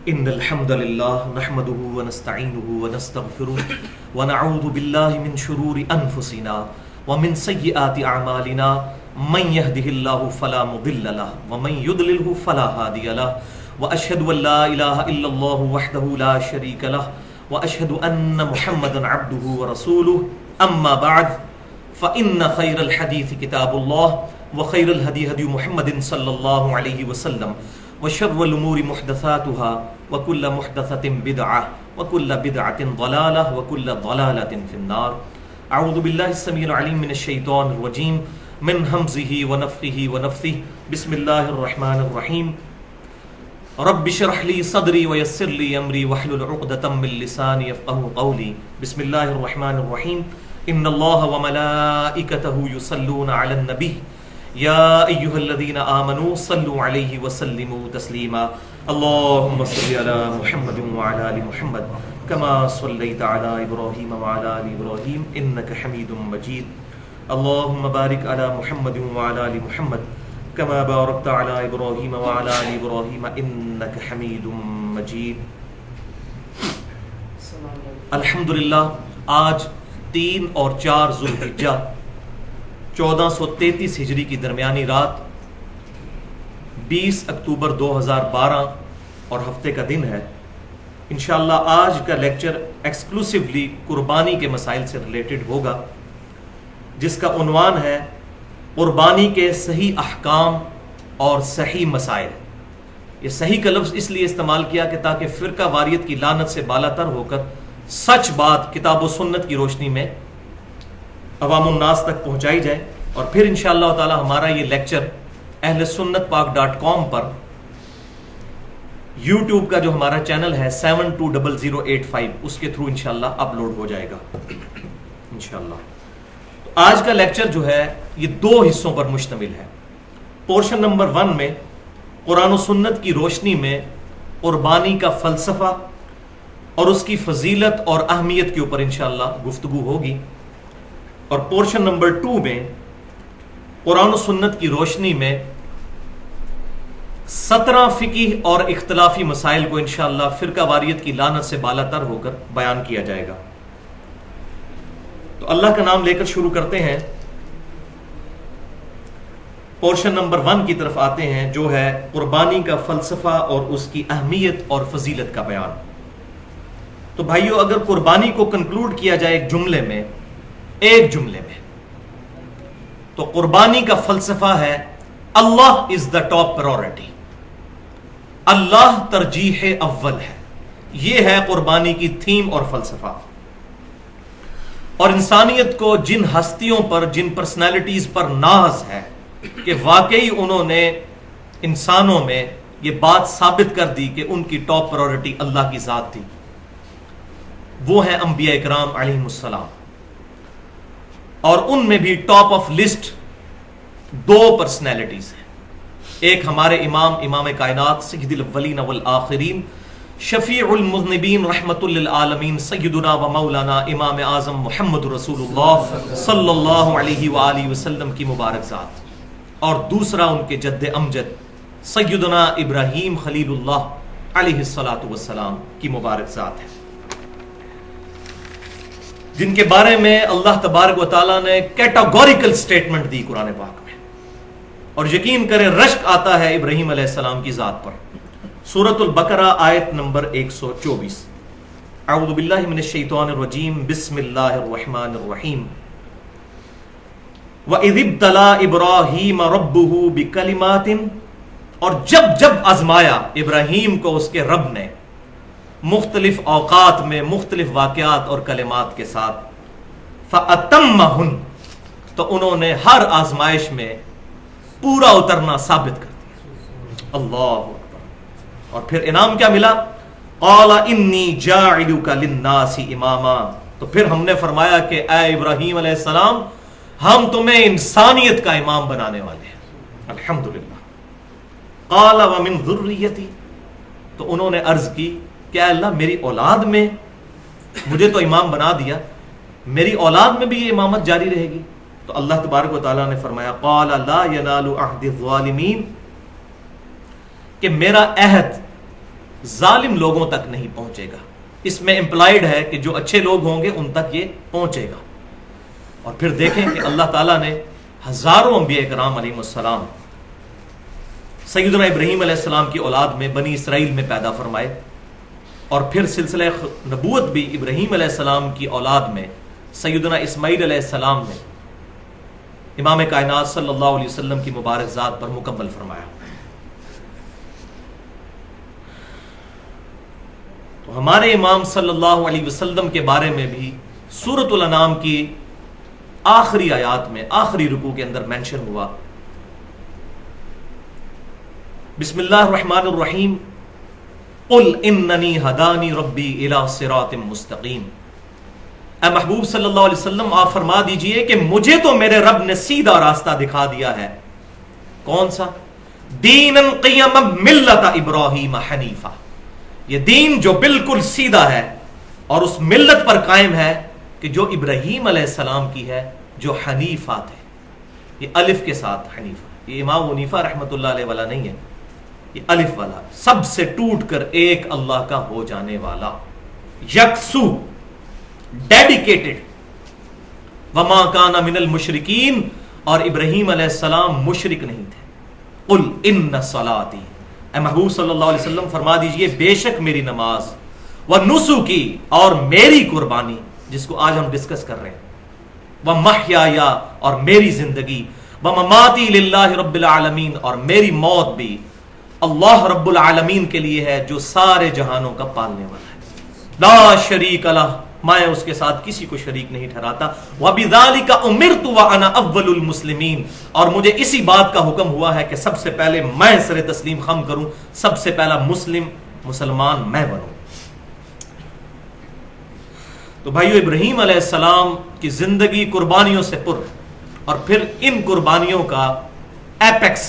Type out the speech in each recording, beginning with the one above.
إن الحمد لله نحمده ونستعينه ونستغفره ونعوذ بالله من شرور أنفسنا ومن سيئات أعمالنا من يهده الله فلا مضل له ومن يضلله فلا هادي له وأشهد أن لا إله إلا الله وحده لا شريك له وأشهد أن محمدا عبده ورسوله أما بعد فإن خير الحديث كتاب الله وخير الهدي هدي محمد صلى الله عليه وسلم وشر الأمور محدثاتها وكل محدثة بدعة وكل بدعة ضلالة وكل ضلالة في النار. أعوذ بالله السميع العليم من الشيطان الرجيم من همزه ونفخه ونفثه. بسم الله الرحمن الرحيم. رب اشرح لي صدري ويسر لي أمري واحلل عقدة من لساني يفقهوا قولي. بسم الله الرحمن الرحيم. إن الله وملائكته يصلون على النبي يا أيها الذين آمنوا صلوا عليه وسلموا تسليما. اللهم صل على محمد وعلى آل محمد كما صليت على إبراهيم وعلى آل إبراهيم إنك حميد مجيد. اللهم بارك على محمد وعلى آل محمد كما باركت على إبراهيم وعلى آل إبراهيم إنك حميد مجيد. الحمدللہ آج 3 اور 4 ذوالحجہ 1433 ہجری کی درمیانی رات 20 اکتوبر 2012 اور ہفتے کا دن ہے. انشاءاللہ آج کا لیکچر ایکسکلوسیولی قربانی کے مسائل سے ریلیٹڈ ہوگا، جس کا عنوان ہے قربانی کے صحیح احکام اور صحیح مسائل. یہ صحیح کا لفظ اس لیے استعمال کیا کہ تاکہ فرقہ واریت کی لعنت سے بالا تر ہو کر سچ بات کتاب و سنت کی روشنی میں عوام الناس تک پہنچائی جائے. اور پھر انشاءاللہ تعالی ہمارا یہ لیکچر اہل سنت پاک.com پر یوٹیوب کا جو ہمارا چینل ہے 720085 اس کے تھرو انشاءاللہ اپلوڈ ہو جائے گا انشاءاللہ. تو آج کا لیکچر جو ہے یہ 2 حصوں پر مشتمل ہے. پورشن نمبر 1 میں قرآن و سنت کی روشنی میں قربانی کا فلسفہ اور اس کی فضیلت اور اہمیت کے اوپر انشاءاللہ گفتگو ہوگی. اور پورشن نمبر 2 میں قرآن و سنت کی روشنی میں 17 فقہی اور اختلافی مسائل کو انشاءاللہ فرقہ واریت کی لعنت سے بالا تر ہو کر بیان کیا جائے گا. تو اللہ کا نام لے کر شروع کرتے ہیں. پورشن نمبر 1 کی طرف آتے ہیں جو ہے قربانی کا فلسفہ اور اس کی اہمیت اور فضیلت کا بیان. تو بھائیو، اگر قربانی کو کنکلوڈ کیا جائے ایک جملے میں تو قربانی کا فلسفہ ہے اللہ از دا ٹاپ پرائورٹی. اللہ ترجیح اول ہے. یہ ہے قربانی کی تھیم اور فلسفہ. اور انسانیت کو جن ہستیوں پر، جن پرسنالٹیز پر ناز ہے کہ واقعی انہوں نے انسانوں میں یہ بات ثابت کر دی کہ ان کی ٹاپ پرائورٹی اللہ کی ذات تھی، وہ ہیں انبیاء اکرام علیہم السلام. اور ان میں بھی ٹاپ آف لسٹ 2 پرسنالٹیز ہیں. ایک ہمارے امام کائنات سید الاولین والآخرین شفیع المذنبین رحمت للعالمین سیدنا و مولانا امام اعظم محمد رسول اللہ صلی اللہ علیہ وآلہ وسلم کی مبارک ذات. اور دوسرا ان کے جد امجد سیدنا ابراہیم خلیل اللہ علیہ السلام کی مبارک ذات ہے، جن کے بارے میں اللہ تبارک و تعالیٰ نے کیٹاگوریکل سٹیٹمنٹ دی قرآن پاک میں. اور یقین کریں رشک آتا ہے ابراہیم علیہ السلام کی ذات پر. سورۃ البقرہ آیت نمبر 124. اعوذ باللہ من الشیطان الرجیم بسم اللہ الرحمن الرحیم. وَإِذِ ابْتَلَىٰ إِبْرَاهِيمَ رَبُّهُ بِكَلِمَاتٍ، اور جب آزمایا ابراہیم کو اس کے رب نے مختلف اوقات میں مختلف واقعات اور کلمات کے ساتھ، فَأَتَمَّهُنْ، تو انہوں نے ہر آزمائش میں پورا اترنا ثابت کر دیا. اللہ اکبر. اور پھر انعام کیا ملا؟ قَالَ إِنِّي جَاعِلُكَ لِلنَّاسِ إِمَامًا، تو پھر ہم نے فرمایا کہ اے ابراہیم علیہ السلام ہم تمہیں انسانیت کا امام بنانے والے ہیں. الحمدللہ. قَالَ وَمِن ذُرِّيَّتِي، تو انہوں نے عرض کی کہ اے اللہ میری اولاد میں، مجھے تو امام بنا دیا، میری اولاد میں بھی یہ امامت جاری رہے گی. تو اللہ تبارک و تعالیٰ نے فرمایا قال لا ینال عہد الظالمین، کہ میرا عہد ظالم لوگوں تک نہیں پہنچے گا. اس میں امپلائڈ ہے کہ جو اچھے لوگ ہوں گے ان تک یہ پہنچے گا. اور پھر دیکھیں کہ اللہ تعالیٰ نے ہزاروں انبیاء کرام علیہ السلام سیدنا ابراہیم علیہ السلام کی اولاد میں بنی اسرائیل میں پیدا فرمائے، اور پھر سلسلہ نبوت بھی ابراہیم علیہ السلام کی اولاد میں سیدنا اسماعیل علیہ السلام نے امام کائنات صلی اللہ علیہ وسلم کی مبارک ذات پر مکمل فرمایا. تو ہمارے امام صلی اللہ علیہ وسلم کے بارے میں بھی سورۃ الانعام کی آخری آیات میں آخری رکوع کے اندر مینشن ہوا. بسم اللہ الرحمن الرحیم قل اننی ہدانی ربی الی صراط مستقیم. اے محبوب صلی اللہ علیہ وسلم آپ فرما دیجئے کہ مجھے تو میرے رب نے سیدھا راستہ دکھا دیا ہے. کون سا؟ دینا قیما ملت ابراہیم حنیفہ، یہ دین جو بالکل سیدھا ہے اور اس ملت پر قائم ہے کہ جو ابراہیم علیہ السلام کی ہے، جو حنیفہ تھے. یہ الف کے ساتھ حنیفہ، یہ امام حنیفہ رحمۃ اللہ علیہ والا نہیں ہے، یہ الف والا، سب سے ٹوٹ کر ایک اللہ کا ہو جانے والا، یکسو، ڈیڈیکیٹڈ. وما کان من المشرکین، اور ابراہیم علیہ السلام مشرک نہیں تھے. قل ان صلاتی، اے محبوب صلی اللہ علیہ وسلم فرما دیجئے بے شک میری نماز، ونسکی، اور میری قربانی جس کو آج ہم ڈسکس کر رہے ہیں، ومحیایا، اور میری زندگی، ومماتی للہ رب العالمین، اور میری موت بھی اللہ رب العالمین کے لیے ہے جو سارے جہانوں کا پالنے والا ہے. لا شریک لہ، میں اس کے ساتھ کسی کو شریک نہیں ٹھہراتا. وَبِذَلِكَ أُمِرْتُ وَأَنَا أَوَّلُ الْمُسْلِمِينَ، اور مجھے اسی بات کا حکم ہوا ہے کہ سب سے پہلے میں سر تسلیم خم کروں، سب سے پہلا مسلمان میں بنوں. تو بھائیو، ابراہیم علیہ السلام کی زندگی قربانیوں سے پر، اور پھر ان قربانیوں کا ایپیکس،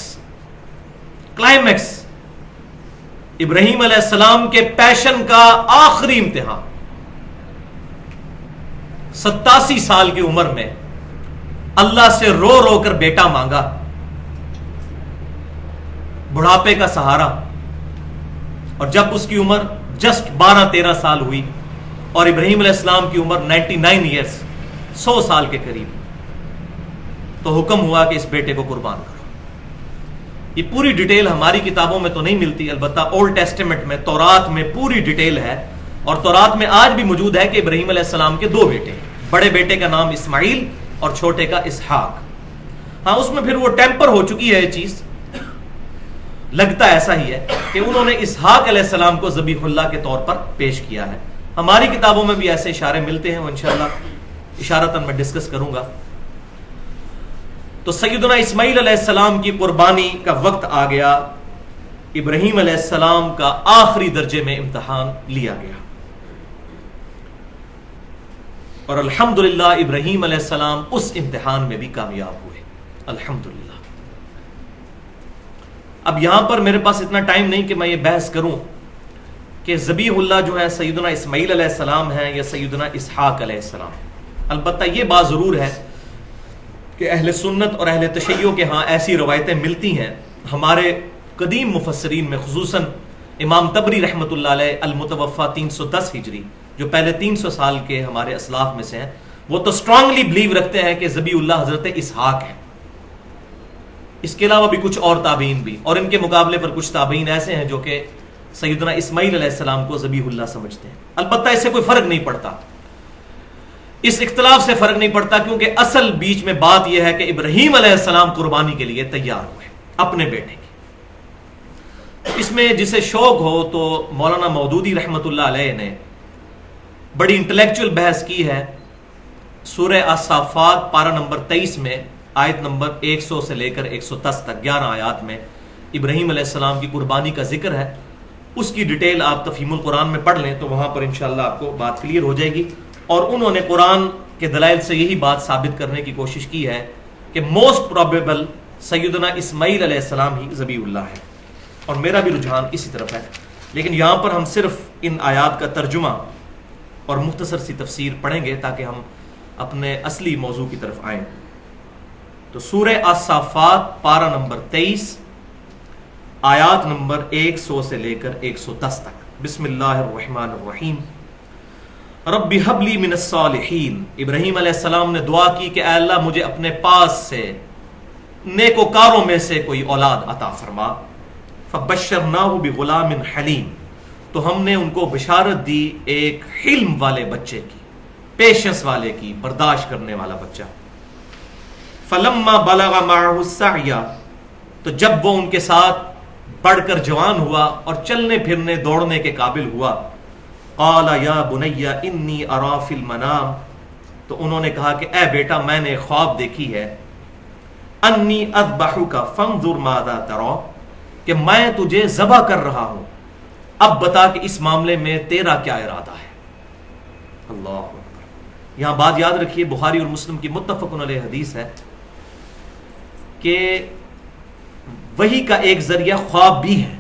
کلائمیکس، ابراہیم علیہ السلام کے پیشن کا آخری امتحان. 87 سال کی عمر میں اللہ سے رو رو کر بیٹا مانگا، بڑھاپے کا سہارا، اور جب اس کی عمر جسٹ 12-13 سال ہوئی اور ابراہیم علیہ السلام کی عمر 99 ایئرس، 100 سال کے قریب، تو حکم ہوا کہ اس بیٹے کو قربان کرو. یہ پوری ڈیٹیل ہماری کتابوں میں تو نہیں ملتی، البتہ اولڈ ٹیسٹمنٹ میں، تورات میں پوری ڈیٹیل ہے. اور تورات میں آج بھی موجود ہے کہ ابراہیم علیہ السلام کے 2 بیٹے، بڑے بیٹے کا نام اسماعیل اور چھوٹے کا اسحاق. ہاں، اس میں پھر وہ ٹیمپر ہو چکی ہے یہ چیز، لگتا ایسا ہی ہے کہ انہوں نے اسحاق علیہ السلام کو ذبیح اللہ کے طور پر پیش کیا ہے. ہماری کتابوں میں بھی ایسے اشارے ملتے ہیں، وہ انشاءاللہ اشارتاً میں ڈسکس کروں گا. تو سیدنا اسماعیل علیہ السلام کی قربانی کا وقت آ گیا. ابراہیم علیہ السلام کا آخری درجے میں امتحان لیا گیا، اور الحمدللہ ابراہیم علیہ السلام اس امتحان میں بھی کامیاب ہوئے، الحمدللہ. اب یہاں پر میرے پاس اتنا ٹائم نہیں کہ میں یہ بحث کروں کہ ذبیح اللہ جو ہے سیدنا اسماعیل علیہ السلام ہیں یا سیدنا اسحاق علیہ السلام. البتہ یہ بات ضرور ہے کہ اہل سنت اور اہل تشیع کے ہاں ایسی روایتیں ملتی ہیں. ہمارے قدیم مفسرین میں خصوصاً امام طبری رحمۃ اللہ علیہ المتوفی 310 ہجری، جو پہلے 300 سال کے ہمارے اسلاف میں سے ہیں، وہ تو اسٹرانگلی بلیو رکھتے ہیں کہ ذبیح اللہ حضرت اسحاق ہے. اس کے علاوہ بھی کچھ اور تابعین بھی، اور ان کے مقابلے پر کچھ تابعین ایسے ہیں جو کہ سیدنا اسماعیل علیہ السلام کو ذبیح اللہ سمجھتے ہیں. البتہ اس سے کوئی فرق نہیں پڑتا، اس اختلاف سے فرق نہیں پڑتا، کیونکہ اصل بیچ میں بات یہ ہے کہ ابراہیم علیہ السلام قربانی کے لیے تیار ہوئے اپنے بیٹے کی. اس میں جسے شوق ہو تو مولانا مودودی رحمۃ اللہ علیہ نے بڑی انٹلیکچوئل بحث کی ہے سورہ الصافات پارہ نمبر 23 میں، آیت نمبر 100 سے لے کر 110 تک 11 آیات میں ابراہیم علیہ السلام کی قربانی کا ذکر ہے. اس کی ڈیٹیل آپ تفہیم القرآن میں پڑھ لیں تو وہاں پر انشاءاللہ آپ کو بات کلیئر ہو جائے گی. اور انہوں نے قرآن کے دلائل سے یہی بات ثابت کرنے کی کوشش کی ہے کہ موسٹ پروبیبل سیدنا اسماعیل علیہ السلام ہی ذبیح اللہ ہے، اور میرا بھی رجحان اسی طرف ہے. لیکن یہاں پر ہم صرف ان آیات کا ترجمہ اور مختصر سی تفسیر پڑھیں گے تاکہ ہم اپنے اصلی موضوع کی طرف آئیں. تو سورہ الصافات پارہ نمبر 23 آیات نمبر 100 سے لے کر 110 تک. بسم اللہ الرحمن الرحیم رب ہب لی من الصالحین. ابراہیم علیہ السلام نے دعا کی کہ اے اللہ مجھے اپنے پاس سے نیکوکاروں میں سے کوئی اولاد عطا فرما. فبشرناہ بغلام حلیم. تو ہم نے ان کو بشارت دی ایک حلم والے بچے کی، پیشنس والے کی، برداشت کرنے والا بچہ. فلما بلغ معه السعی. تو جب وہ ان کے ساتھ بڑھ کر جوان ہوا اور چلنے پھرنے دوڑنے کے قابل ہوا، قال یا بنی انی ارا فی المنام. تو انہوں نے کہا کہ اے بیٹا میں نے خواب دیکھی ہے، انی اذبحک فانظر ماذا ترى، کہ میں تجھے ذبح کر رہا ہوں، اب بتا کہ اس معاملے میں تیرا کیا ارادہ ہے. اللہ اکبر. یہاں بات یاد رکھیے، بخاری اور مسلم کی متفق علیہ حدیث ہے کہ وحی کا ایک ذریعہ خواب بھی ہے،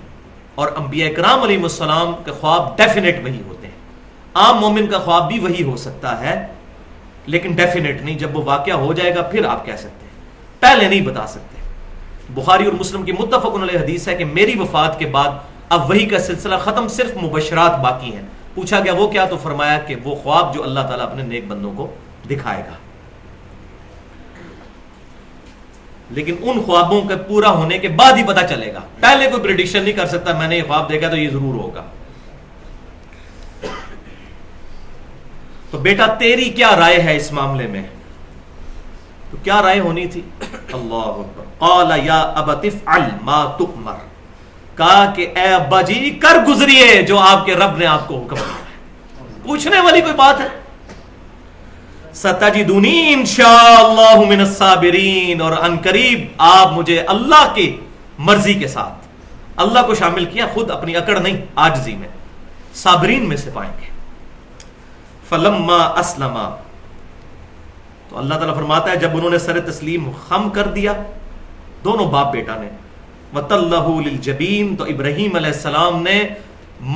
اور انبیاء کرام علیہ السلام کے خواب ڈیفینیٹ وحی ہوتے ہیں. عام مومن کا خواب بھی وحی ہو سکتا ہے لیکن ڈیفینیٹ نہیں. جب وہ واقعہ ہو جائے گا پھر آپ کہہ سکتے ہیں، پہلے نہیں بتا سکتے. بخاری اور مسلم کی متفق علیہ حدیث ہے کہ میری وفات کے بعد اب وحی کا سلسلہ ختم، صرف مبشرات باقی ہیں. پوچھا گیا وہ کیا؟ تو فرمایا کہ وہ خواب جو اللہ تعالیٰ اپنے نیک بندوں کو دکھائے گا. لیکن ان خوابوں کے پورا ہونے کے بعد ہی پتہ چلے گا. پہلے کوئی پریڈکشن نہیں کر سکتا میں نے یہ خواب دیکھا تو یہ ضرور ہوگا. تو بیٹا تیری کیا رائے ہے اس معاملے میں؟ تو کیا رائے ہونی تھی؟ اللہ اکبر. قال یا ابت افعل ما تؤمر. کہا کہ اے ابا جی کر گزریے جو آپ کے رب نے آپ کو حکم دیا ہے. پوچھنے والی کوئی بات ہے؟ ستجدنی انشاءاللہ من الصابرین. اور ان قریب آپ مجھے اللہ کی مرضی کے ساتھ، اللہ کو شامل کیا، خود اپنی اکڑ نہیں عاجزی میں، صابرین میں سے پائیں گے. فلما اسلما. تو اللہ تعالیٰ فرماتا ہے جب انہوں نے سر تسلیم خم کر دیا دونوں باپ بیٹا نے، وَتَلَّهُ لِلْجَبِينِ. تو ابراہیم علیہ السلام نے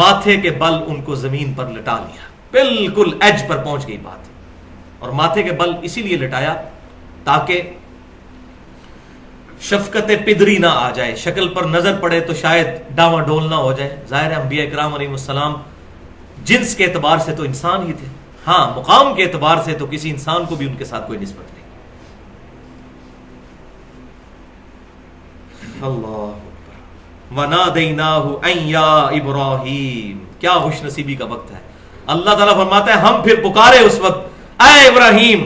ماتھے کے بل ان کو زمین پر لٹا لیا. بالکل ایج پر پہنچ گئی بات. اور ماتھے کے بل اسی لیے لٹایا تاکہ شفقت پدری نہ آ جائے، شکل پر نظر پڑے تو شاید ڈاواں ڈول نہ ہو جائے. ظاہر ہے انبیاء کرام علیہ السلام جنس کے اعتبار سے تو انسان ہی تھے، ہاں مقام کے اعتبار سے تو کسی انسان کو بھی ان کے ساتھ کوئی نسبت نہیں. اللہ اکبر. وَنَادَيْنَاهُ أَن يَا إِبْرَاهِيمُ. کیا خوش نصیبی کا وقت ہے. اللہ تعالیٰ فرماتا ہے ہم پھر پکارے اس وقت، اے ابراہیم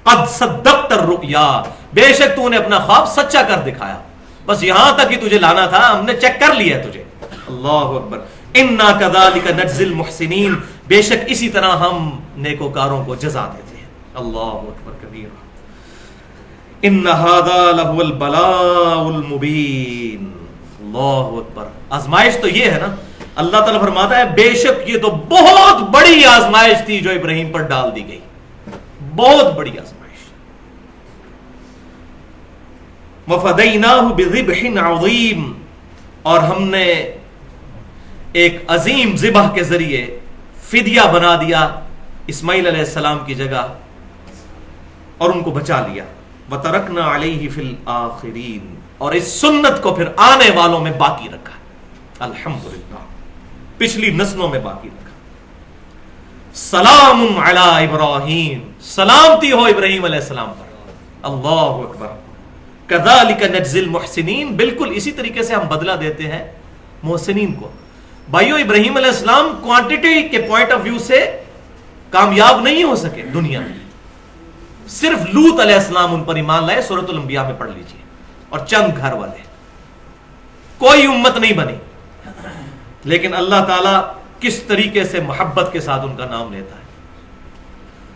قد صدقت الرؤیا، بے شک تو نے اپنا خواب سچا کر دکھایا، بس یہاں تک ہی تجھے لانا تھا، ہم نے چیک کر لیا تجھے. اللہ اکبر. انا کذالک نجزی المحسنین. بے شک اسی طرح ہم نیکوکاروں کو جزا دیتے ہیں. اللہ اکبر کبیرہ. ان ھذا لہو البلاء المبین. اللہ اکبر. آزمائش تو یہ ہے نا. اللہ تعالیٰ فرماتا ہے بے شک یہ تو بہت بڑی آزمائش تھی جو ابراہیم پر ڈال دی گئی، بہت بڑی آزمائش. وَفَدَيْنَاهُ بِذِبْحٍ عَظِيمٍ. اور ہم نے ایک عظیم ذبح کے ذریعے فدیہ بنا دیا اسماعیل علیہ السلام کی جگہ اور ان کو بچا لیا. وَتَرَكْنَا عَلَيْهِ فِي الْآخِرِينَ. اور اس سنت کو پھر آنے والوں میں باقی رکھا. الحمدللہ پچھلی نسلوں میں باقی رکھا. سلام علی ابراہیم. سلامتی ہو ابراہیم علیہ السلام پر. اللہ اکبر. کذالک نجزی المحسنین. بالکل اسی طریقے سے ہم بدلہ دیتے ہیں محسنین کو. بھائیو ابراہیم علیہ السلام کوانٹٹی کے پوائنٹ آف ویو سے کامیاب نہیں ہو سکے دنیا میں. صرف لوط علیہ السلام ان پر ایمان لائے، سورۃ الانبیاء میں پڑھ لیجئے، اور چند گھر والے، کوئی امت نہیں بنی. لیکن اللہ تعالیٰ کس طریقے سے محبت کے ساتھ ان کا نام لیتا ہے.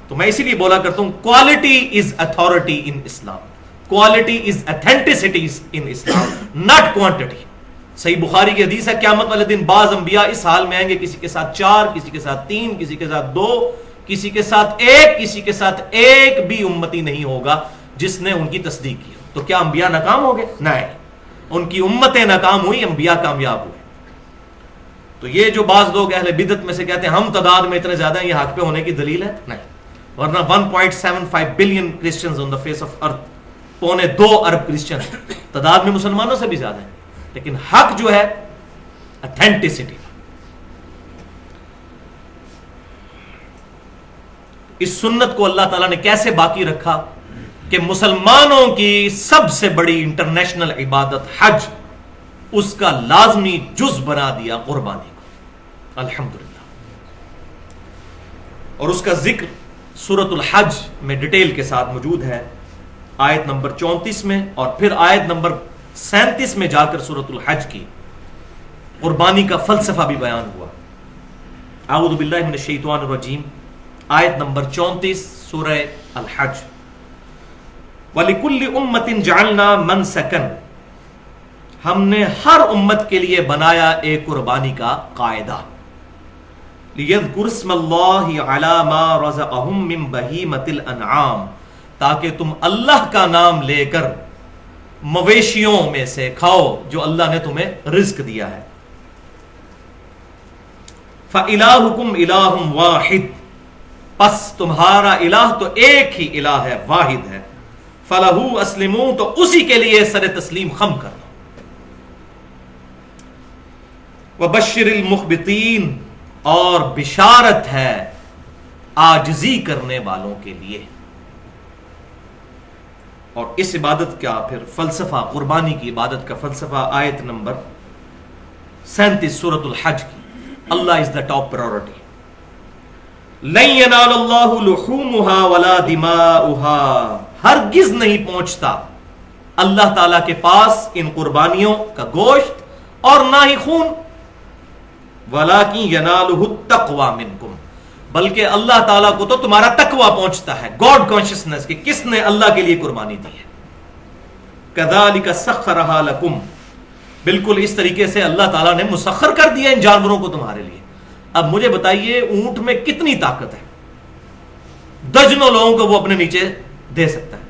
تو میں اسی لیے بولا کرتا ہوں quality is authority in Islam, quality is authenticity in Islam, not quantity. صحیح بخاری کی حدیث ہے قیامت والے دن بعض انبیاء اس حال میں آئیں گے، کسی کے ساتھ 4، کسی کے ساتھ 3، کسی کے ساتھ 2، کسی کے ساتھ 1، کسی کے ساتھ ایک بھی امتی نہیں ہوگا جس نے ان کی تصدیق کی. تو کیا انبیاء ناکام ہو گئے؟ نہیں، ان کی امتیں ناکام ہوئی، انبیاء کامیاب ہوئے. تو یہ جو بعض لوگ اہل بدعت میں سے کہتے ہیں ہم تعداد میں اتنے زیادہ ہیں، یہ حق پہ ہونے کی دلیل ہے؟ نہیں. ورنہ 1.75 billion Christians on the face of earth, 2.25 ارب کرسچن تعداد میں مسلمانوں سے بھی زیادہ ہیں. لیکن حق جو ہے اتھینٹسٹی. اس سنت کو اللہ تعالیٰ نے کیسے باقی رکھا کہ مسلمانوں کی سب سے بڑی انٹرنیشنل عبادت حج، اس کا لازمی جز بنا دیا قربانی کو، الحمدللہ۔ اور اس کا ذکر سورۃ الحج میں ڈیٹیل کے ساتھ موجود ہے، آیت نمبر 34 میں، اور پھر آیت نمبر 37 میں جا کر سورۃ الحج کی قربانی کا فلسفہ بھی بیان ہوا۔ اعوذ باللہ من الشیطان الرجیم، آیت نمبر 34 سورہ الحج۔ وَلِكُلِّ أُمَّةٍ جَعَلْنَا مَنْسَكًا، ہم نے ہر امت کے لیے بنایا ایک قربانی کا قاعدہ، لِيَذْكُرُوا اسْمَ اللَّهِ عَلَى مَا رَزَقَهُم مِّن بَهِيمَةِ الْأَنْعَامِ، تاکہ تم اللہ کا نام لے کر مویشیوں میں سے کھاؤ جو اللہ نے تمہیں رزق دیا ہے۔ فَإِلَٰهُكُمْ إِلَٰهٌ وَاحِدٌ، پس تمہارا الہ تو ایک ہی الہ ہے، واحد ہے۔ فَلَهُ أَسْلِمُوا، تو اسی کے لیے سر تسلیم خم کر دو۔ وَبَشِّرِ الْمُخْبِتِينَ، اور بشارت ہے عاجزی کرنے والوں کے لیے۔ اور اس عبادت کا پھر فلسفہ، قربانی کی عبادت کا فلسفہ، آیت نمبر 37 سورۃ الحج کی، اللہ از دا ٹاپ پرائورٹی۔ لَن يَنَالَ اللَّهُ لُحُومُهَا وَلَا دِمَاؤُهَا، ہرگز نہیں پہنچتا اللہ تعالیٰ کے پاس ان قربانیوں کا گوشت اور نہ ہی خون، وَلَٰكِن يَنَالُهُ التَّقْوَىٰ مِنكُمْ، بلکہ اللہ تعالیٰ کو تو تمہارا تقویٰ پہنچتا ہے، گاڈ کانشسنس، کہ کس نے اللہ کے لیے قربانی دی ہے۔ كَذَٰلِكَ سَخَّرَهَا لَكُمْ، بالکل اس طریقے سے اللہ تعالیٰ نے مسخر کر دیا ان جانوروں کو تمہارے لیے۔ اب مجھے بتائیے اونٹ میں کتنی طاقت ہے، درجنوں لوگوں کو وہ اپنے نیچے دے سکتا ہے۔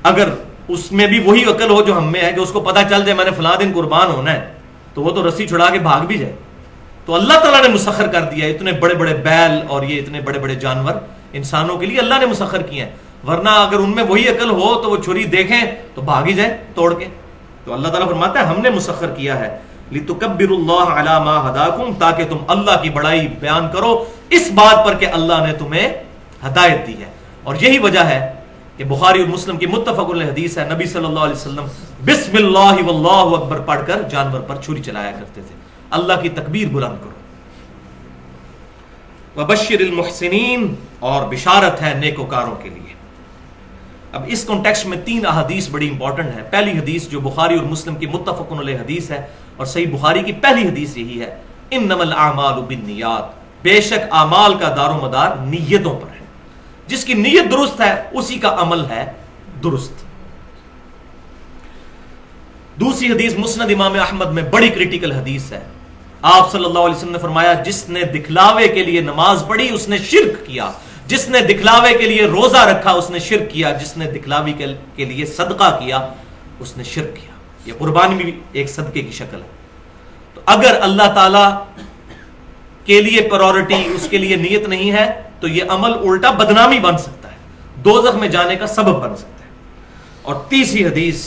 اگر اس میں بھی وہی عقل ہو جو ہم میں ہے کہ اس کو پتا چل جائے میں نے فلاں دن قربان ہونا ہے، تو وہ تو رسی چھڑا کے بھاگ بھی جائے۔ تو اللہ تعالیٰ نے مسخر کر دیا اتنے بڑے بڑے بیل اور یہ اتنے بڑے بڑے جانور انسانوں کے لیے اللہ نے مسخر کیے ہیں، ورنہ اگر ان میں وہی عقل ہو تو وہ چھری دیکھیں تو بھاگ ہی جائے توڑ کے۔ تو اللہ تعالیٰ فرماتا ہے ہم نے مسخر کیا ہے، لِتُكَبِّرُوا اللَّهَ عَلَى مَا هَدَاكُمْ، تاکہ تم اللہ کی بڑائی بیان کرو اس بات پر کہ اللہ نے تمہیں ہدایت دی ہے۔ اور یہی وجہ ہے کہ بخاری اور مسلم کی متفق علیہ حدیث ہے، نبی صلی اللہ علیہ وسلم بسم اللہ واللہ اکبر پڑھ کر جانور پر چھری چلایا کرتے تھے، اللہ کی تکبیر بلند کرو۔ وبشر المحسنین، اور بشارت ہے نیکوکاروں کے لیے۔ اب اس کانٹیکسٹ میں 3 احادیث بڑی امپورٹنٹ ہیں۔ پہلی حدیث جو بخاری اور مسلم کی متفق علیہ حدیث ہے، اور صحیح بخاری کی پہلی حدیث یہی ہے، انما الاعمال بالنیات، بے شک اعمال کا دار و مدار نیتوں پر ہے، جس کی نیت درست ہے اسی کا عمل ہے درست۔ دوسری حدیث مسند امام احمد میں بڑی کریٹیکل حدیث ہے، آپ صلی اللہ علیہ وسلم نے فرمایا جس نے دکھلاوے کے لیے نماز پڑھی اس نے شرک کیا، جس نے دکھلاوے کے لیے روزہ رکھا اس نے شرک کیا، جس نے دکھلاوے کے لیے صدقہ کیا اس نے شرک کیا۔ یہ قربانی بھی ایک صدقے کی شکل ہے۔ تو اگر اللہ تعالی کے لیے پرائورٹی، اس کے لیے نیت نہیں ہے، تو یہ عمل الٹا بدنامی بن سکتا ہے، دوزخ میں جانے کا سبب بن سکتا ہے۔ اور تیسری حدیث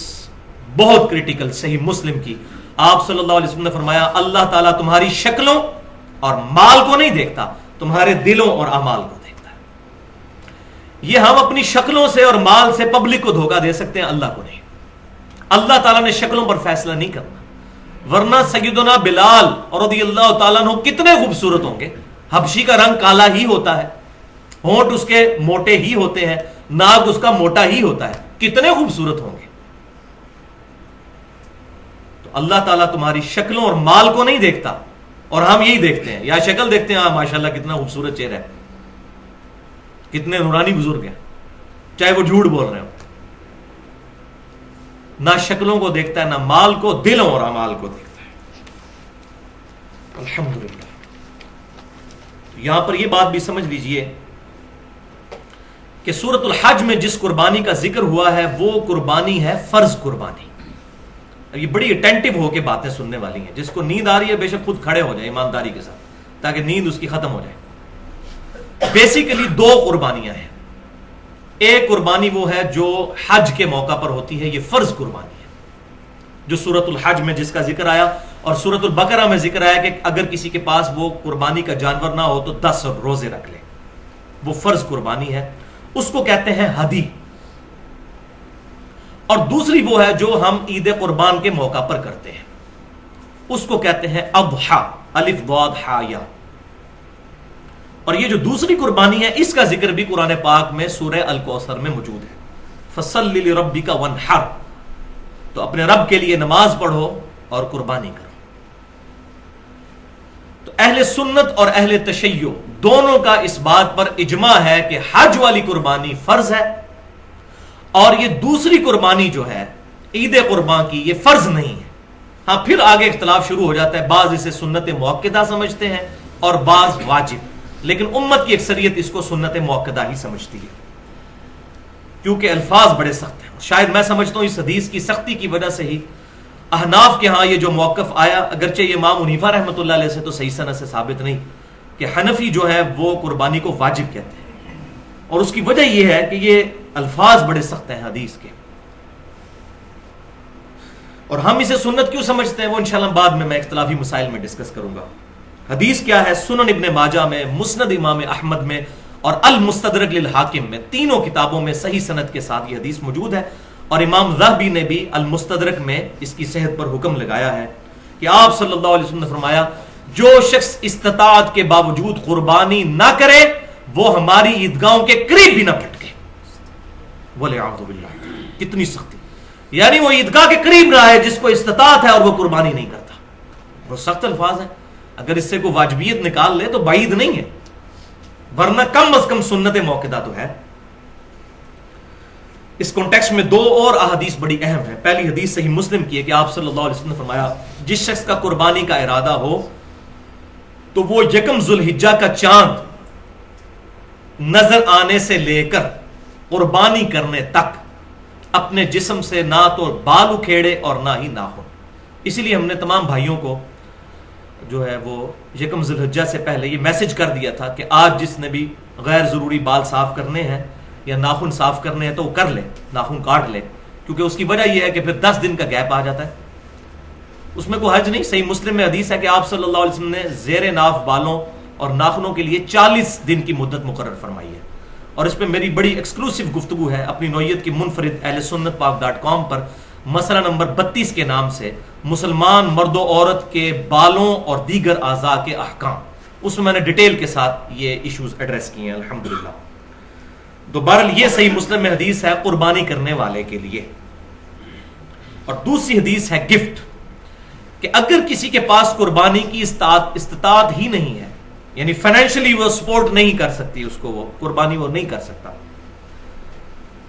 بہت کریٹیکل، صحیح مسلم کی، آپ صلی اللہ علیہ وسلم نے فرمایا اللہ تعالیٰ تمہاری شکلوں اور مال کو نہیں دیکھتا، تمہارے دلوں اور اعمال کو دیکھتا ہے۔ یہ ہم اپنی شکلوں سے اور مال سے پبلک کو دھوکہ دے سکتے ہیں، اللہ کو نہیں۔ اللہ تعالیٰ نے شکلوں پر فیصلہ نہیں کرنا، ورنہ سیدنا بلال رضی اللہ تعالیٰ عنہ کتنے خوبصورت ہوں گے، حبشی کا رنگ کالا ہی ہوتا ہے، ہونٹ اس کے موٹے ہی ہوتے ہیں، ناک اس کا موٹا ہی ہوتا ہے، کتنے خوبصورت ہوں گے۔ تو اللہ تعالیٰ تمہاری شکلوں اور مال کو نہیں دیکھتا، اور ہم یہی دیکھتے ہیں، یا شکل دیکھتے ہیں، ماشاءاللہ کتنا خوبصورت چہرہ ہے، کتنے نورانی بزرگ ہیں، چاہے وہ جھوٹ بول رہے ہوں۔ نہ شکلوں کو دیکھتا ہے، نہ مال کو، دلوں اور اعمال کو دیکھتا ہے۔ الحمدللہ۔ یہاں پر یہ بات بھی سمجھ لیجئے کہ سورۃ الحج میں جس قربانی کا ذکر ہوا ہے وہ قربانی ہے فرض قربانی۔ یہ بڑی اٹینٹو ہو کے باتیں سننے والی ہیں، جس کو نیند آ رہی ہے بے شک خود کھڑے ہو جائے ایمانداری کے ساتھ، تاکہ نیند اس کی ختم ہو جائے۔ بیسیکلی 2 قربانیاں ہیں، ایک قربانی وہ ہے جو حج کے موقع پر ہوتی ہے، یہ فرض قربانی ہے جو سورۃ الحج میں جس کا ذکر آیا، اور سورۃ البقرہ میں ذکر آیا کہ اگر کسی کے پاس وہ قربانی کا جانور نہ ہو تو 10 روزے رکھ لے۔ وہ فرض قربانی ہے، اس کو کہتے ہیں ہدی، اور دوسری وہ ہے جو ہم عید قربان کے موقع پر کرتے ہیں، اس کو کہتے ہیں اضحیٰ، الف ضاد حا یا۔ اور یہ جو دوسری قربانی ہے اس کا ذکر بھی قرآن پاک میں سورہ الکوثر میں موجود ہے، فصل لربک وانحر، تو اپنے رب کے لیے نماز پڑھو اور قربانی کرو۔ تو اہل سنت اور اہل تشیع دونوں کا اس بات پر اجماع ہے کہ حج والی قربانی فرض ہے، اور یہ دوسری قربانی جو ہے عید قربان کی یہ فرض نہیں ہے۔ ہاں پھر آگے اختلاف شروع ہو جاتا ہے، بعض اسے سنت مؤکدہ سمجھتے ہیں اور بعض واجب، لیکن امت کی اکثریت اس کو سنت مؤکدہ ہی سمجھتی ہے، کیونکہ الفاظ بڑے سخت ہیں۔ شاید میں سمجھتا ہوں اس حدیث کی سختی کی وجہ سے ہی احناف کے ہاں یہ جو موقف آیا، اگرچہ یہ امام حنیفہ رحمۃ اللہ علیہ سے تو صحیح سند سے ثابت نہیں، کہ حنفی جو ہے وہ قربانی کو واجب کہتے ہیں، اور اس کی وجہ یہ ہے کہ یہ الفاظ بڑے سخت ہیں حدیث کے، اور ہم اسے سنت کیوں سمجھتے ہیں وہ انشاءاللہ بعد میں اختلافی مسائل میں ڈسکس کروں گا۔ حدیث کیا ہے؟ سنن ابن ماجہ میں، مسند امام احمد میں اور المستدرک للحاکم میں، تینوں کتابوں میں صحیح سند کے ساتھ یہ حدیث موجود ہے، اور امام ذہبی نے بھی المستدرک میں اس کی صحت پر حکم لگایا ہے کہ آپ صلی اللہ علیہ وسلم نے فرمایا جو شخص استطاعت کے باوجود قربانی نہ کرے وہ ہماری عیدگاہوں کے قریب بھی نہ پھٹکے۔ وَلِعَوْذُ بِاللَّهِ، کتنی سختی، یعنی وہ عیدگاہ کے قریب نہ ہے جس کو استطاعت ہے اور وہ قربانی نہیں کرتا۔ وہ سخت الفاظ ہیں، اگر اس سے کوئی واجبیت نکال لے تو بعید نہیں ہے، ورنہ کم از کم سنت موقدہ تو ہے۔ اس کانٹیکسٹ میں دو اور احادیث بڑی اہم ہیں۔ پہلی حدیث صحیح مسلم کی ہے کہ آپ صلی اللہ علیہ وسلم نے فرمایا جس شخص کا قربانی کا ارادہ ہو تو وہ یکم ذوالحجہ کا چاند نظر آنے سے لے کر قربانی کرنے تک اپنے جسم سے نہ تو بال اکھیڑے اور نہ ہی ناخن۔ اسی لیے ہم نے تمام بھائیوں کو جو ہے وہ یکم ذوالحجہ سے پہلے یہ میسج کر دیا تھا کہ آج جس نے بھی غیر ضروری بال صاف کرنے ہیں یا ناخن صاف کرنے ہیں تو وہ کر لے، ناخن کاٹ لے، کیونکہ اس کی وجہ یہ ہے کہ پھر 10 دن کا گیپ آ جاتا ہے۔ اس میں کوئی حرج نہیں، صحیح مسلم میں حدیث ہے کہ آپ صلی اللہ علیہ وسلم نے زیر ناف بالوں اور ناخنوں کے لیے 40 دن کی مدت مقرر فرمائی ہے، اور اس پہ میری بڑی ایکسکلوسیو گفتگو ہے اپنی نوعیت کی منفرد اہل سنت پاک.com پر، مسئلہ نمبر 32 کے نام سے مسلمان مرد و عورت کے بالوں اور دیگر اعضاء کے احکام، اس میں میں نے ڈیٹیل کے ساتھ یہ ایشوز ایڈریس کیے ہیں الحمدللہ۔ تو بہرحال یہ صحیح مسلم میں حدیث ہے قربانی کرنے والے کے لیے۔ اور دوسری حدیث ہے گفٹ، کہ اگر کسی کے پاس قربانی کی استطاعت ہی نہیں ہے، یعنی فائنینشلی وہ سپورٹ نہیں کر سکتی اس کو، وہ قربانی وہ نہیں کر سکتا،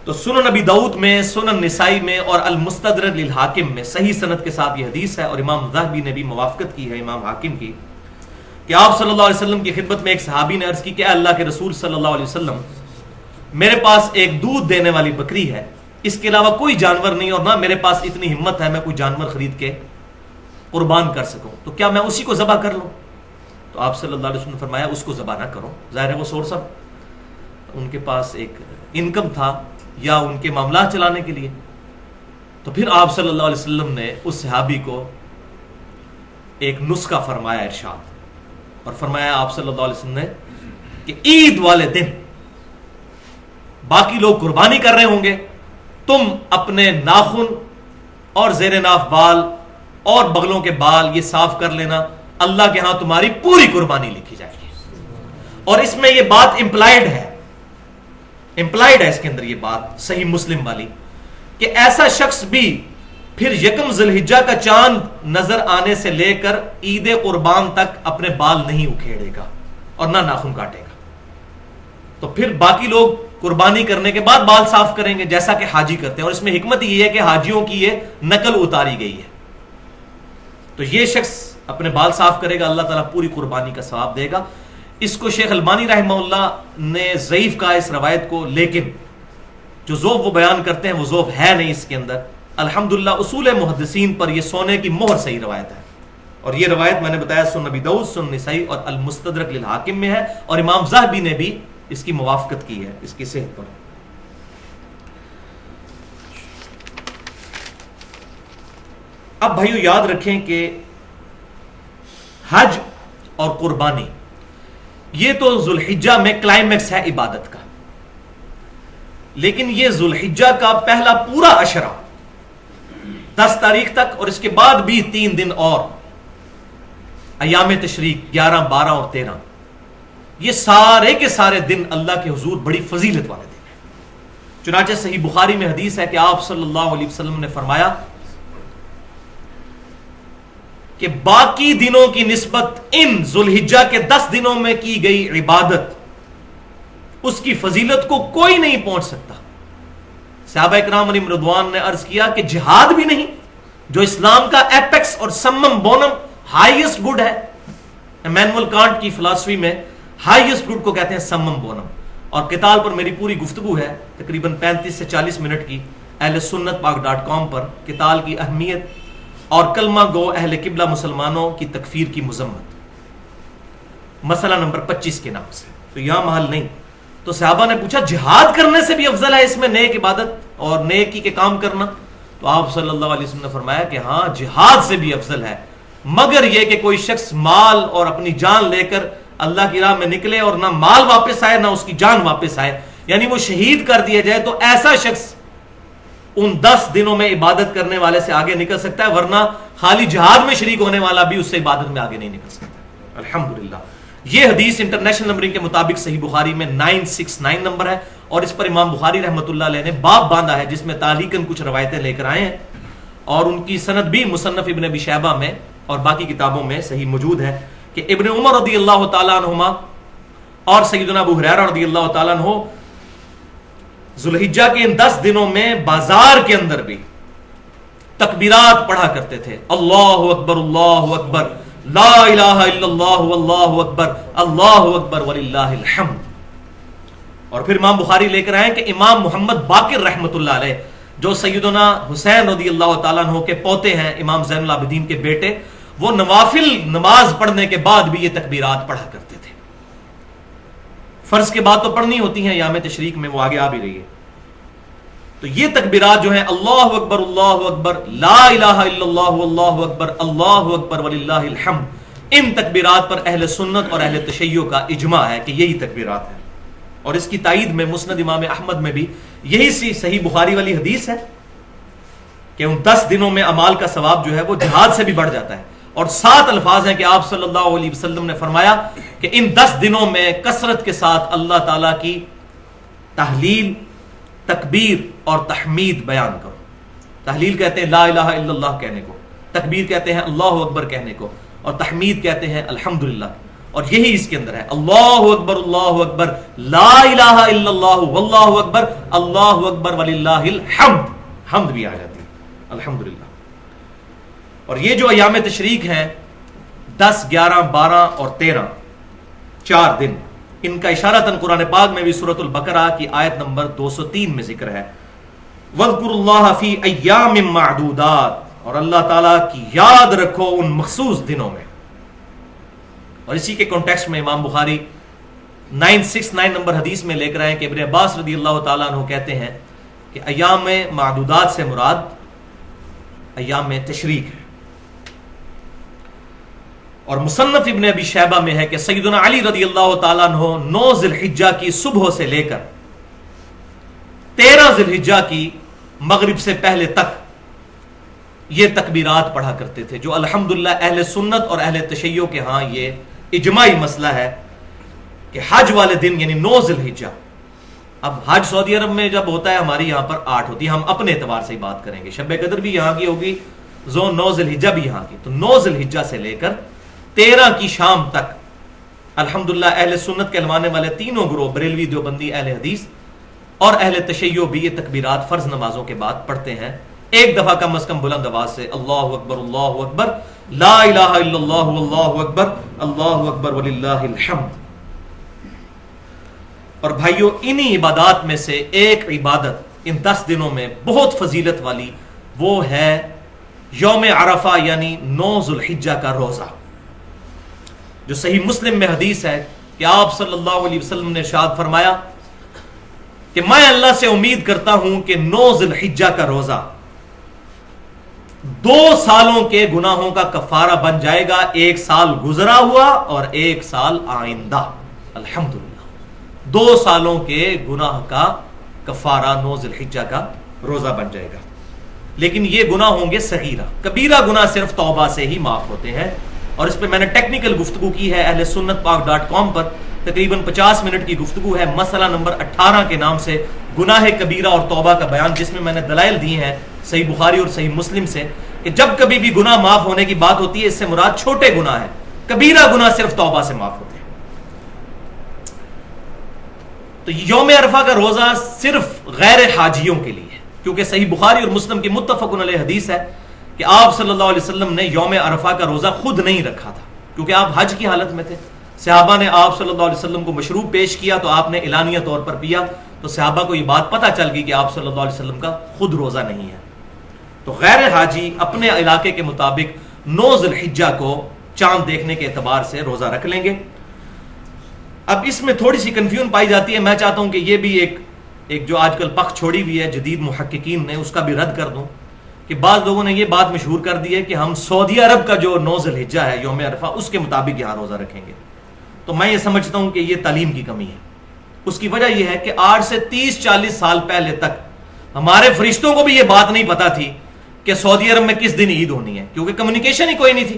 تو سنن نبی داؤد میں، سنن نسائی میں اور المستدرک للحاکم میں صحیح سند کے ساتھ یہ حدیث ہے، اور امام ذہبی نے بھی موافقت کی ہے امام حاکم کی، کہ آپ صلی اللہ علیہ وسلم کی خدمت میں ایک صحابی نے عرض کی کہ اے اللہ کے رسول صلی اللہ علیہ وسلم، میرے پاس ایک دودھ دینے والی بکری ہے، اس کے علاوہ کوئی جانور نہیں، اور نہ میرے پاس اتنی ہمت ہے میں کوئی جانور خرید کے قربان کر سکوں، تو کیا میں اسی کو ذبح کر لوں؟ تو آپ صلی اللہ علیہ وسلم نے فرمایا اس کو ذبح نہ کرو، ظاہر ہے وہ سورس آف ان کے پاس ایک انکم تھا یا ان کے معاملات چلانے کے لیے، تو پھر آپ صلی اللہ علیہ وسلم نے اس صحابی کو ایک نسخہ فرمایا ارشاد، اور فرمایا آپ صلی اللہ علیہ وسلم نے کہ عید والے دن باقی لوگ قربانی کر رہے ہوں گے، تم اپنے ناخن اور زیر ناف بال اور بغلوں کے بال یہ صاف کر لینا، اللہ کے ہاں تمہاری پوری قربانی لکھی جائے گی۔ اور اس میں یہ بات امپلائڈ ہے اس کے اندر یہ بات صحیح مسلم والی، کہ ایسا شخص بھی پھر یکم ذوالحجہ کا چاند نظر آنے سے لے کر عید قربان تک اپنے بال نہیں اکھیڑے گا اور نہ ناخن کاٹے گا، تو پھر باقی لوگ قربانی کرنے کے بعد بال صاف کریں گے جیسا کہ حاجی کرتے ہیں، اور اس میں حکمت یہ ہے کہ حاجیوں کی یہ نقل اتاری گئی ہے، تو یہ شخص اپنے بال صاف کرے گا، اللہ تعالیٰ پوری قربانی کا ثواب دے گا۔ اس کو شیخ البانی رحمہ اللہ نے ضعیف کہا اس روایت کو، لیکن جو ذوق وہ بیان کرتے ہیں وہ ذوق ہے نہیں اس کے اندر۔ الحمدللہ اصول محدثین پر یہ سونے کی مہر صحیح روایت ہے، اور یہ روایت میں نے بتایا سنن نبی داؤد، سنن نسائی اور المستدرک للحاکم میں ہے، اور امام ذہبی نے بھی اس کی موافقت کی ہے اس کی صحت پر۔ اب بھائیو یاد رکھیں کہ حج اور قربانی یہ تو ذوالحجہ میں کلائمیکس ہے عبادت کا، لیکن یہ ذوالحجہ کا پہلا پورا عشرہ 10 تاریخ تک، اور اس کے بعد بھی 3 دن اور ایام تشریق 11 12 اور 13، یہ سارے کے سارے دن اللہ کے حضور بڑی فضیلت والے دن ہیں۔ چنانچہ صحیح بخاری میں حدیث ہے کہ آپ صلی اللہ علیہ وسلم نے فرمایا کہ باقی دنوں کی نسبت ان ذوالحجہ کے 10 دنوں میں کی گئی عبادت، اس کی فضیلت کو کوئی نہیں پہنچ سکتا۔ صحابہ اکرام علیہم رضوان نے عرض کیا کہ جہاد بھی نہیں، جو اسلام کا ایپیکس اور سمم بونم ہائیسٹ گڈ ہے، ایمینول کانٹ کی فلسفی میں ہائیسٹ گڈ کو کہتے ہیں سمم بونم، اور قتال پر میری پوری گفتگو ہے تقریباً 35 سے 40 منٹ کی اہل سنت پاک.com پر، قتال کی اہمیت اور کلمہ گو اہل قبلہ مسلمانوں کی تکفیر کی مذمت، مسئلہ نمبر 25 کے نام سے، تو یہاں محل نہیں۔ تو صحابہ نے پوچھا جہاد کرنے سے بھی افضل ہے اس میں نیک عبادت اور نیکی کے کام کرنا؟ تو آپ صلی اللہ علیہ وسلم نے فرمایا کہ ہاں جہاد سے بھی افضل ہے، مگر یہ کہ کوئی شخص مال اور اپنی جان لے کر اللہ کی راہ میں نکلے اور نہ مال واپس آئے نہ اس کی جان واپس آئے، یعنی وہ شہید کر دیا جائے، تو ایسا شخص ان 10 دنوں میں عبادت کرنے والے سے آگے نکل سکتا ہے، ورنہ خالی جہاد میں شریک ہونے والا بھی اس سے عبادت میں آگے نہیں نکل سکتا۔ الحمدللہ یہ حدیث انٹرنیشنل نمبرنگ کے مطابق صحیح بخاری میں 969 نمبر ہے، اور اس پر امام بخاری رحمۃ اللہ علیہ نے باب باندھا ہے جس میں تعلیقاً کچھ روایتیں لے کر آئے ہیں، اور ان کی سند بھی مصنف ابن ابی شیبہ میں اور باقی کتابوں میں صحیح موجود ہے کہ ابن عمر رضی اللہ تعالیٰ عنہما اور سیدنا ابو ہریرہ رضی اللہ تعالیٰ عنہ ذوالحجہ کے ان 10 دنوں میں بازار کے اندر بھی تکبیرات پڑھا کرتے تھے، اللہ اکبر لا الہ الا اللہ واللہ اکبر وللہ الحمد۔ اور پھر امام بخاری لے کر آئے کہ امام محمد باقر رحمۃ اللہ علیہ جو سیدنا حسین رضی اللہ تعالیٰ عنہ کے پوتے ہیں، امام زین العابدین کے بیٹے، وہ نوافل نماز پڑھنے کے بعد بھی یہ تکبیرات پڑھا کرتے تھے۔ فرض کے بعد تو پڑھنی ہوتی ہیں ایام تشریق میں، وہ آگے آ بھی رہی ہے۔ تو یہ تکبیرات جو ہیں اللہ اکبر لا الہ الا اللہ واللہ اکبر وللہ الحمد، ان تکبیرات پر اہل سنت اور اہل تشیع کا اجماع ہے کہ یہی تکبیرات ہیں، اور اس کی تائید میں مسند امام احمد میں بھی یہی سی صحیح بخاری والی حدیث ہے کہ ان 10 دنوں میں اعمال کا ثواب جو ہے وہ جہاد سے بھی بڑھ جاتا ہے، اور 7 الفاظ ہیں کہ آپ صلی اللہ علیہ وسلم نے فرمایا کہ ان 10 دنوں میں کثرت کے ساتھ اللہ تعالیٰ کی تحلیل، تکبیر اور تحمید بیان کرو۔ تحلیل کہتے ہیں لا الہ الا اللہ کہنے کو، تکبیر کہتے ہیں اللہ اکبر کہنے کو، اور تحمید کہتے ہیں الحمدللہ، اور یہی اس کے اندر ہے اللہ اکبر لا الہ الا اللہ واللہ اکبر وللہ الحمد، حمد بھی آ جاتی ہے الحمدللہ۔ اور یہ جو ایام تشریق ہیں 10 11 12 اور 13 4 دن، ان کا اشارتاً قرآن پاک میں بھی سورۃ البقرہ کی آیت نمبر 203 میں ذکر ہے، وَاذْكُرُوا اللَّهَ فِي أَيَّامٍ مَّعْدُودَاتٍ، اور اللہ تعالیٰ کی یاد رکھو ان مخصوص دنوں میں۔ اور اسی کے کانٹیکسٹ میں امام بخاری 969 نمبر حدیث میں لے کر آئے کہ ابن عباس رضی اللہ تعالیٰ عنہ کہتے ہیں کہ ایام معدودات سے مراد ایام تشریق ہے، اور مصنف ابن ابی شیبہ میں ہے کہ سیدنا علی رضی اللہ تعالیٰ عنہ 9 ذی الحجہ کی صبح سے لے کر 13 ذی الحجہ کی مغرب سے پہلے تک یہ تکبیرات پڑھا کرتے تھے، جو الحمدللہ اہل سنت اور اہل تشیع کے ہاں یہ اجماعی مسئلہ ہے کہ حج والے دن یعنی 9 ذی الحجہ، اب حج سعودی عرب میں جب ہوتا ہے ہماری یہاں پر 8 ہوتی ہے، ہم اپنے اعتبار سے ہی بات کریں گے، شب قدر بھی یہاں کی ہوگی، 9 ذی الحجہ بھی یہاں کی، تو 9 ذی الحجہ سے لے کر 13 کی شام تک الحمدللہ اہل سنت کہلوانے والے تینوں گروہ، بریلوی، دیوبندی، اہل حدیث اور اہل تشیع بھی یہ تکبیرات فرض نمازوں کے بعد پڑھتے ہیں، ایک دفعہ کم از کم بلند آواز سے اللہ اکبر لا الہ الا اللہ اللہ اکبر وللہ الحمد۔ اور بھائیو انہی عبادات میں سے ایک عبادت ان 10 دنوں میں بہت فضیلت والی وہ ہے یوم عرفہ یعنی 9 ذی الحجہ کا روزہ، جو صحیح مسلم میں حدیث ہے کہ آپ صلی اللہ علیہ وسلم نے ارشاد فرمایا کہ میں اللہ سے امید کرتا ہوں کہ 9 ذی الحجہ کا روزہ 2 سالوں کے گناہوں کا کفارہ بن جائے گا، 1 سال گزرا ہوا اور 1 سال آئندہ۔ الحمدللہ 2 سالوں کے گناہ کا کفارہ 9 ذی الحجہ کا روزہ بن جائے گا. لیکن یہ گناہ ہوں گے صغیرہ. کبیرہ گناہ صرف توبہ سے ہی معاف ہوتے ہیں, اور اس پہ میں نے ٹیکنیکل گفتگو کی ہے اہل سنت پاک.com پر, تقریباً 50 منٹ کی گفتگو ہے مسئلہ نمبر 18 کے نام سے, گناہ کبیرہ اور توبہ کا بیان, جس میں نے دلائل دی ہیں صحیح بخاری اور صحیح مسلم سے کہ جب کبھی بھی گناہ معاف ہونے کی بات ہوتی ہے اس سے مراد چھوٹے گناہ ہے, کبیرہ گناہ صرف توبہ سے معاف ہوتے ہیں. تو یوم عرفہ کا روزہ صرف غیر حاجیوں کے لیے ہے, کیونکہ صحیح بخاری اور مسلم کی متفق علیہ حدیث ہے کہ آپ صلی اللہ علیہ وسلم نے یوم عرفہ کا روزہ خود نہیں رکھا تھا, کیونکہ آپ حج کی حالت میں تھے. صحابہ نے آپ صلی اللہ علیہ وسلم کو مشروب پیش کیا تو آپ نے اعلانیہ طور پر پیا, تو صحابہ کو یہ بات پتہ چل گئی کہ آپ صلی اللہ علیہ وسلم کا خود روزہ نہیں ہے. تو غیر حاجی اپنے علاقے کے مطابق 9 ذی الحجہ کو چاند دیکھنے کے اعتبار سے روزہ رکھ لیں گے. اب اس میں تھوڑی سی کنفیوژن پائی جاتی ہے, میں چاہتا ہوں کہ یہ بھی ایک جو آج کل پخ چھوڑی ہوئی ہے جدید محققین نے, اس کا بھی رد کر دوں کہ بعض لوگوں نے یہ بات مشہور کر دی ہے کہ ہم سعودی عرب کا جو 9 ذی الحجہ ہے یوم عرفہ اس کے مطابق یہاں روزہ رکھیں گے. تو میں یہ سمجھتا ہوں کہ یہ تعلیم کی کمی ہے. اس کی وجہ یہ ہے کہ آج سے 30-40 سال پہلے تک ہمارے فرشتوں کو بھی یہ بات نہیں پتا تھی کہ سعودی عرب میں کس دن عید ہونی ہے, کیونکہ کمیونیکیشن ہی کوئی نہیں تھی.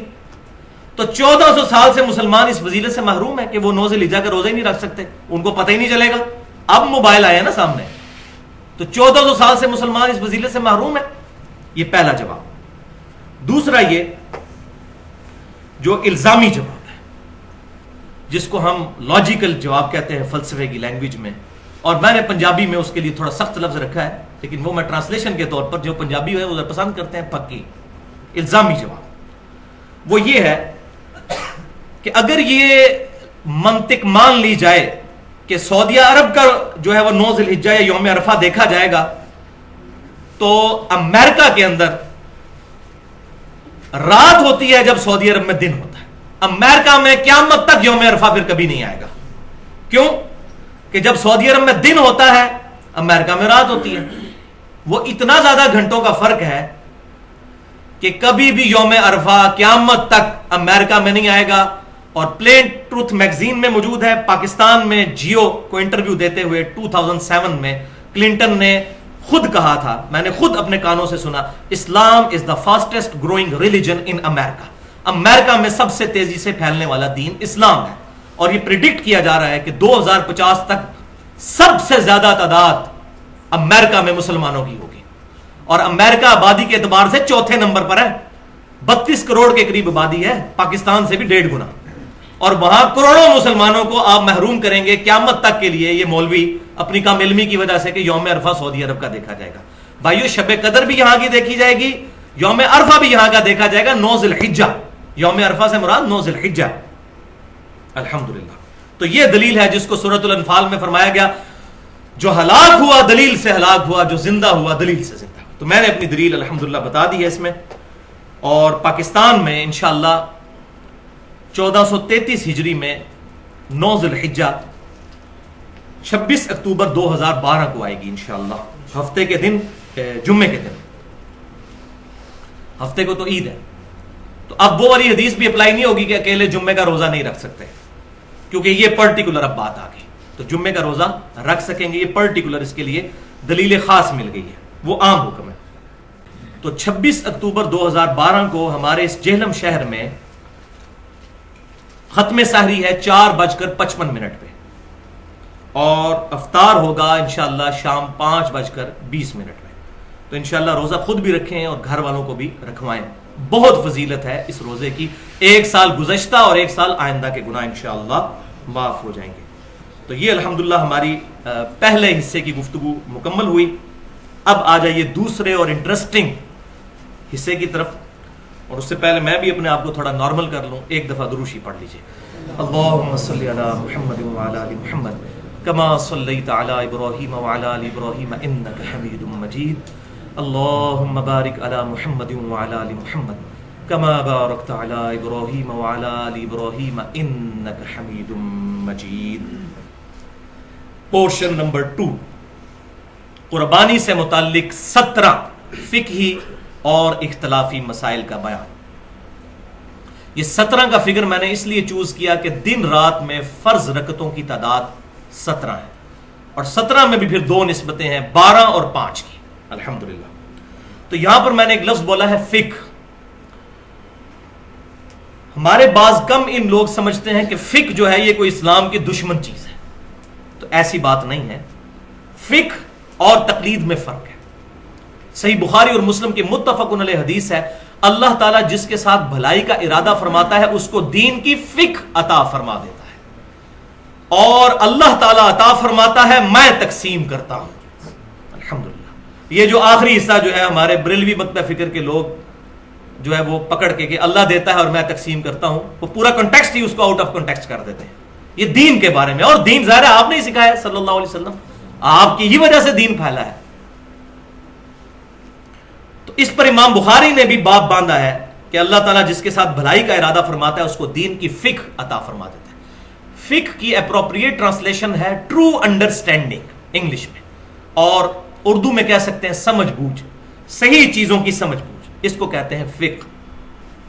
تو 1400 سال سے مسلمان اس فضیلت سے محروم ہے کہ وہ 9 ذی الحجہ کا روزہ ہی نہیں رکھ سکتے, ان کو پتہ ہی نہیں چلے گا. اب موبائل آیا نا سامنے, تو 1400 سال سے مسلمان اس فضیلت سے محروم ہے. یہ پہلا جواب. دوسرا یہ جو الزامی جواب ہے, جس کو ہم لاجیکل جواب کہتے ہیں فلسفے کی لینگویج میں, اور میں نے پنجابی میں اس کے لیے تھوڑا سخت لفظ رکھا ہے, لیکن وہ میں ٹرانسلیشن کے طور پر جو پنجابی ہے وہ پسند کرتے ہیں پکی الزامی جواب, وہ یہ ہے کہ اگر یہ منطق مان لی جائے کہ سعودی عرب کا جو ہے وہ 9 ذی الحجہ یا یوم عرفہ دیکھا جائے گا, تو امریکہ کے اندر رات ہوتی ہے جب سعودی عرب میں دن ہوتا ہے. امریکہ میں قیامت تک یوم عرفہ پھر کبھی نہیں آئے گا. کیوں؟ کہ جب سعودی عرب میں دن ہوتا ہے امریکہ میں رات ہوتی ہے. وہ اتنا زیادہ گھنٹوں کا فرق ہے کہ کبھی بھی یوم عرفہ قیامت تک امریکہ میں نہیں آئے گا. اور پلین ٹروتھ میگزین میں موجود ہے, پاکستان میں جیو کو انٹرویو دیتے ہوئے 2007 میں کلنٹن نے خود کہا تھا, میں نے خود اپنے کانوں سے سنا, اسلام از دا فاسٹسٹ گروئنگ ریلیجن ان امریکہ. امریکہ میں سب سے تیزی سے پھیلنے والا دین اسلام ہے, اور یہ پریڈکٹ کیا جا رہا ہے کہ 2050 تک سب سے زیادہ تعداد امریکہ میں مسلمانوں کی ہوگی. اور امریکہ آبادی کے اعتبار سے 4تھے نمبر پر ہے, 32 کروڑ کے قریب آبادی ہے, پاکستان سے بھی 1.5 گنا. اور وہاں کروڑوں مسلمانوں کو آپ محروم کریں گے قیامت تک کے لیے, یہ مولوی اپنی کم علمی کی وجہ سے کہ یوم عرفہ سعودی عرب کا دیکھا جائے گا. بھائیو شب قدر بھی یہاں کی دیکھی جائے گی, یوم عرفہ بھی یہاں کا دیکھا جائے گا. 9 ذی الحجہ, یوم عرفہ سے مراد 9 ذی الحجہ. الحمدللہ. تو یہ دلیل ہے جس کو سورۃ الانفال میں فرمایا گیا, جو ہلاک ہوا دلیل سے ہلاک ہوا, جو زندہ ہوا دلیل سے زندہ. تو میں نے اپنی دلیل الحمدللہ بتا دی ہے اس میں. اور پاکستان میں انشاءاللہ 1433 ہجری میں 9 ذی الحجہ 26 اکتوبر 2012 کو آئے گی انشاءاللہ, ہفتے کے دن, جمعے کے دن. ہفتے کو تو عید ہے, تو اب وہ والی حدیث بھی اپلائی نہیں ہوگی کہ اکیلے جمعے کا روزہ نہیں رکھ سکتے, کیونکہ یہ پرٹیکولر اب بات آ گئی. تو جمعے کا روزہ رکھ سکیں گے, یہ پرٹیکولر اس کے لیے دلیل خاص مل گئی ہے, وہ عام حکم ہے. تو 26 اکتوبر 2012 کو ہمارے اس جہلم شہر میں ختم سحری ہے 4:55 پہ, اور افطار ہوگا انشاءاللہ شام 5:20 میں. تو انشاءاللہ روزہ خود بھی رکھیں اور گھر والوں کو بھی رکھوائیں. بہت فضیلت ہے اس روزے کی, 1 سال گزشتہ اور 1 سال آئندہ کے گناہ انشاءاللہ معاف ہو جائیں گے. تو یہ الحمدللہ ہماری پہلے حصے کی گفتگو مکمل ہوئی. اب آ جائیے دوسرے اور انٹرسٹنگ حصے کی طرف, اور اس سے پہلے میں بھی اپنے آپ کو تھوڑا نارمل کر لوں. ایک دفعہ دروشی پڑھ لیجئے. اللہم صلی علی محمد وعلی آل محمد کما صلیت علی ابراہیم وعلی آل ابراہیم انک حمید مجید. اللہم بارک علی محمد وعلی آل محمد کما بارکت علی ابراہیم وعلی آل ابراہیم انک حمید مجید. پورشن نمبر 2, قربانی سے متعلق 17 فقہی اور اختلافی مسائل کا بیان. یہ 17 کا فگر میں نے اس لیے چوز کیا کہ دن رات میں فرض رکعتوں کی تعداد 17 ہے، اور 17 میں بھی پھر 2 نسبتیں ہیں، 12 اور 5 کی الحمدللہ۔ تو یہاں پر میں نے ایک لفظ بولا ہے فقہ۔ ہمارے بعض کم ان لوگ سمجھتے ہیں کہ فقہ جو ہے یہ کوئی اسلام کی دشمن چیز ہے، تو ایسی بات نہیں ہے۔ فقہ اور تقلید میں فرق ہے۔ صحیح بخاری اور مسلم کی متفق علیہ حدیث ہے، اللہ تعالیٰ جس کے ساتھ بھلائی کا ارادہ فرماتا ہے اس کو دین کی فقہ عطا فرما دیتا ہے، اور اللہ تعالیٰ عطا فرماتا ہے میں تقسیم کرتا ہوں الحمدللہ۔ یہ جو آخری حصہ جو ہے ہمارے بریلوی مکتبہ فکر کے لوگ جو ہے وہ پکڑ کے کہ اللہ دیتا ہے اور میں تقسیم کرتا ہوں، وہ پورا کنٹیکسٹ ہی اس کو آؤٹ آف کنٹیکسٹ کر دیتے ہیں۔ یہ دین کے بارے میں، اور دین ظاہر ہے آپ نے ہی سکھایا صلی اللہ علیہ وسلم، آپ کی ہی وجہ سے دین پھیلا ہے۔ تو اس پر امام بخاری نے بھی باب باندھا ہے کہ اللہ تعالیٰ جس کے ساتھ بھلائی کا ارادہ فرماتا ہے اس کو دین کی فقہ عطا فرما دیتا ہے۔ فقہ کی اپروپریٹ ٹرانسلیشن ہے ٹرو انڈرسٹینڈنگ انگلش میں، اور اردو میں کہہ سکتے ہیں سمجھ بوجھ، صحیح چیزوں کی سمجھ بوجھ، اس کو کہتے ہیں فقہ۔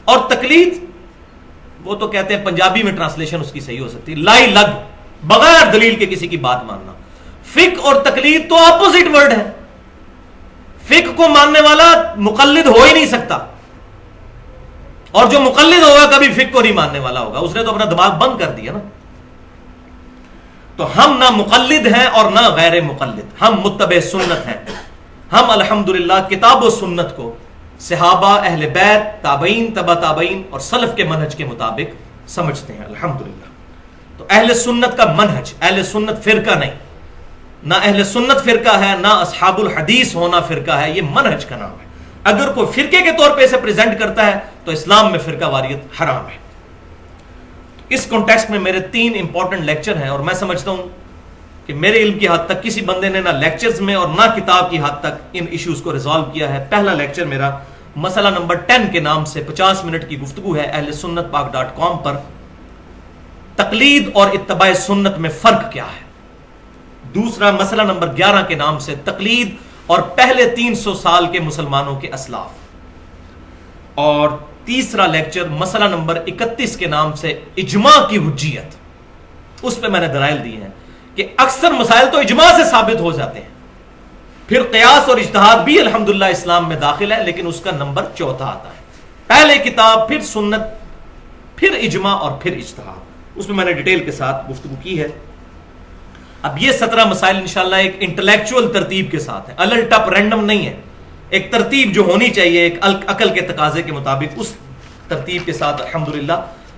اور تقلید وہ تو کہتے ہیں پنجابی میں ٹرانسلیشن اس کی صحیح ہو سکتی ہے لائی لگ، بغیر دلیل کے کسی کی بات ماننا۔ فقہ اور تقلید تو اپوزٹ ورڈ ہے۔ فقہ کو ماننے والا مقلد ہو ہی نہیں سکتا، اور جو مقلد ہوگا کبھی فقہ کو نہیں ماننے والا ہوگا، اس نے تو اپنا دماغ بند کر دیا نا۔ تو ہم نہ مقلد ہیں اور نہ غیر مقلد، ہم متبع سنت ہیں۔ ہم الحمدللہ کتاب و سنت کو صحابہ، اہل بیت، تابعین، تبع تابعین اور سلف کے منہج کے مطابق سمجھتے ہیں الحمدللہ۔ تو اہل سنت کا منہج، اہل سنت فرقہ نہیں، نہ اہل سنت فرقہ ہے، نہ اصحاب الحدیث ہونا فرقہ ہے، یہ منہج کا نام ہے۔ اگر کوئی فرقے کے طور پہ اسے پریزنٹ کرتا ہے تو اسلام میں فرقہ واریت حرام ہے۔ اس کانٹیکسٹ میں میرے 3 امپورٹنٹ لیکچر ہیں، اور میں سمجھتا ہوں کہ میرے علم کی حد تک کسی بندے نے نہ لیکچرز میں اور نہ کتاب کی حد تک ان ایشوز کو ریزالو کیا ہے۔ پہلا لیکچر میرا مسئلہ نمبر 10 کے نام سے 50 منٹ کی گفتگو ہے اہل سنت پاک.com پر، تقلید اور اتباع سنت میں فرق کیا ہے۔ دوسرا مسئلہ نمبر 11 کے نام سے تقلید اور پہلے 300 سال کے مسلمانوں کے اسلاف، اور تیسرا لیکچر مسئلہ نمبر 31 کے نام سے اجماع کی حجیت۔ اس پہ میں نے دلائل دی ہیں کہ اکثر مسائل تو اجماع سے ثابت ہو جاتے ہیں، پھر قیاس اور اجتہاد بھی الحمدللہ اسلام میں داخل ہے، لیکن اس کا نمبر 4 آتا ہے۔ پہلے کتاب، پھر سنت، پھر اجماع اور پھر اجتہاد۔ اس میں میں نے ڈیٹیل کے ساتھ گفتگو کی ہے۔ اب یہ 17 مسائل انشاءاللہ ایک انٹلیکچوئل ترتیب کے ساتھ ہیں، الٹ ٹپ رینڈم نہیں ہے، ایک ترتیب جو ہونی چاہیے ایک عقل کے تقاضے کے مطابق، اس ترتیب کے ساتھ الحمدللہ۔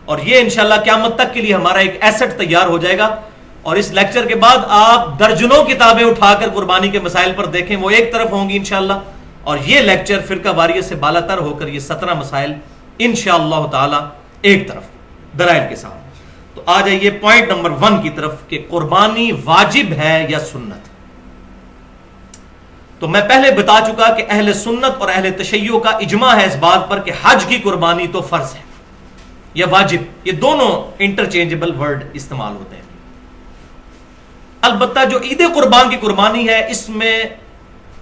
اور یہ انشاءاللہ قیامت تک کے لیے ہمارا ایک ایسٹ تیار ہو جائے گا، اور اس لیکچر کے بعد آپ درجنوں کتابیں اٹھا کر قربانی کے مسائل پر دیکھیں، وہ ایک طرف ہوں گی انشاءاللہ، اور یہ لیکچر فرقہ واریت سے بالا تر ہو کر یہ 17 مسائل انشاءاللہ تعالی ایک طرف دلائل کے ساتھ۔ تو آ جائیے پوائنٹ نمبر 1 کی طرف کہ قربانی واجب ہے یا سنت۔ تو میں پہلے بتا چکا کہ اہل سنت اور اہل تشیع کا اجماع ہے اس بات پر کہ حج کی قربانی تو فرض ہے یا واجب، یہ دونوں انٹرچینجبل ورڈ استعمال ہوتے ہیں۔ البتہ جو عید قربان کی قربانی ہے اس میں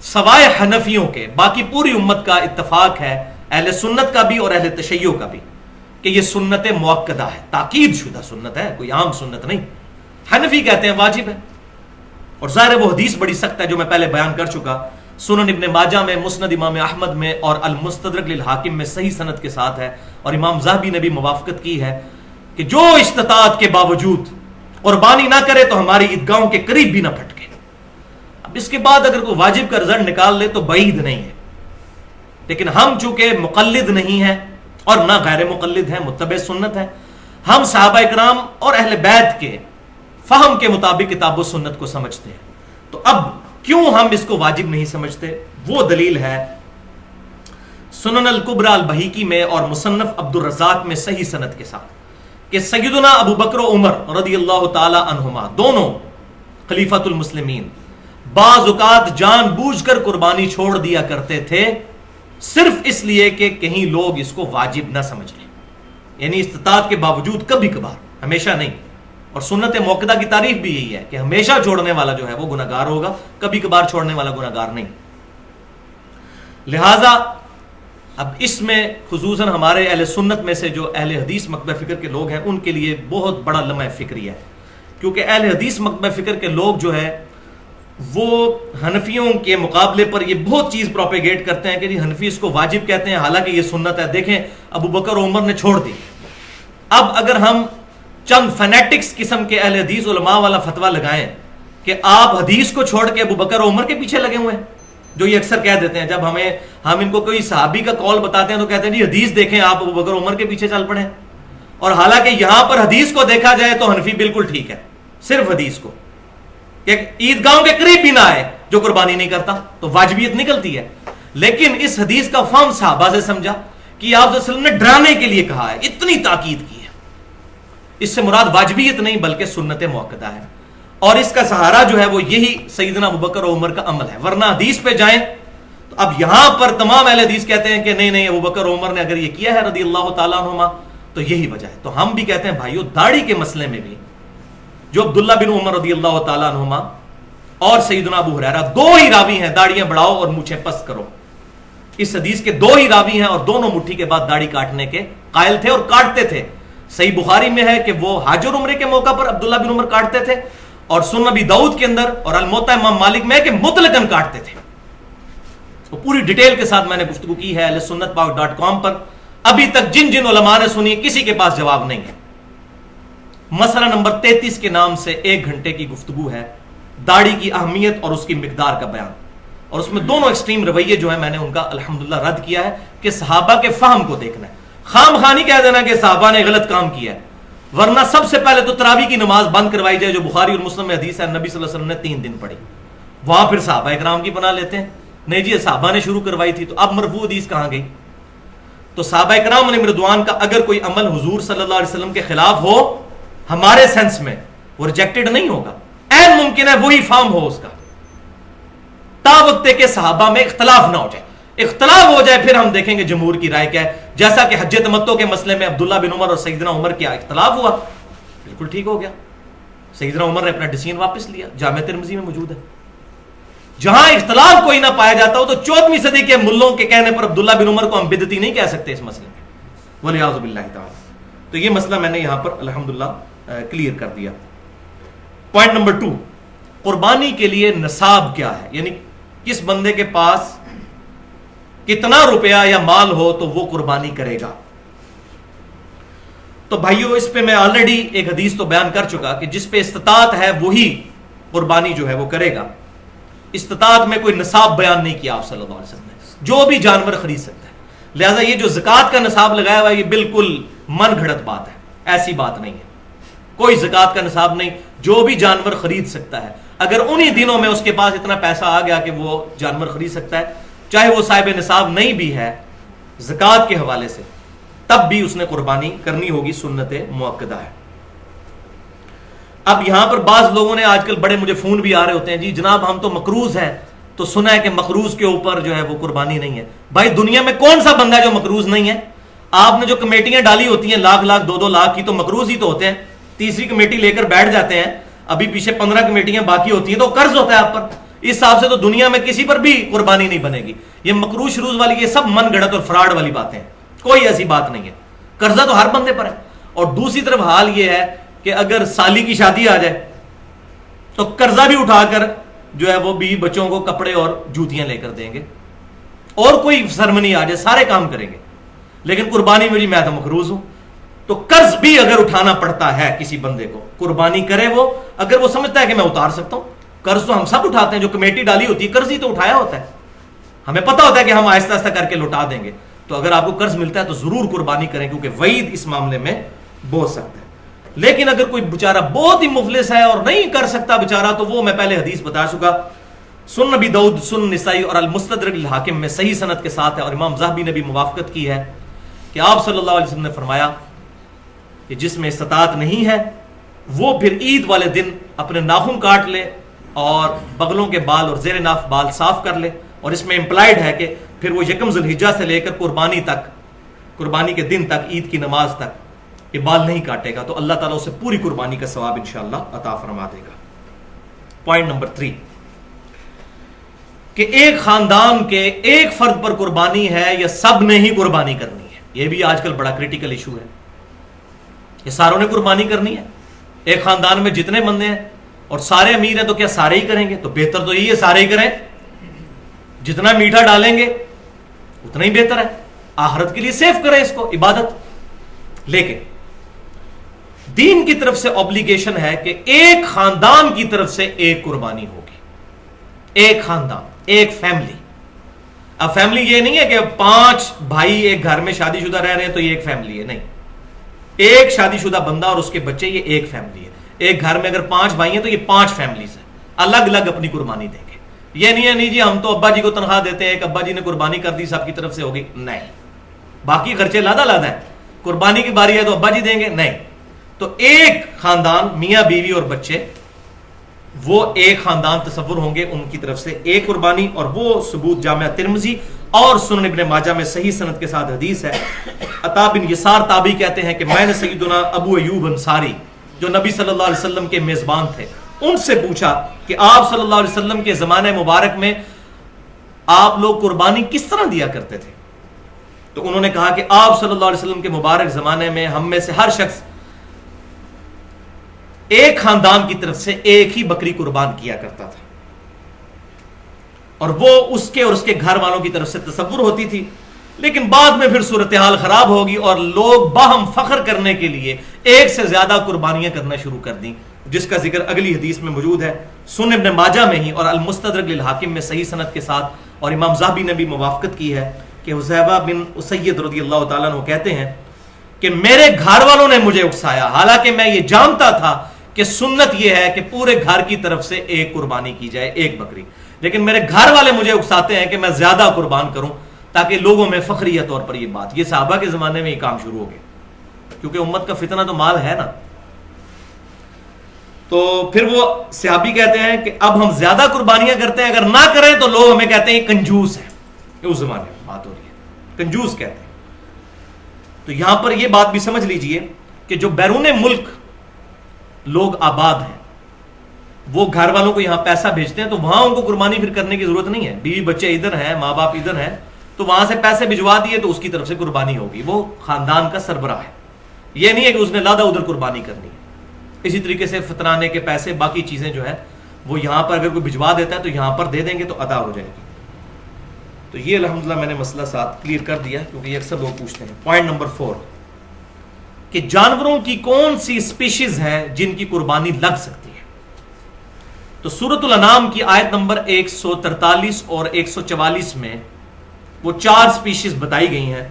سوائے حنفیوں کے باقی پوری امت کا اتفاق ہے، اہل سنت کا بھی اور اہل تشیع کا بھی، کہ یہ سنت مؤکدہ ہے، تاکید شدہ سنت ہے، کوئی عام سنت نہیں۔ حنفی کہتے ہیں واجب ہے، اور ظاہر ہے وہ حدیث بڑی سخت ہے جو میں پہلے بیان کر چکا، سنن ابن ماجہ میں، مسند امام احمد میں اور المستدرک للحاکم میں صحیح سند کے ساتھ ہے، اور امام ذہبی نے بھی موافقت کی ہے کہ جو استطاعت کے باوجود قربانی نہ کرے تو ہماری عیدگاہوں کے قریب بھی نہ پھٹکے۔ اب اس کے بعد اگر کوئی واجب کا رزلٹ نکال لے تو بعید نہیں ہے، لیکن ہم چونکہ مقلد نہیں ہیں اور نہ غیر مقلد ہیں، متبع سنت ہیں، ہم صحابہ کرام اور اہل بیت کے فہم کے مطابق کتاب و سنت کو سمجھتے ہیں۔ تو اب کیوں ہم اس کو واجب نہیں سمجھتے؟ وہ دلیل ہے سنن الکبریٰ البہیقی میں اور مصنف عبد الرزاق میں صحیح سند کے ساتھ کہ سیدنا ابو بکر و عمر رضی اللہ تعالی عنہما دونوں خلیفۃ المسلمین بعض اوقات جان بوجھ کر قربانی چھوڑ دیا کرتے تھے، صرف اس لیے کہ کہیں لوگ اس کو واجب نہ سمجھ لیں، یعنی استطاعت کے باوجود کبھی کبھار، ہمیشہ نہیں۔ اور سنت موقدہ کی تعریف بھی یہی ہے کہ ہمیشہ چھوڑنے والا جو ہے وہ گناہگار ہوگا، کبھی کبھار چھوڑنے والا گناہگار نہیں۔ لہذا اب اس میں خصوصاً ہمارے اہل سنت میں سے جو اہل حدیث مکتبہ فکر کے لوگ ہیں ان کے لیے بہت بڑا لمحہ فکری ہے، کیونکہ اہل حدیث مکتبہ فکر کے لوگ جو ہے وہ حنفیوں کے مقابلے پر یہ بہت چیز پروپیگیٹ کرتے ہیں کہ جی حنفی اس کو واجب کہتے ہیں، حالانکہ یہ سنت ہے۔ دیکھیں ابو بکر و عمر نے چھوڑ دی۔ اب اگر ہم چند فینیٹکس قسم کے اہل حدیث علماء والا فتویٰ لگائیں کہ آپ حدیث کو چھوڑ کے ابو بکر و عمر کے پیچھے لگے ہوئے ہیں، جو یہ اکثر کہہ دیتے ہیں جب ہم ان کو کوئی صحابی کا قول بتاتے ہیں تو کہتے ہیں جی حدیث دیکھیں آپ ابو بکر و عمر کے پیچھے چل پڑے، اور حالانکہ یہاں پر حدیث کو دیکھا جائے تو حنفی بالکل ٹھیک ہے، صرف حدیث کو کہ عیدگاہوں کے قریب بھی نہ آئے جو قربانی نہیں کرتا تو واجبیت نکلتی ہے۔ لیکن اس حدیث کا فہم صحابہ سے سمجھا کہ آپ صلی اللہ علیہ وسلم نے ڈرانے کے لیے کہا ہے، اتنی تاکید کی ہے، اس سے مراد واجبیت نہیں بلکہ سنت موقدہ ہے، اور اس کا سہارا جو ہے وہ یہی سیدنا ابوبکر و عمر کا عمل ہے۔ ورنہ حدیث پہ جائیں تو اب یہاں پر تمام اہل حدیث کہتے ہیں کہ نہیں ابوبکر و عمر نے اگر یہ کیا ہے رضی اللہ تعالیٰ عنہما تو یہی وجہ ہے۔ تو ہم بھی کہتے ہیں بھائیو داڑھی کے مسئلے میں بھی جو عبداللہ بن عمر رضی اللہ تعالیٰ عنہما اور سیدنا ابو ہریرہ دو ہی راوی ہیں، داڑیاں بڑھاؤ اور مونچھیں پست کرو، اس حدیث کے دو ہی راوی ہیں اور دونوں مٹھی کے بعد داڑھی کاٹنے کے قائل تھے اور کاٹتے تھے۔ صحیح بخاری میں ہے کہ وہ حج اور عمرے کے موقع پر عبداللہ بن عمر کاٹتے تھے، اور سنن ابی داؤد کے اندر اور الموطا امام مالک میں ہے کہ مطلقاً کاٹتے تھے۔ تو پوری ڈیٹیل کے ساتھ میں نے گفتگو کی ہے اہل سنت پاک.com پر، ابھی تک جن جن علماء نے سنی کسی کے پاس جواب نہیں ہے۔ مسئلہ نمبر 33 کے نام سے 1 گھنٹے کی گفتگو ہے، داڑھی کی اہمیت اور اس کی مقدار کا بیان، اور اس میں دونوں ایکسٹریم رویے جو ہیں میں نے ان کا الحمدللہ رد کیا ہے کہ صحابہ کے فہم کو دیکھنا ہے، خام خانی کہہ دینا کہ صحابہ نے غلط کام کیا ہے۔ ورنہ سب سے پہلے تو تراویح کی نماز بند کروائی جائے جو بخاری اور مسلم میں حدیث ہے، نبی صلی اللہ علیہ وسلم نے 3 دن پڑھی، وہاں پھر صحابہ اکرام کی پناہ لیتے ہیں، نہیں جی صحابہ نے شروع کروائی تھی، تو اب مرفوع حدیث کہاں گئی؟ تو صحابہ اکرام علیہم رضوان کا اگر کوئی عمل حضور صلی اللہ علیہ وسلم کے خلاف ہو ہمارے سینس میں وہ ریجیکٹڈ نہیں ہوگا، عین ممکن ہے وہی فارم ہو اس کا، تا وقت کہ صحابہ میں اختلاف نہ ہو جائے۔ اختلاف ہو جائے پھر ہم دیکھیں گے جمہور کی رائے کیا ہے، جیسا کہ حج تمتع کے مسئلے میں عبداللہ بن عمر اور سیدنا عمر کیا اختلاف ہوا، بالکل ٹھیک ہو گیا، سیدنا عمر نے اپنا ڈیسیژن واپس لیا، جامع ترمذی میں موجود ہے۔ جہاں اختلاف کوئی نہ پایا جاتا ہو تو 14ویں صدی کے ملوں کے کہنے پر عبداللہ بن عمر کو ہم بدعتی نہیں کہہ سکتے اس مسئلے میں، والعیاذ باللہ تعالی۔ تو یہ مسئلہ میں نے یہاں پر الحمدللہ کلیئر کر دیا۔ پوائنٹ نمبر 2، قربانی کے لیے نصاب کیا ہے، یعنی کس بندے کے پاس کتنا روپیہ یا مال ہو تو وہ قربانی کرے گا۔ تو بھائیو اس پہ میں آلریڈی ایک حدیث تو بیان کر چکا کہ جس پہ استطاعت ہے وہی قربانی جو ہے وہ کرے گا۔ استطاعت میں کوئی نصاب بیان نہیں کیا آپ صلی اللہ علیہ وسلم نے، جو بھی جانور خرید سکتا ہے، لہذا یہ جو زکوٰۃ کا نصاب لگایا ہوا ہے یہ بالکل من گھڑت بات ہے، ایسی بات نہیں ہے، کوئی زکوٰۃ کا نصاب نہیں، جو بھی جانور خرید سکتا ہے، اگر انہی دنوں میں اس کے پاس اتنا پیسہ آ گیا کہ وہ جانور خرید سکتا ہے، چاہے وہ صاحب نصاب نہیں بھی ہے زکوٰۃ کے حوالے سے، تب بھی اس نے قربانی کرنی ہوگی، سنت موقدہ ہے۔ اب یہاں پر بعض لوگوں نے آج کل بڑے مجھے فون بھی آ رہے ہوتے ہیں، جی جناب ہم تو مقروض ہیں، تو سنا ہے کہ مقروض کے اوپر جو ہے وہ قربانی نہیں ہے۔ بھائی دنیا میں کون سا بندہ ہے جو مقروض نہیں ہے؟ آپ نے جو کمیٹیاں ڈالی ہوتی ہیں لاکھ 2 لاکھ کی، تو مقروض ہی تو ہوتے ہیں، تیسری کمیٹی لے کر بیٹھ جاتے ہیں، ابھی پیچھے 15 کمیٹیاں باقی ہوتی ہیں تو قرض ہوتا ہے آپ پر، اس حساب سے تو دنیا میں کسی پر بھی قربانی نہیں بنے گی۔ یہ مقروض شروع والی یہ سب من گھڑت اور فراڈ والی باتیں ہیں، کوئی ایسی بات نہیں ہے، قرضہ تو ہر بندے پر ہے۔ اور دوسری طرف حال یہ ہے کہ اگر سالی کی شادی آ جائے تو قرضہ بھی اٹھا کر جو ہے وہ بیوی بچوں کو کپڑے اور جوتیاں لے کر دیں گے، اور کوئی سرمنی آ جائے سارے کام کریں گے، لیکن قربانی میں جی میں تو مقروض ہوں۔ تو قرض بھی اگر اٹھانا پڑتا ہے کسی بندے کو، قربانی کرے وہ، اگر وہ سمجھتا ہے کہ میں اتار سکتا ہوں، قرض تو ہم سب اٹھاتے ہیں، جو کمیٹی ڈالی ہوتی ہے قرض ہی تو اٹھایا ہوتا ہے، ہمیں پتہ ہوتا ہے کہ ہم آہستہ آہستہ کر کے لوٹا دیں گے۔ تو اگر آپ کو قرض ملتا ہے تو ضرور قربانی کریں، کیونکہ وعید اس معاملے میں بہت سخت ہے۔ لیکن اگر کوئی بیچارہ بہت ہی مفلس ہے اور نہیں کر سکتا بیچارہ، تو وہ میں پہلے حدیث بتا چکا، سنن ابی داؤد، سنن نسائی اور المستدرک الحاکم میں صحیح سند کے ساتھ ہے، اور امام ذہبی نے بھی موافقت کی ہے کہ آپ صلی اللہ علیہ وسلم نے فرمایا کہ جس میں استطاعت نہیں ہے وہ پھر عید والے دن اپنے ناخن کاٹ لے اور بغلوں کے بال اور زیر ناف بال صاف کر لے، اور اس میں امپلائڈ ہے کہ پھر وہ یکم ذی الحجہ سے لے کر قربانی تک، قربانی کے دن تک، عید کی نماز تک یہ بال نہیں کاٹے گا، تو اللہ تعالیٰ اسے پوری قربانی کا ثواب انشاءاللہ عطا فرما دے گا۔ پوائنٹ نمبر 3، کہ ایک خاندان کے ایک فرد پر قربانی ہے یا سب نے ہی قربانی کرنی ہے؟ یہ بھی آج کل بڑا کریٹیکل ایشو ہے. یہ ساروں نے قربانی کرنی ہے؟ ایک خاندان میں جتنے بندے ہیں اور سارے امیر ہیں تو کیا سارے ہی کریں گے؟ تو بہتر تو یہی ہے سارے ہی کریں. جتنا میٹھا ڈالیں گے اتنا ہی بہتر ہے. آخرت کے لیے سیف کریں اس کو، عبادت. لیکن دین کی طرف سے اوبلیگیشن ہے کہ ایک خاندان کی طرف سے ایک قربانی ہوگی. ایک خاندان، ایک فیملی. اب فیملی یہ نہیں ہے کہ 5 بھائی ایک گھر میں شادی شدہ رہ رہے ہیں تو یہ ایک فیملی ہے، نہیں. ایک شادی شدہ بندہ اور اس کے بچے، یہ ایک فیملی ہے. ایک گھر میں اگر 5 بھائی ہیں تو یہ 5 فیملیز ہیں، الگ الگ اپنی قربانی دیں گے. یہ نہیں ہے نہیں جی ہم تو ابا جی کو تنخواہ دیتے ہیں، ایک ابا جی نے قربانی کر دی سب کی طرف سے ہوگی، نہیں. باقی خرچے لادا لادا ہیں، قربانی کی باری ہے تو ابا جی دیں گے، نہیں. تو ایک خاندان، میاں بیوی اور بچے، وہ ایک خاندان تصور ہوں گے، ان کی طرف سے ایک قربانی. اور وہ ثبوت جامعہ ترمذی اور سنن ابن ماجہ میں صحیح سند کے ساتھ حدیث ہے. عطا بن یسار تابعی کہتے ہیں کہ میں نے سیدنا ابو ایوب انصاری جو نبی صلی اللہ علیہ وسلم کے میزبان تھے ان سے پوچھا کہ آپ صلی اللہ علیہ وسلم کے زمانہ مبارک میں آپ لوگ قربانی کس طرح دیا کرتے تھے؟ تو انہوں نے کہا کہ آپ صلی اللہ علیہ وسلم کے مبارک زمانے میں ہم میں سے ہر شخص ایک خاندان کی طرف سے ایک ہی بکری قربان کیا کرتا تھا، اور وہ اس کے اور اس کے گھر والوں کی طرف سے تصور ہوتی تھی. لیکن بعد میں پھر صورتحال خراب ہوگی اور لوگ باہم فخر کرنے کے لیے ایک سے زیادہ قربانیاں کرنا شروع کر دیں، جس کا ذکر اگلی حدیث میں موجود ہے سنن ابن ماجہ میں ہی اور المستدرک للحاکم میں صحیح سند کے ساتھ. اور امام ذہبی نے بھی موافقت کی ہے کہ حذیفہ بن اسید رضی اللہ تعالیٰ عنہ کہتے ہیں کہ میرے گھر والوں نے مجھے اکسایا، حالانکہ میں یہ جانتا تھا کہ سنت یہ ہے کہ پورے گھر کی طرف سے ایک قربانی کی جائے، ایک بکری. لیکن میرے گھر والے مجھے اکساتے ہیں کہ میں زیادہ قربان کروں تاکہ لوگوں میں فخریہ طور پر یہ بات. یہ صحابہ کے زمانے میں یہ کام شروع ہو گیا کیونکہ امت کا فتنہ تو مال ہے نا. تو پھر وہ صحابی کہتے ہیں کہ اب ہم زیادہ قربانیاں کرتے ہیں، اگر نہ کریں تو لوگ ہمیں کہتے ہیں یہ کنجوس ہے. یہ اس زمانے میں بات ہو رہی ہے، کنجوس کہتے ہیں. تو یہاں پر یہ بات بھی سمجھ لیجئے کہ جو بیرون ملک لوگ آباد ہیں وہ گھر والوں کو یہاں پیسہ بھیجتے ہیں تو وہاں ان کو قربانی پھر کرنے کی ضرورت نہیں ہے. بیوی بچے ادھر ہیں، ماں باپ ادھر ہیں، تو وہاں سے پیسے بھجوا دیے تو اس کی طرف سے قربانی ہوگی. وہ خاندان کا سربراہ ہے، یہ نہیں ہے کہ اس نے لادا ادھر قربانی کرنی ہے. اسی طریقے سے فطرانے کے پیسے، باقی چیزیں جو ہیں وہ یہاں پر اگر کوئی بھجوا دیتا ہے تو یہاں پر دے دیں گے تو ادا ہو جائے گی. تو یہ الحمدللہ میں نے مسئلہ ساتھ کلیئر کر دیا کیونکہ یہ اکثر لوگ پوچھتے ہیں. پوائنٹ نمبر 4 کہ جانوروں کی کون سی اسپیشیز ہیں جن کی قربانی لگ سکتی ہے. تو سورۃ الانعام کی آیت نمبر 143 اور 144 میں وہ 4 اسپیشیز بتائی گئی ہیں،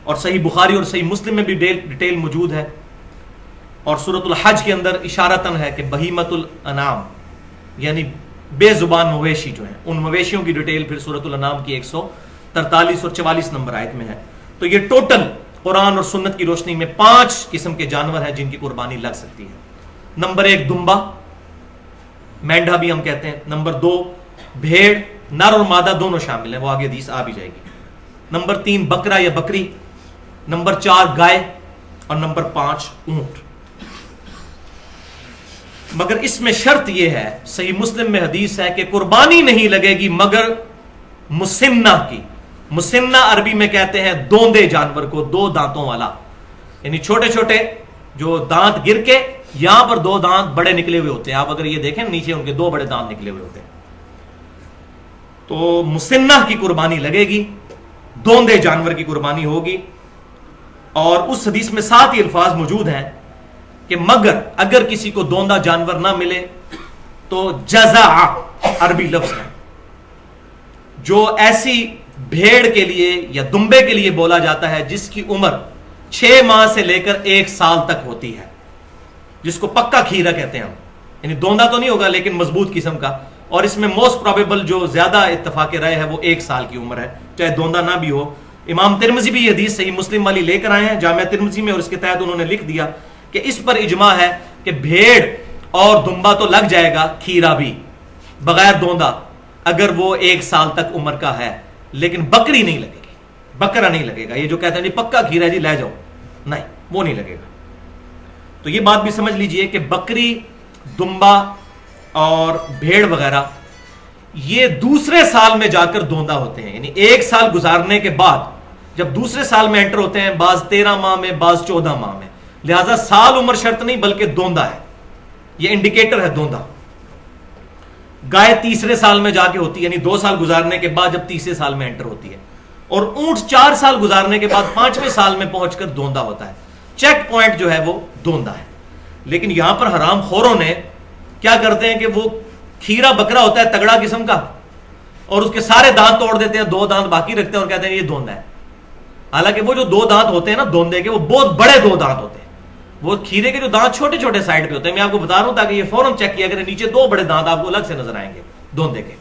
اور صحیح بخاری اور صحیح مسلم میں بھی ڈیٹیل موجود ہے. اور سورۃ الحج کے اندر اشارتاً ہے کہ بہیمۃ الانعام یعنی بے زبان مویشی جو ہیں، ان مویشیوں کی ڈیٹیل پھر سورۃ الانعام کی 143 اور 44 نمبر آیت میں ہے. تو یہ ٹوٹل قرآن اور سنت کی روشنی میں 5 قسم کے جانور ہیں جن کی قربانی لگ سکتی ہے. نمبر 1 دمبا، مینڈا بھی ہم کہتے ہیں. نمبر 2 بھیڑ، نر اور مادہ دونوں شامل ہیں، وہ آگے حدیث آ بھی جائے گی. نمبر 3 بکرا یا بکری. نمبر 4 گائے، اور نمبر 5 اونٹ. مگر اس میں شرط یہ ہے، صحیح مسلم میں حدیث ہے کہ قربانی نہیں لگے گی مگر مسنہ کی. مسنہ عربی میں کہتے ہیں دوندے جانور کو، 2 دانتوں والا، یعنی چھوٹے چھوٹے جو دانت گر کے یہاں پر 2 دانت بڑے نکلے ہوئے ہوتے ہیں. آپ اگر یہ دیکھیں نیچے ان کے 2 بڑے دانت نکلے ہوئے ہوتے ہیں. تو مسنہ کی قربانی لگے گی، دوندے جانور کی قربانی ہوگی. اور اس حدیث میں 7 ہی الفاظ موجود ہیں کہ مگر اگر کسی کو دوندا جانور نہ ملے تو جزع عربی لفظ ہے جو ایسی بھیڑ کے لیے یا دمبے کے لیے بولا جاتا ہے جس کی عمر 6 ماہ سے لے کر 1 سال تک ہوتی ہے، جس کو پکا کھیرا کہتے ہیں ہم. یعنی دوندا تو نہیں ہوگا لیکن مضبوط قسم کا. اور اس میں موسٹ پروبیبل جو زیادہ اتفاق رائے ہے وہ 1 سال کی عمر ہے، چاہے دوندا نہ بھی ہو. امام ترمذی بھی یہ حدیث صحیح مسلم والی لے کر آئے ہیں جامعہ ترمذی میں، اور اس کے تحت انہوں نے لکھ دیا کہ اس پر اجماع ہے کہ بھیڑ اور دمبا تو لگ جائے گا، کھیرا بھی بغیر دوندا اگر وہ 1 سال تک عمر کا ہے، لیکن بکری نہیں لگے گی، بکرا نہیں لگے گا. یہ جو کہتے ہیں جی پکا کھیرا جی لے جاؤ، نہیں وہ نہیں لگے گا. تو یہ بات بھی سمجھ لیجئے کہ بکری، دمبا اور بھیڑ وغیرہ یہ دوسرے سال میں جا کر دوندا ہوتے ہیں، یعنی ایک سال گزارنے کے بعد جب دوسرے سال میں انٹر ہوتے ہیں، بعض 13 ماہ میں، بعض 14 ماہ میں، لہذا سال عمر شرط نہیں بلکہ دوندا ہے، یہ انڈیکیٹر ہے دوندا۔ گائے تیسرے سال میں جا کے ہوتی ہے، یعنی 2 سال گزارنے کے بعد جب تیسرے سال میں انٹر ہوتی ہے، اور اونٹ 4 سال گزارنے کے بعد 5ویں سال میں پہنچ کر دوندا ہوتا ہے۔ چیک پوائنٹ جو ہے وہ دوندا ہے۔ لیکن یہاں پر حرام خوروں نے کیا کرتے ہیں کہ وہ کھیرا بکرا ہوتا ہے تگڑا قسم کا، اور اس کے سارے دانت توڑ دیتے ہیں، 2 دانت باقی رکھتے ہیں اور کہتے ہیں یہ دوندا ہے۔ حالانکہ وہ جو 2 دانت ہوتے ہیں نا دوندے کے، وہ بہت بڑے 2 دانت ہوتے ہیں۔ وہ کھیرے کے جو دانت چھوٹے چھوٹے سائڈ پہ ہوتے ہیں، میں آپ کو بتا رہا ہوں تاکہ یہ فوراً چیک کیا کریں، نیچے 2 بڑے دانت آپ کو الگ سے نظر آئیں گے دوندے کے۔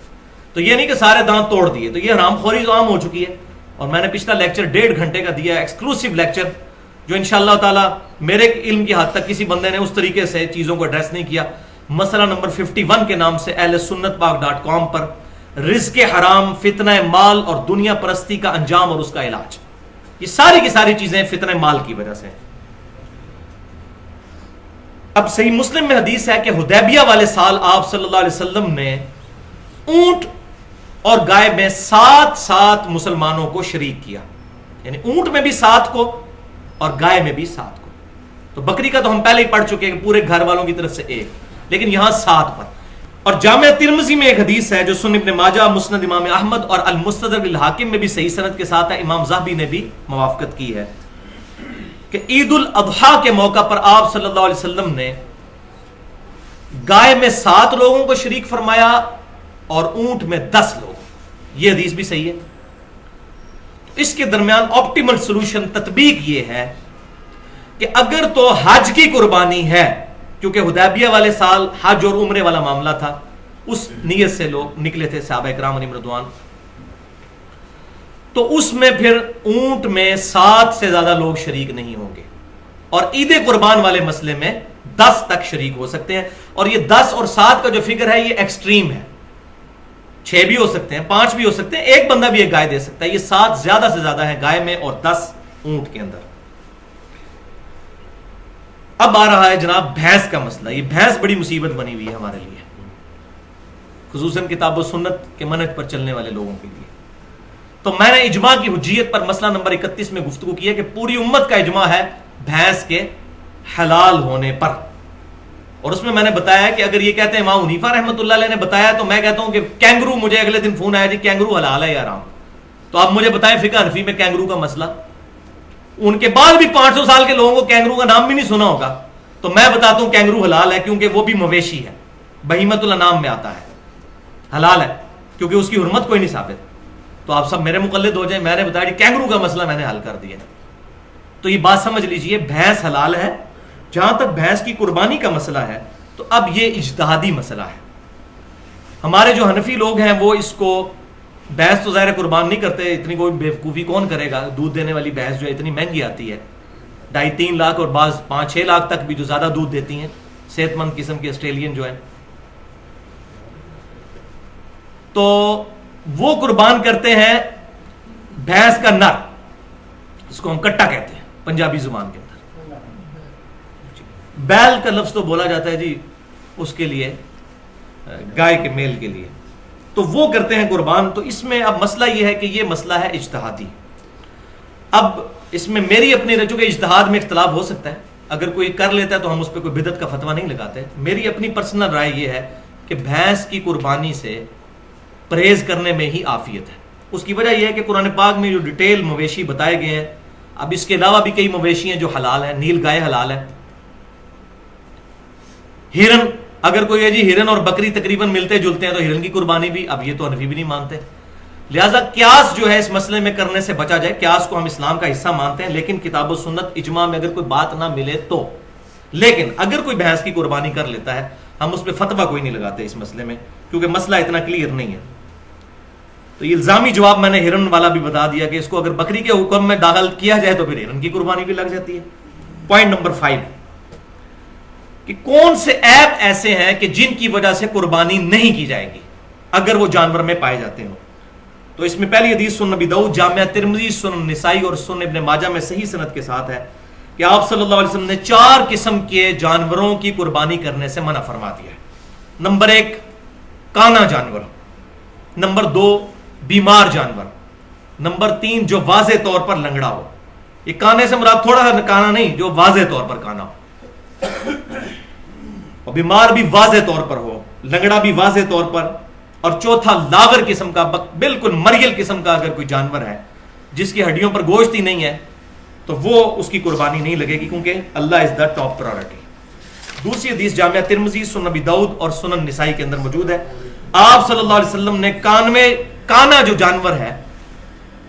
تو یہ نہیں کہ سارے دانت توڑ دیے، تو یہ حرام خوری تو عام ہو چکی ہے۔ اور میں نے پچھلا لیکچر 1.5 گھنٹے کا دیا، ایکسکلوسیو لیکچر، جو انشاءاللہ تعالی میرے علم کی حد تک کسی بندے نے اس طریقے سے چیزوں کو ایڈریس نہیں کیا۔ مسئلہ نمبر 51 کے نام سے اہل سنت پاک.com پر رزق حرام، فتنہ مال اور دنیا پرستی کا انجام اور اس کا علاج، یہ ساری کی ساری چیزیں فتنہ مال کی وجہ سے۔ اب صحیح مسلم میں حدیث ہے کہ حدیبیہ والے سال آپ صلی اللہ علیہ وسلم نے اونٹ اور گائے میں 7 مسلمانوں کو شریک کیا، یعنی اونٹ میں بھی 7 کو اور گائے میں بھی 7 کو۔ تو بکری کا تو ہم پہلے ہی پڑھ چکے ہیں کہ پورے گھر والوں کی طرف سے 1، لیکن یہاں 7 پر۔ اور جامع ترمذی میں ایک حدیث ہے جو سنن ابن ماجہ، مسند امام احمد اور المستدرک للحاکم میں بھی صحیح سند کے ساتھ ہے، امام ذہبی نے بھی موافقت کی ہے، کہ عید الاضحیٰ کے موقع پر آپ صلی اللہ علیہ وسلم نے گائے میں 7 لوگوں کو شریک فرمایا اور اونٹ میں 10 لوگ۔ یہ حدیث بھی صحیح ہے۔ اس کے درمیان آپٹیمل سولوشن تطبیق یہ ہے کہ اگر تو حج کی قربانی ہے، کیونکہ حدیبیہ والے سال حج اور عمرے والا معاملہ تھا، اس نیت سے لوگ نکلے تھے صحابہ کرام علیہم رضوان، تو اس میں پھر اونٹ میں 7 سے زیادہ لوگ شریک نہیں ہوں گے، اور عید قربان والے مسئلے میں 10 تک شریک ہو سکتے ہیں۔ اور یہ 10 اور 7 کا جو فگر ہے یہ ایکسٹریم ہے، 6 بھی ہو سکتے ہیں، 5 بھی ہو سکتے ہیں، ایک بندہ بھی ایک گائے دے سکتا ہے۔ یہ 7 زیادہ سے زیادہ ہے گائے میں اور 10 اونٹ کے اندر۔ اب آ رہا ہے جناب بھینس کا مسئلہ۔ یہ بھینس بڑی مصیبت بنی ہوئی ہے ہمارے لیے، خصوصاً کتاب و سنت کے منہج پر چلنے والے لوگوں کے لیے۔ تو میں نے اجماع کی حجیت پر مسئلہ نمبر 31 میں گفتگو کی ہے کہ پوری امت کا اجماع ہے بھینس کے حلال ہونے پر، اور اس میں نے بتایا کہ اگر یہ کہتے ہیں امام حنیفہ رحمۃ اللہ علیہ نے بتایا، تو میں کہتا ہوں کہ کینگرو، مجھے اگلے دن فون آیا جی کینگرو حلال ہے یا حرام، تو آپ مجھے بتائیں فقہ حنفی میں کینگرو کا مسئلہ۔ ان کے بعد بھی 500 سال کے لوگوں کو کینگرو کا نام بھی نہیں سنا ہوگا، تو میں بتاتا ہوں کینگرو حلال ہے، کیونکہ وہ بھی مویشی ہے، بہیمۃ الانام میں آتا ہے، حلال ہے کیونکہ اس کی حرمت کوئی نہیں ثابت۔ تو آپ سب میرے مقلد ہو جائیں، میں نے بتایا کینگرو کا مسئلہ میں نے حل کر دیا۔ تو یہ بات سمجھ لیجئے، بھینس حلال ہے۔ جہاں تک بھینس کی قربانی کا مسئلہ ہے تو اب یہ اجتہادی مسئلہ ہے۔ ہمارے جو حنفی لوگ ہیں وہ اس کو، بھینس تو ظاہر قربان نہیں کرتے، اتنی کوئی بیوقوفی کون کرے گا، دودھ دینے والی بھینس جو ہے اتنی مہنگی آتی ہے، 2.5-3 لاکھ اور بعض 5-6 لاکھ تک بھی جو زیادہ دودھ دیتی ہیں، صحت مند قسم کی آسٹریلین جو ہیں، تو وہ قربان کرتے ہیں بھینس کا نر، اس کو ہم کٹا کہتے ہیں پنجابی زبان کے اندر۔ بیل کا لفظ تو بولا جاتا ہے جی اس کے لیے، گائے کے میل کے لیے، تو وہ کرتے ہیں قربان۔ تو اس میں اب مسئلہ یہ ہے کہ یہ مسئلہ ہے اجتہادی۔ اب اس میں میری اپنی رجوع کے اجتہاد میں اختلاف ہو سکتا ہے، اگر کوئی کر لیتا ہے تو ہم اس پہ کوئی بدعت کا فتویٰ نہیں لگاتے۔ میری اپنی پرسنل رائے یہ ہے کہ بھینس کی قربانی سے پرہیز کرنے میں ہی عافیت ہے۔ اس کی وجہ یہ ہے کہ قرآن پاک میں جو ڈیٹیل مویشی بتائے گئے ہیں، اب اس کے علاوہ بھی کئی مویشی ہیں جو حلال ہیں، نیل گائے حلال ہے، ہرن، اگر کوئی ہے جی ہرن اور بکری تقریباً ملتے جلتے ہیں تو ہرن کی قربانی بھی، اب یہ تو حنفی بھی نہیں مانتے۔ لہٰذا قیاس جو ہے اس مسئلے میں کرنے سے بچا جائے، قیاس کو ہم اسلام کا حصہ مانتے ہیں، لیکن کتاب و سنت اجماع میں اگر کوئی بات نہ ملے تو، لیکن اگر کوئی بھینس کی قربانی کر لیتا ہے ہم اس پہ فتویٰ کوئی نہیں لگاتے اس مسئلے میں، کیونکہ مسئلہ اتنا کلیئر نہیں ہے۔ تو یہ الزامی جواب میں نے ہرن والا بھی بتا دیا کہ اس کو اگر بکری کے حکم میں داخل کیا جائے تو پھر ہرن کی قربانی بھی لگ جاتی ہے۔ پوائنٹ نمبر 5 کہ کون سے عیب ایسے ہیں کہ جن کی وجہ سے قربانی نہیں کی جائے گی اگر وہ جانور میں پائے جاتے ہوں۔ تو اس میں پہلی حدیث سنن ابی داؤد، جامع ترمذی، سنن نسائی اور سنن ابن ماجہ میں صحیح سند کے ساتھ ہے کہ آپ صلی اللہ علیہ وسلم نے 4 قسم کے جانوروں کی قربانی کرنے سے منع فرما دیا ہے۔ نمبر 1 کانا جانور، نمبر 2 بیمار جانور، نمبر 3 جو واضح طور پر لنگڑا ہو. یہ کانے سے مراد تھوڑا سا کانا نہیں، جو واضح طور پر کانا ہو، اور بیمار بھی واضح طور پر ہو، لنگڑا بھی واضح طور پر. اور چوتھا لاغر قسم کا، بالکل مریل قسم کا اگر کوئی جانور ہے جس کی ہڈیوں پر گوشت ہی نہیں ہے تو وہ اس کی قربانی نہیں لگے گی، کیونکہ اللہ از دا ٹاپ پرائورٹی. دوسری حدیث جامعہ ترمذی، سنن ابی داؤد اور سنن نسائی کے اندر موجود ہے. آپ صلی اللہ علیہ وسلم نے کانا جو جانور ہے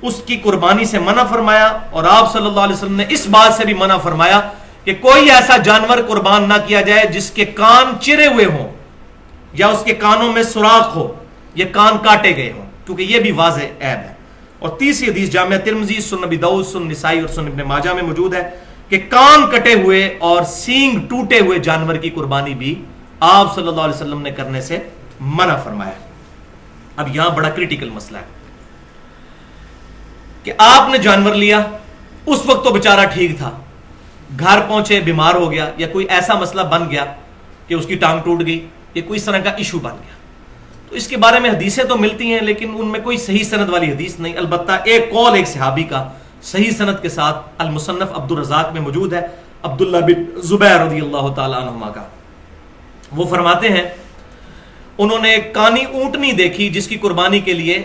اس کی قربانی سے منع فرمایا، اور آپ صلی اللہ علیہ وسلم نے اس بات سے بھی منع فرمایا کہ کوئی ایسا جانور قربان نہ کیا جائے جس کے کان چرے ہوئے ہوں یا اس کے کانوں میں سوراخ ہو یا کان کاٹے گئے ہوں، کیونکہ یہ بھی واضح عیب ہے. اور تیسری حدیث جامعہ ترمذی، سنن ابی داؤد، سنن نسائی اور سنن ابن ماجہ میں موجود ہے کہ کان کٹے ہوئے اور سینگ ٹوٹے ہوئے جانور کی قربانی بھی آپ صلی اللہ علیہ وسلم نے کرنے سے منع فرمایا. اب یہاں بڑا کریٹیکل مسئلہ ہے کہ آپ نے جانور لیا، اس وقت تو بیچارہ ٹھیک تھا، گھر پہنچے بیمار ہو گیا یا کوئی ایسا مسئلہ بن گیا کہ اس کی ٹانگ ٹوٹ گئی یا کوئی اس طرح کا ایشو بن گیا، تو اس کے بارے میں حدیثیں تو ملتی ہیں لیکن ان میں کوئی صحیح سند والی حدیث نہیں. البتہ ایک قول ایک صحابی کا صحیح سند کے ساتھ المصنف عبد الرزاق میں موجود ہے، عبداللہ بن زبیر رضی اللہ تعالی عنہما کا. وہ فرماتے ہیں انہوں نے ایک کانی اونٹنی دیکھی جس کی قربانی کے لیے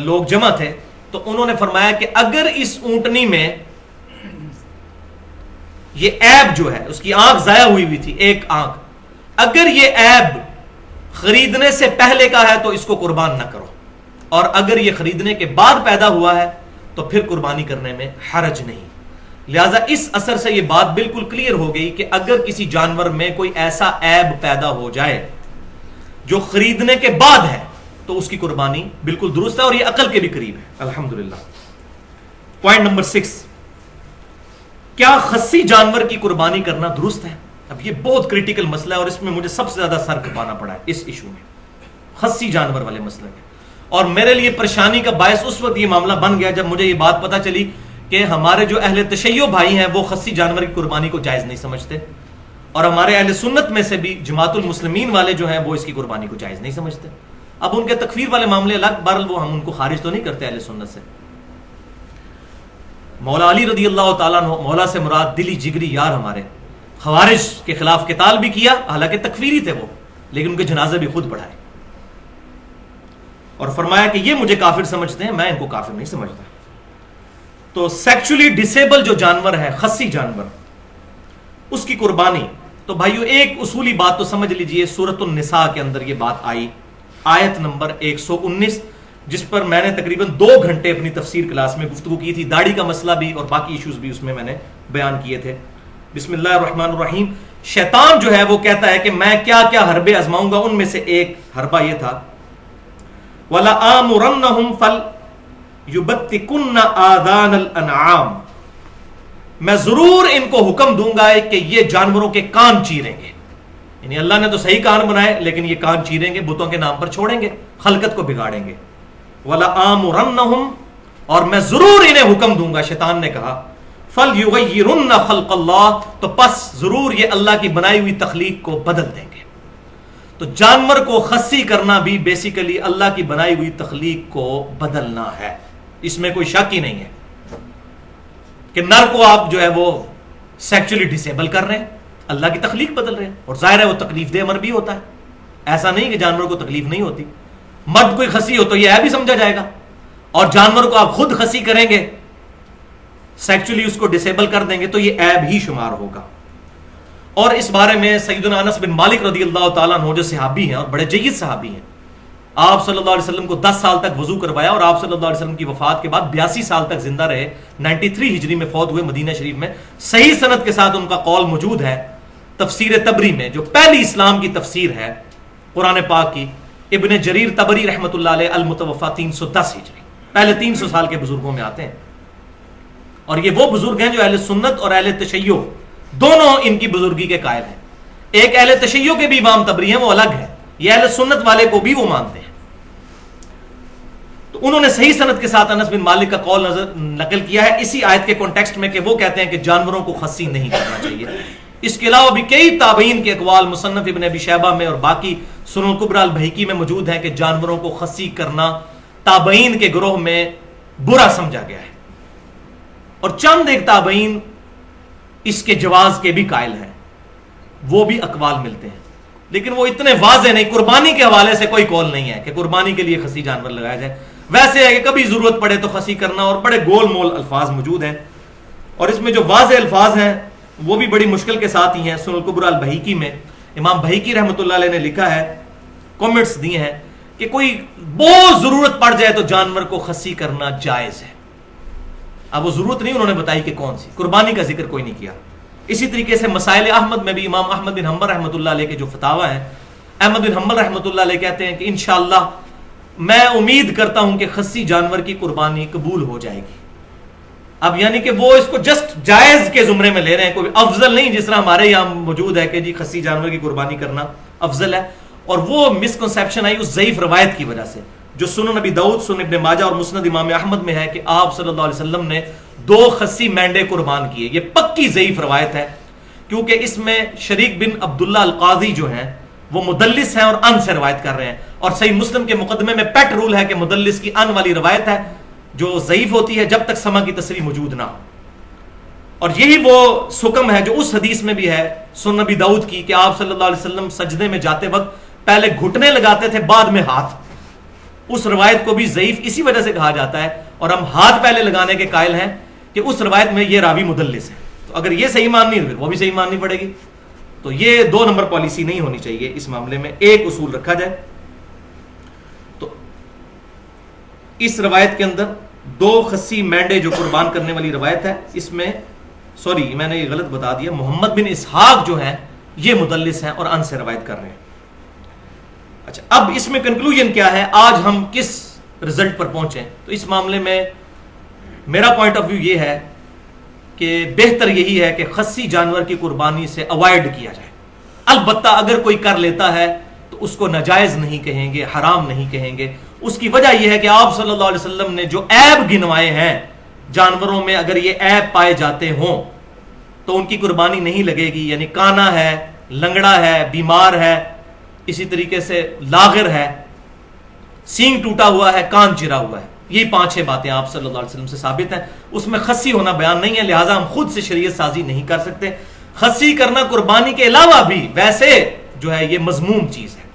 لوگ جمع تھے، تو انہوں نے فرمایا کہ اگر اس اونٹنی میں یہ عیب جو ہے، اس کی آنکھ ضائع ہوئی تھی، ایک آنکھ، اگر یہ عیب خریدنے سے پہلے کا ہے تو اس کو قربان نہ کرو، اور اگر یہ خریدنے کے بعد پیدا ہوا ہے تو پھر قربانی کرنے میں حرج نہیں. لہذا اس اثر سے یہ بات بالکل کلیئر ہو گئی کہ اگر کسی جانور میں کوئی ایسا عیب پیدا ہو جائے جو خریدنے کے بعد ہے تو اس کی قربانی بالکل درست ہے، اور یہ عقل کے بھی قریب ہے الحمدللہ. پوائنٹ نمبر 6، کیا خصی جانور کی قربانی کرنا درست ہے؟ اب یہ بہت کریٹیکل مسئلہ ہے اور اس میں مجھے سب سے زیادہ سر کھپانا پڑا ہے اس ایشو میں، خصی جانور والے مسئلے میں. اور میرے لیے پریشانی کا باعث اس وقت یہ معاملہ بن گیا جب مجھے یہ بات پتہ چلی کہ ہمارے جو اہل تشیع بھائی ہیں وہ خصی جانور کی قربانی کو جائز نہیں سمجھتے، اور ہمارے اہل سنت میں سے بھی جماعت المسلمین والے جو ہیں وہ اس کی قربانی کو جائز نہیں سمجھتے. اب ان کے تکفیر والے معاملے الگ، بہرحال وہ ہم ان کو خارج تو نہیں کرتے اہل سنت سے. مولا علی رضی اللہ تعالیٰ عنہ، مولا سے مراد دلی جگری یار ہمارے، خوارج کے خلاف قتال بھی کیا، حالانکہ تکفیری تھے وہ، لیکن ان کے جنازے بھی خود پڑھائے اور فرمایا کہ یہ مجھے کافر سمجھتے ہیں، میں ان کو کافر نہیں سمجھتا. تو سیکچولی ڈسیبل جو جانور ہے، خصی جانور، اس کی قربانی، تو بھائیو ایک اصولی بات تو سمجھ لیجئے، سورۃ النساء کے اندر یہ بات آئی، آیت نمبر 119، جس پر میں نے تقریباً 2 گھنٹے اپنی تفسیر کلاس میں گفتگو کی تھی. داڑھی کا مسئلہ بھی اور باقی ایشوز بھی اس میں نے بیان کیے تھے. بسم اللہ الرحمن الرحیم. شیطان جو ہے وہ کہتا ہے کہ میں کیا کیا حربے آزماؤں گا، ان میں سے ایک حربہ یہ تھا وَلَآمُرَنَّهُمْ فَلْيُبَتِّكُنَّ آذَانَ الْأَنْعَامِ، میں ضرور ان کو حکم دوں گا کہ یہ جانوروں کے کان چیریں گے. یعنی اللہ نے تو صحیح کان بنائے لیکن یہ کان چیریں گے، بتوں کے نام پر چھوڑیں گے، خلقت کو بگاڑیں گے. وَلَآمُرَنَّهُمْ، اور میں ضرور انہیں حکم دوں گا، شیطان نے کہا، فَلْيُغَيِّرُنَّ خَلْقَ اللَّهِ، تو پس ضرور یہ اللہ کی بنائی ہوئی تخلیق کو بدل دیں گے. تو جانور کو خصی کرنا بھی بیسیکلی اللہ کی بنائی ہوئی تخلیق کو بدلنا ہے، اس میں کوئی شک ہی نہیں ہے کہ نر کو آپ جو ہے وہ سیکچولی ڈسیبل کر رہے ہیں، اللہ کی تخلیق بدل رہے ہیں، اور ظاہر ہے وہ تکلیف دہ امر بھی ہوتا ہے. ایسا نہیں کہ جانور کو تکلیف نہیں ہوتی. مرد کوئی خصی ہو تو یہ ہے بھی سمجھا جائے گا، اور جانور کو آپ خود خصی کریں گے، سیکچولی اس کو ڈسیبل کر دیں گے تو یہ عیب ہی شمار ہوگا. اور اس بارے میں سیدنا انس بن مالک رضی اللہ تعالیٰ عنہ جو صحابی ہیں اور بڑے جید صحابی ہیں، آپ صلی اللہ علیہ وسلم کو 10 سال تک وضو کروایا، اور آپ صلی اللہ علیہ وسلم کی وفات کے بعد 82 سال تک زندہ رہے، 93 ہجری میں فوت ہوئے مدینہ شریف میں. صحیح سند کے ساتھ ان کا قول موجود ہے تفسیر تبری میں، جو پہلی اسلام کی تفسیر ہے قرآن پاک کی. ابن جریر تبری رحمۃ اللہ علیہ، المتوفا 310 ہجری، پہلے 300 سال کے بزرگوں میں آتے ہیں. اور یہ وہ بزرگ ہیں جو اہل سنت اور اہل تشیع دونوں ان کی بزرگی کے قائل ہیں. ایک اہل تشیع کے بھی امام تبری ہیں، وہ الگ ہے، یہ اہل سنت والے کو بھی وہ مانتے ہیں. تو انہوں نے صحیح سند کے ساتھ انس بن مالک کا قول نقل کیا ہے اسی آیت کے کانٹیکسٹ میں، کہ وہ کہتے ہیں کہ جانوروں کو خصی نہیں کرنا چاہیے. اس کے علاوہ بھی کئی تابعین کے اقوال مصنف ابن ابی شیبہ میں اور باقی سنن الکبریٰ البہقی میں موجود ہے کہ جانوروں کو خصی کرنا تابعین کے گروہ میں برا سمجھا گیا ہے، اور چند ایک تابعین اس کے جواز کے بھی قائل ہیں، وہ بھی اقوال ملتے ہیں، لیکن وہ اتنے واضح نہیں۔ قربانی کے حوالے سے کوئی قول نہیں ہے کہ قربانی کے لیے خصی جانور لگایا جائے، ویسے ہے کہ کبھی ضرورت پڑے تو خصی کرنا، اور بڑے گول مول الفاظ موجود ہیں، اور اس میں جو واضح الفاظ ہیں وہ بھی بڑی مشکل کے ساتھ ہی ہیں۔ سنن الکبریٰ البہقی میں امام بہقی رحمۃ اللہ علیہ نے لکھا ہے، کامنٹس دیے ہیں کہ کوئی بہت ضرورت پڑ جائے تو جانور کو خصی کرنا جائز ہے۔ اب وہ ضرورت نہیں انہوں نے بتائی کہ کون سی، قربانی کا ذکر کوئی نہیں کیا۔ اسی طریقے سے مسائل احمد میں بھی امام احمد بن حنبل رحمۃ اللہ علیہ کے جو فتاوی ہیں، احمد بن حنبل رحمۃ اللہ علیہ کہتے ہیں کہ انشاءاللہ میں امید کرتا ہوں کہ خصی جانور کی قربانی قبول ہو جائے گی۔ اب یعنی کہ وہ اس کو جسٹ جائز کے زمرے میں لے رہے ہیں، کوئی افضل نہیں جس طرح ہمارے یہاں موجود ہے کہ جی خصی جانور کی قربانی کرنا افضل ہے۔ اور وہ مسکنسیپشن آئی اس ضعیف روایت کی وجہ سے جو سنن نبی داؤد، سنن ابن ماجہ اور مسند امام احمد میں ہے کہ آپ صلی اللہ علیہ وسلم نے 2 خصی مینڈے قربان کیے۔ یہ پکی ضعیف روایت ہے، کیونکہ اس میں شریک بن عبداللہ القاضی جو ہیں وہ مدلس ہیں اور ان سے روایت کر رہے ہیں، اور صحیح مسلم کے مقدمے میں پیٹ رول ہے کہ مدلس کی ان والی روایت ہے جو ضعیف ہوتی ہے جب تک سما کی تصریح موجود نہ ہو۔ اور یہی وہ حکم ہے جو اس حدیث میں بھی ہے سنن نبی داؤد کی کہ آپ صلی اللہ علیہ وسلم سجدے میں جاتے وقت پہلے گھٹنے لگاتے تھے بعد میں ہاتھ۔ اس روایت کو بھی ضعیف اسی وجہ سے کہا جاتا ہے، اور ہم ہاتھ پہلے لگانے کے قائل ہیں کہ اس روایت میں یہ راوی مدلس ہے، تو اگر یہ صحیح ماننی ہے پھر وہ بھی صحیح ماننی پڑے گی۔ تو یہ 2 نمبر پالیسی نہیں ہونی چاہیے اس معاملے میں، ایک اصول رکھا جائے۔ تو اس روایت کے اندر 2 خصی مینڈے جو قربان کرنے والی روایت ہے، اس میں سوری میں نے یہ غلط بتا دیا، محمد بن اسحاق جو ہیں یہ مدلس ہیں اور ان سے روایت کر رہے ہیں۔ اچھا، اب اس میں کنکلوژن کیا ہے، آج ہم کس رزلٹ پر پہنچے؟ تو اس معاملے میں میرا پوائنٹ آف ویو یہ ہے کہ بہتر یہی ہے کہ خصی جانور کی قربانی سے اوائڈ کیا جائے۔ البتہ اگر کوئی کر لیتا ہے تو اس کو ناجائز نہیں کہیں گے، حرام نہیں کہیں گے۔ اس کی وجہ یہ ہے کہ آپ صلی اللہ علیہ وسلم نے جو عیب گنوائے ہیں جانوروں میں، اگر یہ عیب پائے جاتے ہوں تو ان کی قربانی نہیں لگے گی، یعنی کانا ہے، لنگڑا ہے، بیمار ہے، اسی طریقے سے لاغر ہے، سینگ ٹوٹا ہوا ہے، کان چرا ہوا ہے، یہ 5-6 باتیں آپ صلی اللہ علیہ وسلم سے ثابت ہیں۔ اس میں خصی ہونا بیان نہیں ہے، لہٰذا ہم خود سے شریعت سازی نہیں کر سکتے۔ خصی کرنا قربانی کے علاوہ بھی ویسے جو ہے یہ مذموم چیز ہے،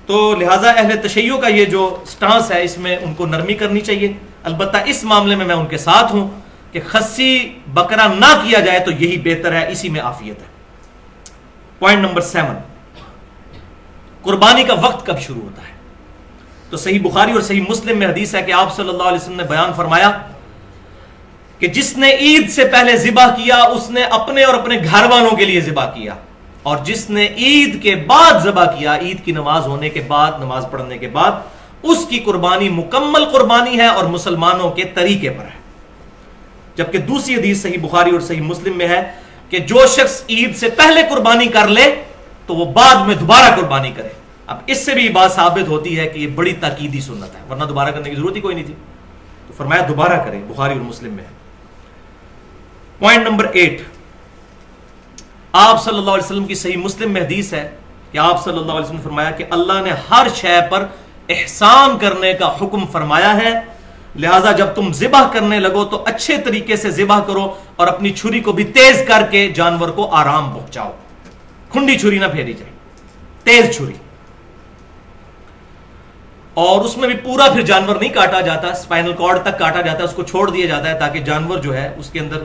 تو لہٰذا اہل تشیع کا یہ جو سٹانس ہے اس میں ان کو نرمی کرنی چاہیے۔ البتہ اس معاملے میں ان کے ساتھ ہوں کہ خصی بکرا نہ کیا جائے تو یہی بہتر ہے، اسی میں عافیت ہے۔ پوائنٹ نمبر 7، قربانی کا وقت کب شروع ہوتا ہے؟ تو صحیح بخاری اور صحیح مسلم میں حدیث ہے کہ آپ صلی اللہ علیہ وسلم نے بیان فرمایا کہ جس نے عید سے پہلے ذبح کیا اس نے اپنے اور اپنے گھر والوں کے لیے ذبح کیا، اور جس نے عید کے بعد ذبح کیا، عید کی نماز ہونے کے بعد، نماز پڑھنے کے بعد، اس کی قربانی مکمل قربانی ہے اور مسلمانوں کے طریقے پر ہے۔ جبکہ دوسری حدیث صحیح بخاری اور صحیح مسلم میں ہے کہ جو شخص عید سے پہلے قربانی کر لے تو وہ بعد میں دوبارہ قربانی کرے۔ اب اس سے بھی بات ثابت ہوتی ہے کہ یہ بڑی تاکیدی سنت ہے، ورنہ دوبارہ کرنے کی ضرورت ہی کوئی نہیں تھی، تو فرمایا دوبارہ کرے، بخاری اور مسلم میں ہے۔ پوائنٹ نمبر 8، آپ صلی اللہ علیہ وسلم کی صحیح مسلم میں حدیث ہے کہ آپ صلی اللہ علیہ وسلم نے فرمایا کہ اللہ نے ہر شے پر احسان کرنے کا حکم فرمایا ہے، لہٰذا جب تم ذبح کرنے لگو تو اچھے طریقے سے ذبح کرو اور اپنی چھری کو بھی تیز کر کے جانور کو آرام پہنچاؤ، کھنڈی چھری نہ پھیری جائے، تیز چھری۔ اور اس میں بھی پورا پھر جانور نہیں کاٹا جاتا، اسپائنل کارڈ تک کاٹا جاتا ہے، اس کو چھوڑ دیا جاتا ہے تاکہ جانور جو ہے اس کے اندر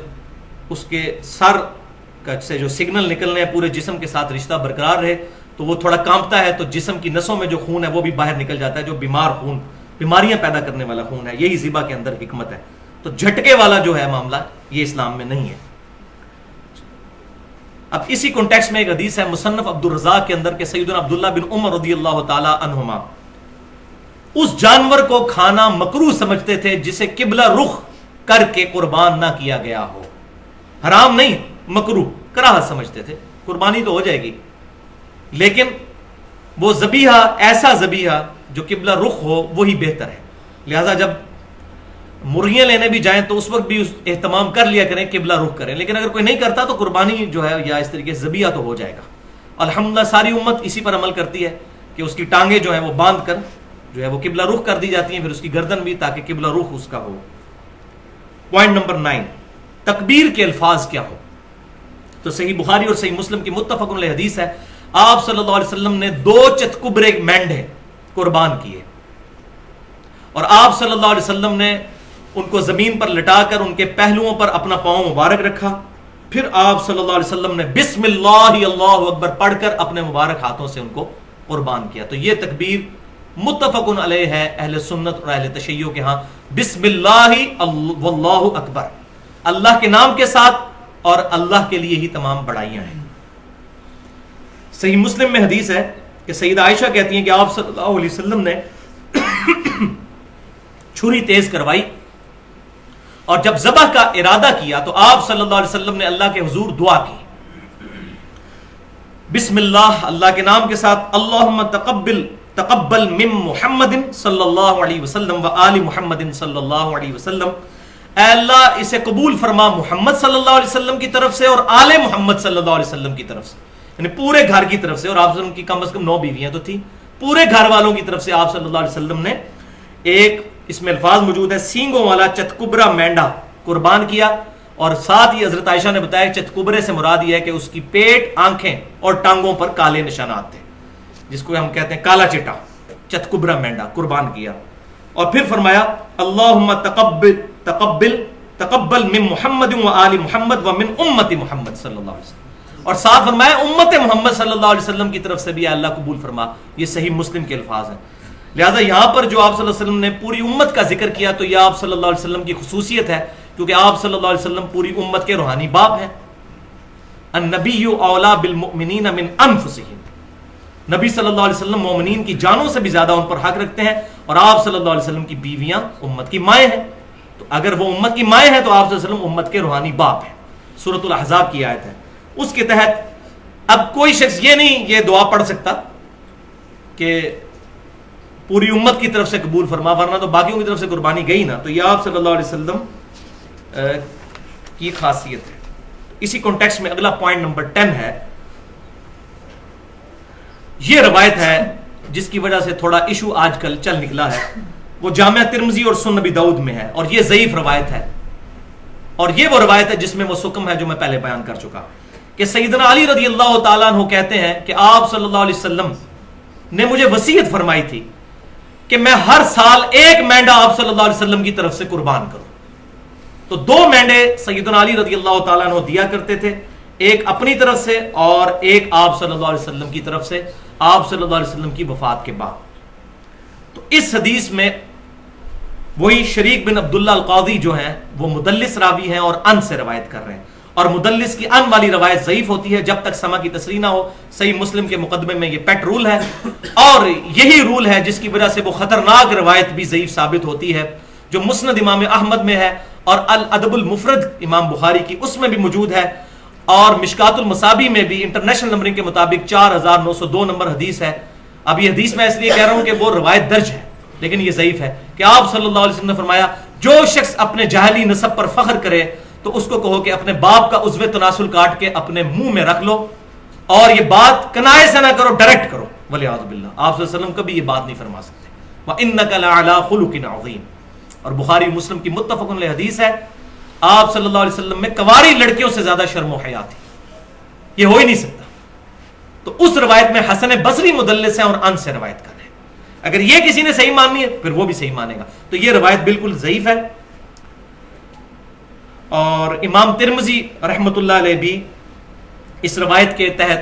اس کے سر سے جو سگنل نکلنے ہیں پورے جسم کے ساتھ رشتہ برقرار رہے، تو وہ تھوڑا کانپتا ہے تو جسم کی نسوں میں جو خون ہے وہ بھی باہر نکل جاتا ہے، جو بیمار خون، بیماریاں پیدا کرنے والا خون ہے، یہی ذبح کے اندر حکمت ہے۔ تو جھٹکے والا جو ہے معاملہ یہ اسلام میں نہیں ہے۔ اب اسی کانٹیکسٹ میں ایک حدیث ہے مصنف عبد الرزاق کے اندر کہ سیدنا عبداللہ بن عمر رضی اللہ تعالی عنہما اس جانور کو کھانا مکروہ سمجھتے تھے جسے قبلہ رخ کر کے قربان نہ کیا گیا ہو، حرام نہیں، مکروہ، کراہت سمجھتے تھے، قربانی تو ہو جائے گی لیکن وہ ذبیحہ، ایسا ذبیحہ جو قبلہ رخ ہو وہی بہتر ہے۔ لہٰذا جب مرغیاں لینے بھی جائیں تو اس وقت بھی اہتمام کر لیا کریں، قبلہ رخ کریں، لیکن اگر کوئی نہیں کرتا تو قربانی جو ہے یا اس طریقے سے ذبیحہ تو ہو جائے گا۔ الحمدللہ ساری امت اسی پر عمل کرتی ہے، کہ اس کی ٹانگیں جو ہیں وہ باندھ کر جو ہے وہ قبلہ رخ کر دی جاتی ہیں، پھر اس کی گردن بھی، تاکہ قبلہ رخ اس کا ہو۔ پوائنٹ نمبر 9، تکبیر کے الفاظ کیا ہو؟ تو صحیح بخاری اور صحیح مسلم کی متفق علیہ حدیث ہے، آپ صلی اللہ علیہ وسلم نے 2 چتکبرے مینڈھے قربان کیے، اور آپ صلی اللہ علیہ وسلم نے ان کو زمین پر لٹا کر ان کے پہلوؤں پر اپنا پاؤں مبارک رکھا، پھر آپ صلی اللہ علیہ وسلم نے بسم اللہ اللہ اکبر پڑھ کر اپنے مبارک ہاتھوں سے ان کو قربان کیا۔ تو یہ تکبیر متفق علیہ ہے اہل سنت اور اہل تشیع کے ہاں، بسم اللہ واللہ اکبر، اللہ کے نام کے ساتھ اور اللہ کے لیے ہی تمام بڑائیاں ہیں۔ صحیح مسلم میں حدیث ہے کہ سیدہ عائشہ کہتی ہیں کہ آپ صلی اللہ علیہ وسلم نے چھری تیز کروائی، اور جب ذبح کا ارادہ کیا تو آپ صلی اللہ علیہ وسلم نے اللہ کے حضور دعا کی، بسم اللہ، اللہ کے نام کے ساتھ، اللہم تقبل من محمد صلی اللہ علیہ وسلم و آل محمد صلی اللہ علیہ وسلم، اے اللہ اسے قبول فرما محمد صلی اللہ علیہ وسلم کی طرف سے اور آل محمد صلی اللہ علیہ وسلم کی طرف سے، یعنی پورے گھر کی طرف سے، اور آپ صلی اللہ علیہ وسلم کی کم از کم 9 بیویاں تو تھی، پورے گھر والوں کی طرف سے آپ صلی اللہ علیہ وسلم نے ایک، اس میں الفاظ موجود ہے، سینگوں والا چتکبرا مینڈا قربان کیا، اور ساتھ ہی حضرت عائشہ نے بتایا چتکبرے سے مراد یہ ہے کہ اس کی پیٹ، آنکھیں اور ٹانگوں پر کالے نشانات تھے، جس کو ہم کہتے ہیں کالا چٹا، چتکبرا مینڈا قربان کیا، اور پھر فرمایا اللہم تقبل من محمد و آل محمد و من امت محمد صلی اللہ علیہ وسلم، اور ساتھ فرمایا امت محمد صلی اللہ علیہ وسلم کی طرف سے بھی اللہ قبول فرما۔ یہ صحیح مسلم کے الفاظ ہیں۔ لہذا یہاں پر جو آپ صلی اللہ علیہ وسلم نے پوری امت کا ذکر کیا تو یہ آپ صلی اللہ علیہ وسلم کی خصوصیت ہے، کیونکہ آپ صلی اللہ علیہ وسلم پوری امت کے روحانی باپ ہیں۔ النبی اولا بالمؤمنین من انفسہم، نبی صلی اللہ علیہ وسلم مومنین کی جانوں سے بھی زیادہ ان پر حق رکھتے ہیں، اور آپ صلی اللہ علیہ وسلم کی بیویاں امت کی مائیں ہیں، تو اگر وہ امت کی مائیں ہیں تو آپ صلی اللہ علیہ وسلم امت کے روحانی باپ ہیں۔ سورۃ الاحزاب کی آیت ہے، اس کے تحت اب کوئی شخص یہ نہیں یہ دعا پڑھ سکتا کہ پوری امت کی طرف سے قبول فرما، ورنہ تو باقیوں کی طرف سے قربانی گئی نا۔ تو یہ آپ صلی اللہ علیہ وسلم کی خاصیت ہے۔ اسی کانٹیکسٹ میں اگلا پوائنٹ نمبر 10 ہے، یہ روایت ہے جس کی وجہ سے تھوڑا ایشو آج کل چل نکلا ہے، وہ جامعہ ترمذی اور سنن نبی داؤد میں ہے، اور یہ ضعیف روایت ہے، اور یہ وہ روایت ہے جس میں وہ سکم ہے جو میں پہلے بیان کر چکا، کہ سیدنا علی رضی اللہ تعالیٰ عنہ کہتے ہیں کہ آپ صلی اللہ علیہ وسلم نے مجھے وصیت فرمائی تھی کہ میں ہر سال ایک مینڈا آپ صلی اللہ علیہ وسلم کی طرف سے قربان کروں۔ تو 2 مینڈے سیدنا علی رضی اللہ تعالیٰ عنہ دیا کرتے تھے، ایک اپنی طرف سے اور ایک آپ صلی اللہ علیہ وسلم کی طرف سے، آپ صلی اللہ علیہ وسلم کی وفات کے بعد۔ تو اس حدیث میں وہی شریک بن عبداللہ القاضی جو ہیں وہ مدلس راوی ہیں اور ان سے روایت کر رہے ہیں، اور مدلس کی ان والی روایت ضعیف ہوتی ہے جب تک سما کی تصریح نہ ہو۔ صحیح مسلم کے مقدمے میں یہ پیٹ رول ہے، اور یہی رول ہے جس کی وجہ سے وہ خطرناک روایت بھی ضعیف ثابت ہوتی ہے جو مسند امام احمد میں ہے، اور الادب المفرد امام بخاری کی اس میں بھی موجود ہے، اور مشکات المصابیح میں بھی انٹرنیشنل نمبرنگ کے مطابق 4902 نمبر حدیث ہے۔ اب یہ حدیث میں اس لیے کہہ رہا ہوں کہ وہ روایت درج ہے لیکن یہ ضعیف ہے، کہ آپ صلی اللہ علیہ وسلم نے فرمایا جو شخص اپنے جاہلی نسب پر فخر کرے تو اس کو کہو کہ اپنے باپ کا عضو تناسل کاٹ کے اپنے منہ میں رکھ لو، اور یہ بات کنائے سے نہ کرو، ڈائریکٹ کرو، ولیعوذ باللہ۔ آپ صلی اللہ علیہ وسلم کبھی یہ بات نہیں فرما سکتے۔ وَإِنَّكَ لَعَلَىٰ خُلُقٍ عَظِيمٍ، اور بخاری مسلم کی متفق علیہ حدیث ہے، آپ صلی اللہ علیہ وسلم میں کنواری لڑکیوں سے زیادہ شرم و حیا تھی، یہ ہو ہی نہیں سکتا۔ تو اس روایت میں حسن بصری مدلس ہیں اور ان سے روایت کر رہے ہیں، اگر یہ کسی نے صحیح ماننی ہے پھر وہ بھی صحیح مانے گا، تو یہ روایت بالکل ضعیف ہے۔ اور امام ترمذی رحمۃ اللہ علیہ بھی اس روایت کے تحت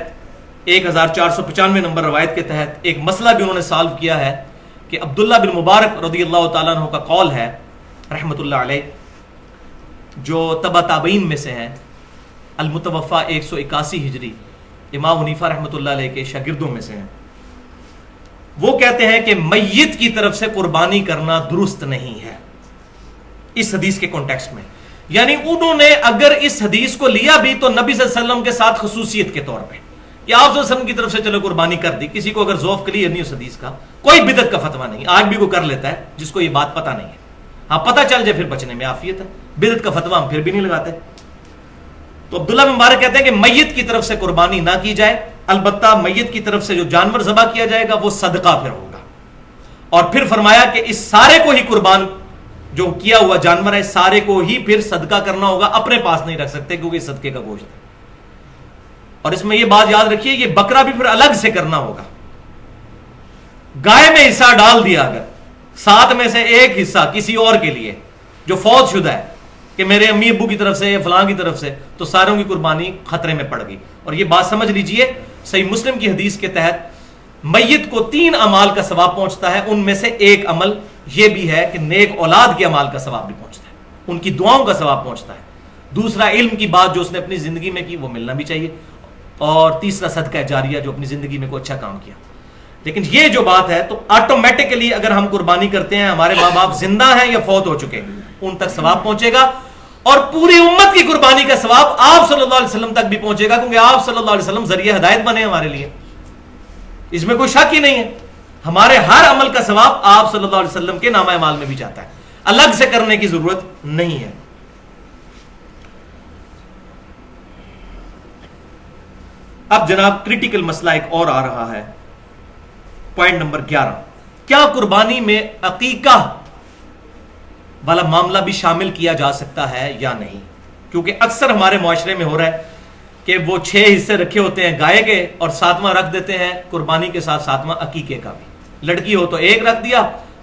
1495 نمبر روایت کے تحت ایک مسئلہ بھی انہوں نے سالو کیا ہے، کہ عبداللہ بن مبارک رضی اللہ تعالیٰ عنہ کا قول ہے رحمۃ اللہ علیہ، جو تبع تابعین میں سے ہیں، المتوفى 181 ہجری، امام حنیفہ رحمۃ اللہ علیہ کے شاگردوں میں سے ہیں، وہ کہتے ہیں کہ میت کی طرف سے قربانی کرنا درست نہیں ہے اس حدیث کے کانٹیکسٹ میں، یعنی انہوں نے اگر اس حدیث کو لیا بھی تو نبی صلی اللہ علیہ وسلم کے ساتھ خصوصیت کے طور پہ، کہ آپ صلی اللہ علیہ وسلم کی طرف سے چلو قربانی کر دی، کسی کو اگر ذوق کلیئر نہیں اس حدیث کا، کوئی بدعت کا فتویٰ نہیں، آج بھی کوئی کر لیتا ہے جس کو یہ بات پتہ نہیں ہے، ہاں پتہ چل جائے پھر بچنے میں عافیت ہے، بدعت کا فتویٰ ہم پھر بھی نہیں لگاتے۔ تو عبداللہ بن مبارک کہتے ہیں کہ میت کی طرف سے قربانی نہ کی جائے، البتہ میت کی طرف سے جو جانور ذبح کیا جائے گا وہ صدقہ پھر ہوگا. اور پھر فرمایا کہ اس سارے کو ہی قربان جو کیا ہوا جانور ہے سارے کو ہی پھر صدقہ کرنا ہوگا, اپنے پاس نہیں رکھ سکتے کیونکہ یہ صدقے کا گوشت ہے. اور اس میں یہ بات یاد رکھیے, یہ بکرا بھی پھر الگ سے کرنا ہوگا. گائے میں حصہ ڈال دیا اگر 7 میں سے ایک حصہ کسی اور کے لیے جو فوت شدہ ہے کہ میرے امی ابو کی طرف سے یا فلاں کی طرف سے, تو ساروں کی قربانی خطرے میں پڑ گئی. اور یہ بات سمجھ لیجئے, صحیح مسلم کی حدیث کے تحت میت کو 3 اعمال کا ثواب پہنچتا ہے. ان میں سے ایک عمل یہ بھی ہے کہ نیک اولاد کے اعمال کا ثواب بھی پہنچتا ہے, ان کی دعاؤں کا ثواب پہنچتا ہے. دوسرا, علم کی بات جو اس نے اپنی زندگی میں کی وہ ملنا بھی چاہیے. اور تیسرا, صدقہ جاریہ جو اپنی زندگی میں کوئی اچھا کام کیا. لیکن یہ جو بات ہے تو آٹومیٹکلی اگر ہم قربانی کرتے ہیں, ہمارے ماں باپ زندہ ہیں یا فوت ہو چکے ہیں, ان تک ثواب پہنچے گا. اور پوری امت کی قربانی کا ثواب آپ صلی اللہ علیہ وسلم تک بھی پہنچے گا, کیونکہ آپ صلی اللہ علیہ وسلم ذریعہ ہدایت بنے ہمارے لیے. اس میں کوئی شک ہی نہیں ہے. ہمارے ہر عمل کا ثواب آپ صلی اللہ علیہ وسلم کے نامہ اعمال میں بھی جاتا ہے, الگ سے کرنے کی ضرورت نہیں ہے. اب جناب کریٹیکل مسئلہ ایک اور آ رہا ہے, پوائنٹ نمبر 11. کیا قربانی میں عقیقہ والا معاملہ بھی شامل کیا جا سکتا ہے یا نہیں؟ کیونکہ اکثر ہمارے معاشرے میں ہو رہا ہے کہ وہ 6 حصے رکھے ہوتے ہیں گائے کے اور 7واں رکھ دیتے ہیں قربانی کے ساتھ 7واں عقیقے کا بھی. لڑکی ہو تو 1 رکھ دیا,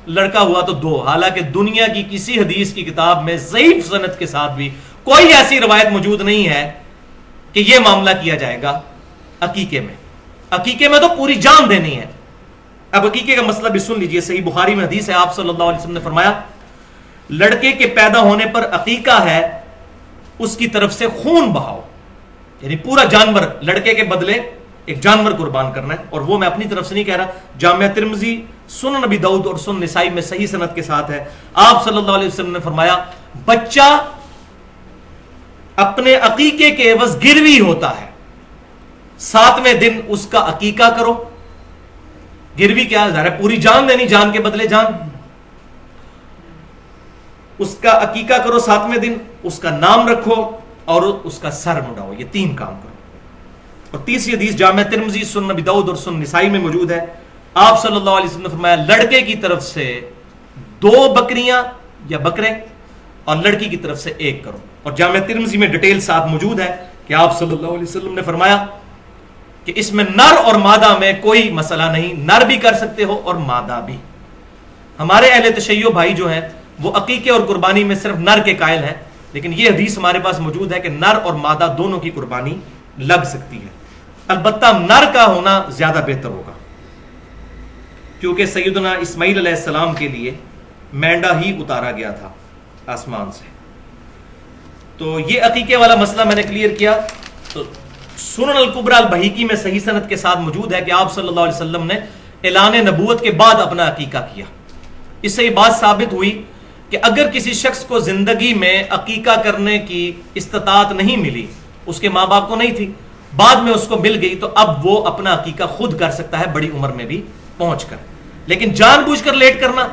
لڑکا ہوا تو 2. حالانکہ دنیا کی کسی حدیث کی کتاب میں ضعیف سند کے ساتھ بھی کوئی ایسی روایت موجود نہیں ہے کہ یہ معاملہ کیا جائے گا عقیقے میں. عقیقے میں تو پوری جان دینی ہے. اب عقیقے کا مسئلہ بھی سن لیجئے. صحیح بخاری میں حدیث ہے, آپ صلی اللہ علیہ وسلم نے فرمایا لڑکے کے پیدا ہونے پر عقیقہ ہے, اس کی طرف سے خون بہاؤ. یعنی پورا جانور, لڑکے کے بدلے ایک جانور قربان کرنا ہے. اور وہ میں اپنی طرف سے نہیں کہہ رہا, جامعہ ترمذی, سنن ابی داؤد اور سنن نسائی میں صحیح سند کے ساتھ ہے. آپ صلی اللہ علیہ وسلم نے فرمایا بچہ اپنے عقیقے کے عوض گروی ہوتا ہے, 7ویں دن اس کا عقیقہ کرو. گروی کیا ہے؟ پوری جان دینی, جان کے بدلے جان. اس کا عقیقہ کرو 7ویں دن, اس کا نام رکھو اور اس کا سر مڈاؤ. یہ 3 کام کرو. اور تیسری حدیث جامعہ ترمذی, سنن ابی داؤد اور سنن نسائی میں موجود ہے. آپ صلی اللہ علیہ وسلم نے فرمایا لڑکے کی طرف سے 2 بکریاں یا بکرے اور لڑکی کی طرف سے 1 کرو. اور جامعہ ترمذی میں ڈیٹیل ساتھ موجود ہے کہ آپ صلی اللہ علیہ وسلم نے فرمایا کہ اس میں نر اور مادہ میں کوئی مسئلہ نہیں, نر بھی کر سکتے ہو اور مادہ بھی. ہمارے اہل تشیع بھائی جو ہیں وہ عقیقے اور قربانی میں صرف نر کے قائل ہیں, لیکن یہ حدیث ہمارے پاس موجود ہے کہ نر اور مادہ دونوں کی قربانی لگ سکتی ہے. البتہ نر کا ہونا زیادہ بہتر ہوگا, کیونکہ سیدنا اسماعیل علیہ السلام کے لیے مینڈا ہی اتارا گیا تھا آسمان سے. تو یہ عقیقے والا مسئلہ میں نے کلیئر کیا. تو سنن الکبریٰ البہیقی میں صحیح سند کے ساتھ موجود ہے کہ آپ صلی اللہ علیہ وسلم نے اعلان نبوت کے بعد اپنا عقیقہ کیا. اس سے یہ بات ثابت ہوئی کہ اگر کسی شخص کو زندگی میں عقیقہ کرنے کی استطاعت نہیں ملی, اس کے ماں باپ کو نہیں تھی, بعد میں اس کو مل گئی, تو اب وہ اپنا عقیقہ خود کر سکتا ہے بڑی عمر میں بھی پہنچ کر. لیکن جان بوجھ کر لیٹ کرنا,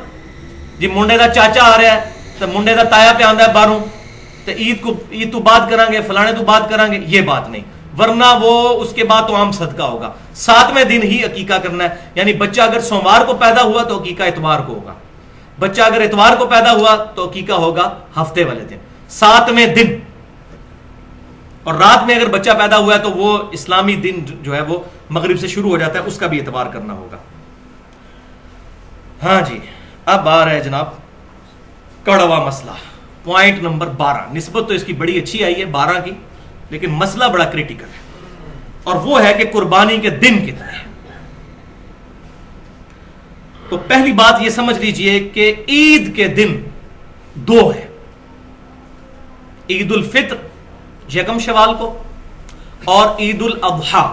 جی منڈے دا چاچا آ رہا ہے تو منڈے دا تایا پہ آندا ہے باہروں, تو عید تو بات کریں گے, فلانے تو بات کریں گے, یہ بات نہیں. ورنہ وہ اس کے بعد تو عام صدقہ ہوگا. 7ویں دن ہی عقیقہ کرنا ہے. یعنی بچہ اگر سوموار کو پیدا ہوا تو عقیقہ اتوار کو ہوگا, بچہ اگر اتوار کو پیدا ہوا تو عقیقہ ہوگا ہفتے والے دن, 7ویں دن. اور رات میں اگر بچہ پیدا ہوا ہے تو وہ اسلامی دن جو ہے وہ مغرب سے شروع ہو جاتا ہے, اس کا بھی اعتبار کرنا ہوگا. ہاں جی, اب آ رہا ہے جناب کڑوا مسئلہ, پوائنٹ نمبر 12. نسبت تو اس کی بڑی اچھی آئی ہے 12 کی, لیکن مسئلہ بڑا کریٹیکل ہے, اور وہ ہے کہ قربانی کے دن کتنے ہیں. تو پہلی بات یہ سمجھ لیجئے کہ عید کے دن 2 ہیں. عید الفطر 1 شوال کو, اور عید الاضحیٰ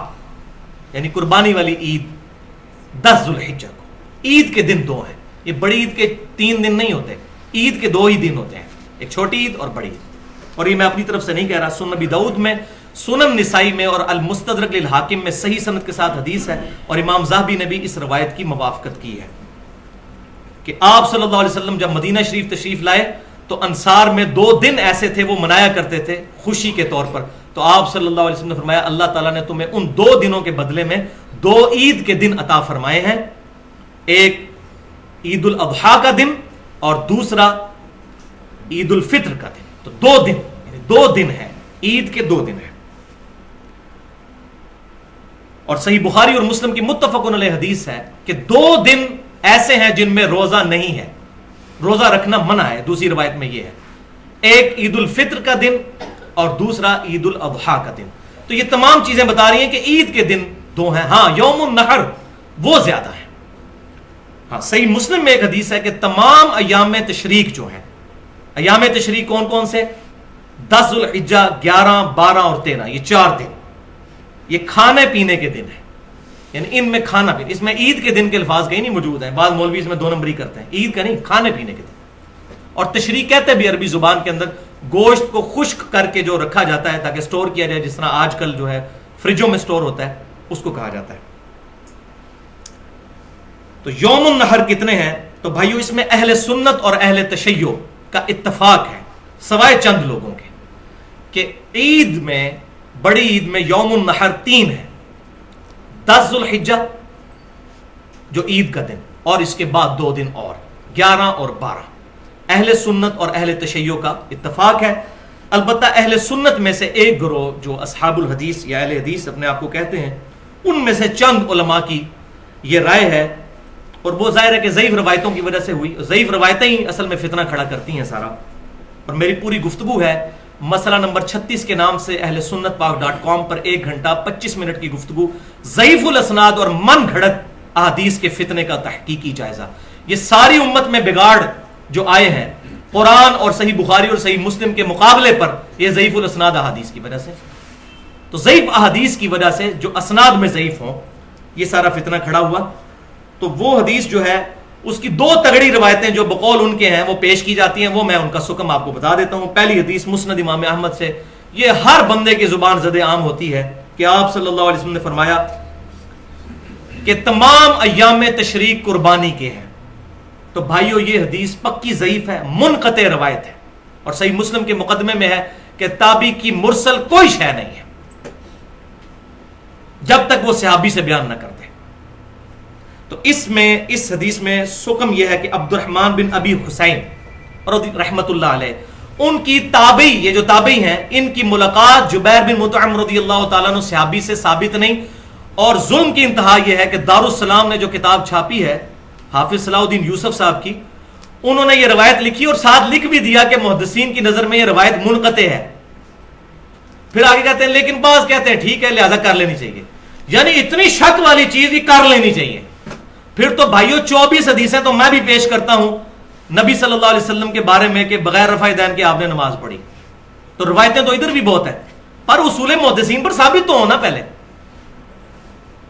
یعنی قربانی والی عید 10 ذوالحجہ کو. عید کے دن 2 ہیں. یہ بڑی عید کے 3 دن نہیں ہوتے, عید کے 2 ہی دن ہوتے ہیں, ایک چھوٹی عید اور بڑی عید. اور یہ میں اپنی طرف سے نہیں کہہ رہا, سنن ابی داؤد میں, سنن نسائی میں اور المستدرک للحاکم میں صحیح سند کے ساتھ حدیث ہے, اور امام ذہبی نے بھی اس روایت کی موافقت کی ہے کہ آپ صلی اللہ علیہ وسلم جب مدینہ شریف تشریف لائے تو انصار میں 2 دن ایسے تھے وہ منایا کرتے تھے خوشی کے طور پر. تو آپ صلی اللہ علیہ وسلم نے فرمایا اللہ تعالیٰ نے تمہیں ان 2 دنوں کے بدلے میں 2 عید کے دن عطا فرمائے ہیں، ایک عید الاضحیٰ کا دن اور دوسرا عید الفطر کا دن. تو 2 دن، یعنی 2 دن ہیں، عید کے 2 دن ہیں. اور صحیح بخاری اور مسلم کی متفق علیہ حدیث ہے کہ 2 دن ایسے ہیں جن میں روزہ نہیں ہے، روزہ رکھنا منع ہے. دوسری روایت میں یہ ہے، ایک عید الفطر کا دن اور دوسرا عید الاضحیٰ کا دن. تو یہ تمام چیزیں بتا رہی ہیں کہ عید کے دن 2 ہیں. ہاں یوم النحر وہ زیادہ ہے. ہاں صحیح مسلم میں ایک حدیث ہے کہ تمام ایام تشریق جو ہیں، ایام تشریق کون کون سے؟ 10 ذوالحجہ، 11، 12 اور 13، یہ 4 دن یہ کھانے پینے کے دن ہیں، یعنی ان میں کھانا پینا. اس میں عید کے دن کے الفاظ کہیں نہیں موجود ہیں، بعض مولوی اس میں 2 نمبری کرتے ہیں. عید کا نہیں، کھانے پینے کے دن. اور تشریق کہتے بھی عربی زبان کے اندر گوشت کو خشک کر کے جو رکھا جاتا ہے تاکہ سٹور کیا جائے، جس طرح آج کل جو ہے فریجوں میں سٹور ہوتا ہے، اس کو کہا جاتا ہے. تو یوم النحر کتنے ہیں؟ تو بھائیو اس میں اہل سنت اور اہل تشیع کا اتفاق ہے سوائے چند لوگوں کے کہ عید میں، بڑی عید میں یوم النحر 3 ہے، 10 ذوالحجہ جو عید کا دن اور اس کے بعد 2 دن اور 11 اور 12. اہل سنت اور اہل تشیع کا اتفاق ہے. البتہ اہل سنت میں سے ایک گروہ جو اصحاب الحدیث یا اہل حدیث اپنے آپ کو کہتے ہیں، ان میں سے چند علماء کی یہ رائے ہے، اور وہ ظاہر ہے کہ ضعیف روایتوں کی وجہ سے ہوئی. ضعیف روایتیں ہی اصل میں فتنہ کھڑا کرتی ہیں سارا. اور میری پوری گفتگو ہے مسئلہ نمبر 36 کے نام سے اہل سنت پاک .com پر 1 گھنٹہ 25 منٹ کی گفتگو، ضعیف الاسناد اور من گھڑت احادیث کے فتنے کا تحقیقی جائزہ. یہ ساری امت میں بگاڑ جو آئے ہیں قرآن اور صحیح بخاری اور صحیح مسلم کے مقابلے پر، یہ ضعیف الاسناد احادیث کی وجہ سے. تو ضعیف احادیث کی وجہ سے جو اسناد میں ضعیف ہوں، یہ سارا فتنہ کھڑا ہوا. تو وہ حدیث جو ہے اس کی 2 تگڑی روایتیں جو بقول ان کے ہیں وہ پیش کی جاتی ہیں، وہ میں ان کا سکم آپ کو بتا دیتا ہوں. پہلی حدیث مسند امام احمد سے، یہ ہر بندے کی زبان زد عام ہوتی ہے کہ آپ صلی اللہ علیہ وسلم نے فرمایا کہ تمام ایام تشریق قربانی کے ہیں. تو بھائیو یہ حدیث پکی ضعیف ہے، منقطع روایت ہے، اور صحیح مسلم کے مقدمے میں ہے کہ تابعی کی مرسل کوئی شے نہیں ہے جب تک وہ صحابی سے بیان نہ کرتے. تو اس حدیث میں سکم یہ ہے کہ عبد الرحمن بن ابی حسین رحمت اللہ علیہ، ان کی تابعی، یہ جو تابعی ہیں، ان کی ملاقات جبیر بن مطعم رضی اللہ تعالیٰ عنہ صحابی سے ثابت نہیں. اور ظلم کی انتہا یہ ہے کہ دارالسلام نے جو کتاب چھاپی ہے حافظ صلاح الدین یوسف صاحب کی، انہوں نے یہ روایت لکھی اور ساتھ لکھ بھی دیا کہ محدثین کی نظر میں یہ روایت منقطع ہے. پھر آگے کہتے ہیں لیکن بعض کہتے ہیں ٹھیک ہے لہذا کر لینی چاہیے. یعنی اتنی شک والی چیز یہ کر لینی چاہیے. پھر تو بھائیو 24 حدیثیں تو میں بھی پیش کرتا ہوں نبی صلی اللہ علیہ وسلم کے بارے میں کہ بغیر رفع دین کے آپ نے نماز پڑھی. تو روایتیں تو ادھر بھی بہت ہیں، پر اصول محدثین پر ثابت تو ہونا پہلے.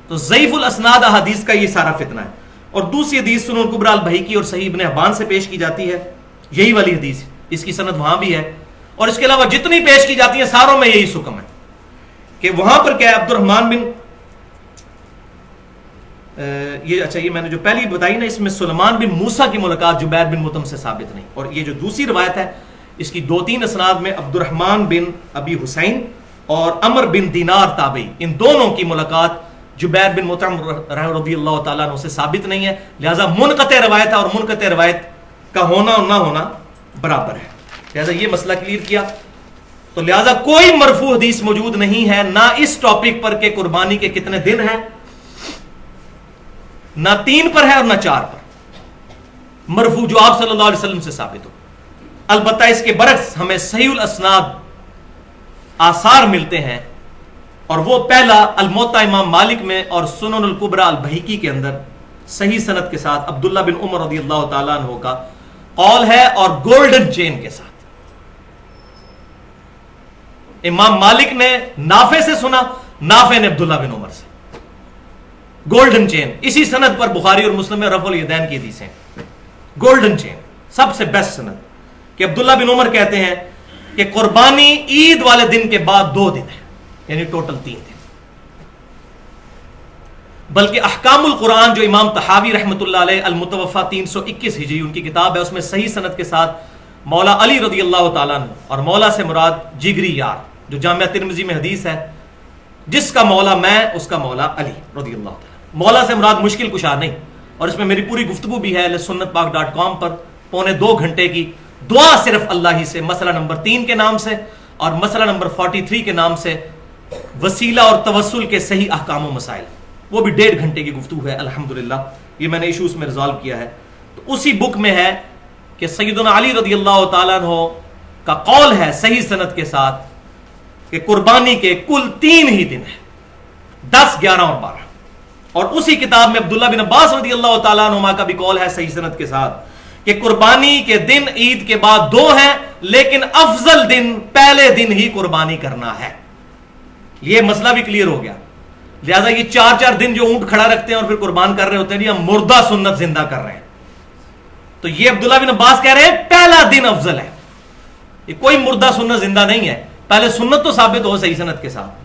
تو ضعیف الاسناد احادیث کا یہ سارا فتنہ ہے. اور دوسری حدیث سنن کبریٰ البیہقی اور صحیح ابن حبان سے پیش کی جاتی ہے، یہی والی حدیث، اس کی سند وہاں بھی ہے. اور اس کے علاوہ جتنی پیش کی جاتی ہیں ساروں میں یہی حکم ہے کہ وہاں پر کیا ہے، عبد الرحمن بن یہ میں نے جو پہلی بتائی نا، اس میں سلیمان بن موسیٰ کی ملاقات جبیر بن مطعم سے ثابت نہیں. اور یہ جو دوسری روایت ہے اس کی 2-3 اسناد میں عبد الرحمن بن ابی حسین اور عمر بن دینار تابعی، ان دونوں کی ملاقات جبیر بن مطعم رضی اللہ تعالیٰ عنہ سے ثابت نہیں ہے. لہذا منقطع روایت ہے، اور منقطع روایت کا ہونا اور نہ ہونا برابر ہے. لہذا یہ مسئلہ کلیئر کیا. تو لہذا کوئی مرفوع حدیث موجود نہیں ہے، نہ اس ٹاپک پر کہ قربانی کے کتنے دن ہیں، نہ 3 پر ہے اور نہ 4 پر مرفوع جو آپ صلی اللہ علیہ وسلم سے ثابت ہو. البتہ اس کے برعکس ہمیں صحیح الاسناد آثار ملتے ہیں، اور وہ پہلا الموطا امام مالک میں اور سنن الکبریٰ البیہقی کے اندر صحیح سند کے ساتھ عبداللہ بن عمر رضی اللہ تعالیٰ عنہ کا قول ہے، اور گولڈن چین کے ساتھ. امام مالک نے نافع سے سنا، نافع نے عبداللہ بن عمر سے، گولڈن چین. اسی سند پر بخاری اور مسلم میں رفع الیدین کی حدیث ہیں. گولڈن چین سب سے بیسٹ سند کہ عبداللہ بن عمر کہتے ہیں کہ قربانی عید والے دن کے بعد 2 دن ہے، یعنی ٹوٹل 3 دن. بلکہ احکام القرآن جو امام طحاوی رحمۃ اللہ علیہ المتوفا 321 ہجری ان کی کتاب ہے، اس میں صحیح سند کے ساتھ مولا علی رضی اللہ تعالیٰ عنہ، اور مولا سے مراد جگری یار جو جامعہ ترمذی میں حدیث ہے، جس کا مولا میں اس کا مولا علی رضی اللہ تعالیٰ۔ مولا سے مراد مشکل کشا نہیں، اور اس میں میری پوری گفتگو بھی ہے sunnatpak.com پر، 2.25 گھنٹے کی دعا صرف اللہ ہی سے، مسئلہ نمبر 3 کے نام سے اور مسئلہ نمبر 43 کے نام سے، وسیلہ اور توسل کے صحیح احکام و مسائل، وہ بھی 1.5 گھنٹے کی گفتگو ہے الحمدللہ، یہ میں نے ایشوز میں ریزالو کیا ہے۔ تو اسی بک میں ہے کہ سیدنا علی رضی اللہ تعالیٰ عنہ کا قول ہے صحیح سند کے ساتھ کہ قربانی کے کل 3 ہی دن ہیں، 10، 11 اور 12۔ اور اسی کتاب میں عبداللہ بن عباس رضی اللہ تعالیٰ عنہما کا بھی قول ہے صحیح سند کے ساتھ کہ قربانی کے دن عید کے بعد 2 ہیں، لیکن افضل دن پہلے دن ہی قربانی کرنا ہے۔ یہ مسئلہ بھی کلیئر ہو گیا۔ لہذا یہ 4 دن جو اونٹ کھڑا رکھتے ہیں اور پھر قربان کر رہے ہوتے ہیں، یہ ہم مردہ سنت زندہ کر رہے ہیں۔ تو یہ عبداللہ بن عباس کہہ رہے ہیں پہلا دن افضل ہے، یہ کوئی مردہ سنت زندہ نہیں ہے، پہلے سنت تو ثابت ہو صحیح سند کے ساتھ۔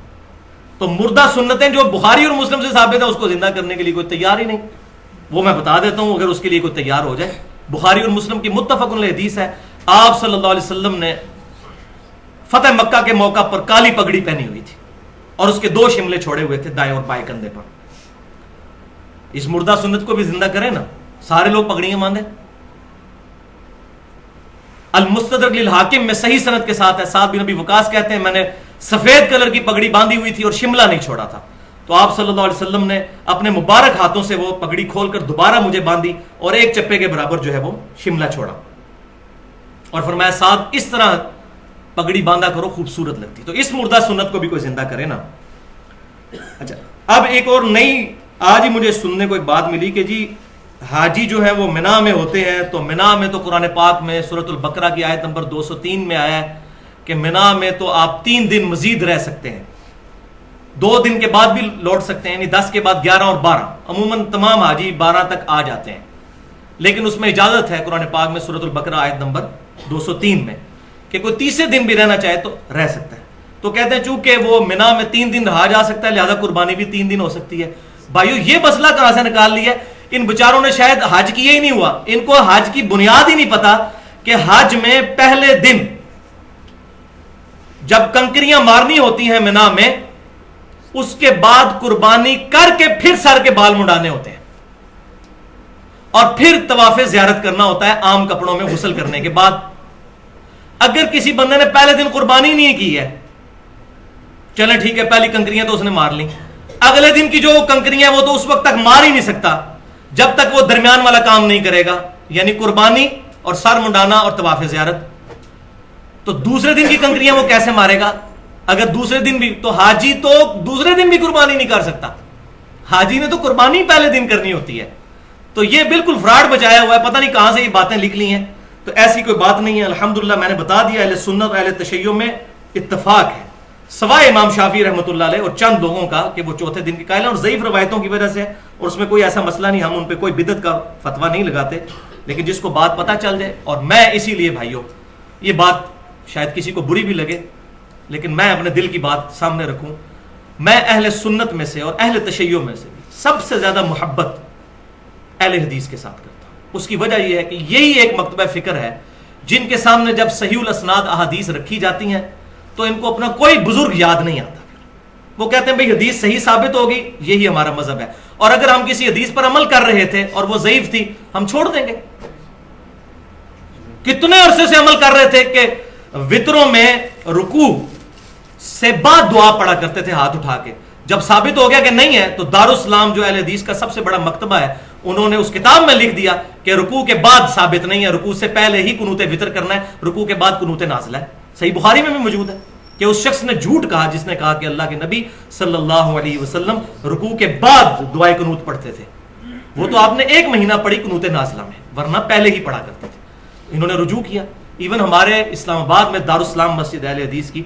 تو مردہ سنتیں جو بخاری اور مسلم سے ثابت ہیں اس کو زندہ کرنے کے لیے کوئی تیار ہی نہیں، وہ میں بتا دیتا ہوں اگر اس کے لیے کوئی تیار ہو جائے۔ بخاری اور مسلم کی متفق علیہ حدیث ہے، آپ صلی اللہ علیہ وسلم نے فتح مکہ کے موقع پر کالی پگڑی پہنی ہوئی تھی اور اس کے 2 شملے چھوڑے ہوئے تھے دائیں اور بائیں کندھے پر۔ اس مردہ سنت کو بھی زندہ کریں نا، سارے لوگ پگڑیاں باندھیں۔ المستدرک للحاکم میں صحیح سند کے ساتھ ہے، سعد بن ابی وقاص کہتے ہیں میں نے سفید کلر کی پگڑی باندھی ہوئی تھی اور شملہ نہیں چھوڑا تھا، تو آپ صلی اللہ علیہ وسلم نے اپنے مبارک ہاتھوں سے وہ پگڑی کھول کر دوبارہ مجھے باندھی اور 1 چپے کے برابر جو ہے وہ شملہ چھوڑا اور فرمایا سعد اس طرح پگڑی باندھا کرو، خوبصورت لگتی۔ تو اس مردہ سنت کو بھی کوئی زندہ کرے نا۔ اچھا، اب ایک اور نئی آج ہی مجھے سننے کو ایک بات ملی کہ جی حاجی جو ہے وہ منا میں ہوتے ہیں، تو منا میں تو قرآن پاک میں سورۃ البقرہ کی آیت نمبر 203 میں آیا ہے کہ منا میں تو آپ 3 دن مزید رہ سکتے ہیں، 2 دن کے بعد بھی لوٹ سکتے ہیں، یعنی 10 کے بعد 11 اور 12۔ عموماً تمام حاجی 12 تک آ جاتے ہیں، لیکن اس میں اجازت ہے قرآن پاک میں سورۃ البقرہ آیت نمبر 203 میں کہ کوئی تیسرے دن بھی رہنا چاہے تو رہ سکتا ہے۔ تو کہتے ہیں چونکہ وہ منا میں 3 دن رہا جا سکتا ہے، لہذا قربانی بھی 3 دن ہو سکتی ہے۔ بھائیو یہ مسئلہ کہاں سے نکال لیا؟ ان بچاروں نے شاید حج کیا ہی نہیں ہوا، ان کو حج کی بنیاد ہی نہیں پتا کہ حج میں پہلے دن جب کنکریاں مارنی ہوتی ہیں منا میں، اس کے بعد قربانی کر کے پھر سر کے بال منڈانے ہوتے ہیں اور پھر طواف زیارت کرنا ہوتا ہے عام کپڑوں میں غسل کرنے کے بعد۔ اگر کسی بندے نے پہلے دن قربانی نہیں کی ہے، چلیں ٹھیک ہے، پہلی کنکریاں تو اس نے مار لی، اگلے دن کی جو کنکریاں وہ تو اس وقت تک مار ہی نہیں سکتا جب تک وہ درمیان والا کام نہیں کرے گا، یعنی قربانی اور سر منڈانا اور طواف زیارت۔ تو دوسرے دن کی کنکریاں وہ کیسے مارے گا؟ اگر دوسرے دن بھی، تو حاجی تو دوسرے دن بھی قربانی نہیں کر سکتا، حاجی نے تو قربانی پہلے دن کرنی ہوتی ہے۔ تو یہ بالکل فراڈ بچایا ہوا ہے، پتہ نہیں کہاں سے یہ باتیں لکھ لی ہیں۔ تو ایسی کوئی بات نہیں ہے، الحمدللہ میں نے بتا دیا، اہل سنت اور اہل تشیع میں اتفاق ہے، سوائے امام شافعی رحمۃ اللہ علیہ اور چند لوگوں کا کہ وہ چوتھے دن کی قائل ہیں اور ضعیف روایتوں کی وجہ سے، اور اس میں کوئی ایسا مسئلہ نہیں، ہم ان پہ کوئی بدعت کا فتویٰ نہیں لگاتے، لیکن جس کو بات پتہ چل جائے۔ اور میں اسی لیے بھائیوں، یہ بات شاید کسی کو بری بھی لگے لیکن میں اپنے دل کی بات سامنے رکھوں، میں اہل سنت میں سے اور اہل تشیع میں سے بھی سب سے زیادہ محبت اہل حدیث کے ساتھ کرتا ہوں۔ اس کی وجہ یہ ہے کہ یہی ایک مکتبہ فکر ہے جن کے سامنے جب صحیح الاسناد احادیث رکھی جاتی ہیں تو ان کو اپنا کوئی بزرگ یاد نہیں آتا، وہ کہتے ہیں بھئی حدیث صحیح ثابت ہوگی، یہی ہمارا مذہب ہے، اور اگر ہم کسی حدیث پر عمل کر رہے تھے اور وہ ضعیف تھی ہم چھوڑ دیں گے۔ کتنے عرصے سے عمل کر رہے تھے کہ وطروں میں رکوع سے بعد دعا پڑھا کرتے تھے ہاتھ اٹھا کے، جب ثابت ہو گیا کہ نہیں ہے تو دارالاسلام جو اہل حدیث کا سب سے بڑا مکتبہ ہے، انہوں نے اس کتاب میں لکھ دیا کہ رکوع کے بعد ثابت نہیں ہے، رکوع سے پہلے ہی قنوت وطر کرنا ہے، رکوع کے بعد قنوت نازلہ ہے۔ صحیح بخاری میں بھی موجود ہے کہ اس شخص نے جھوٹ کہا جس نے کہا کہ اللہ کے نبی صلی اللہ علیہ وسلم رکوع کے بعد دعائے قنوت پڑھتے تھے، وہ تو آپ نے 1 مہینہ پڑھی قنوت نازلہ میں، ورنہ پہلے ہی پڑھا کرتے تھے۔ انہوں نے رجوع کیا، ایون ہمارے اسلام آباد میں دارالاسلام مسجد اہل حدیث کی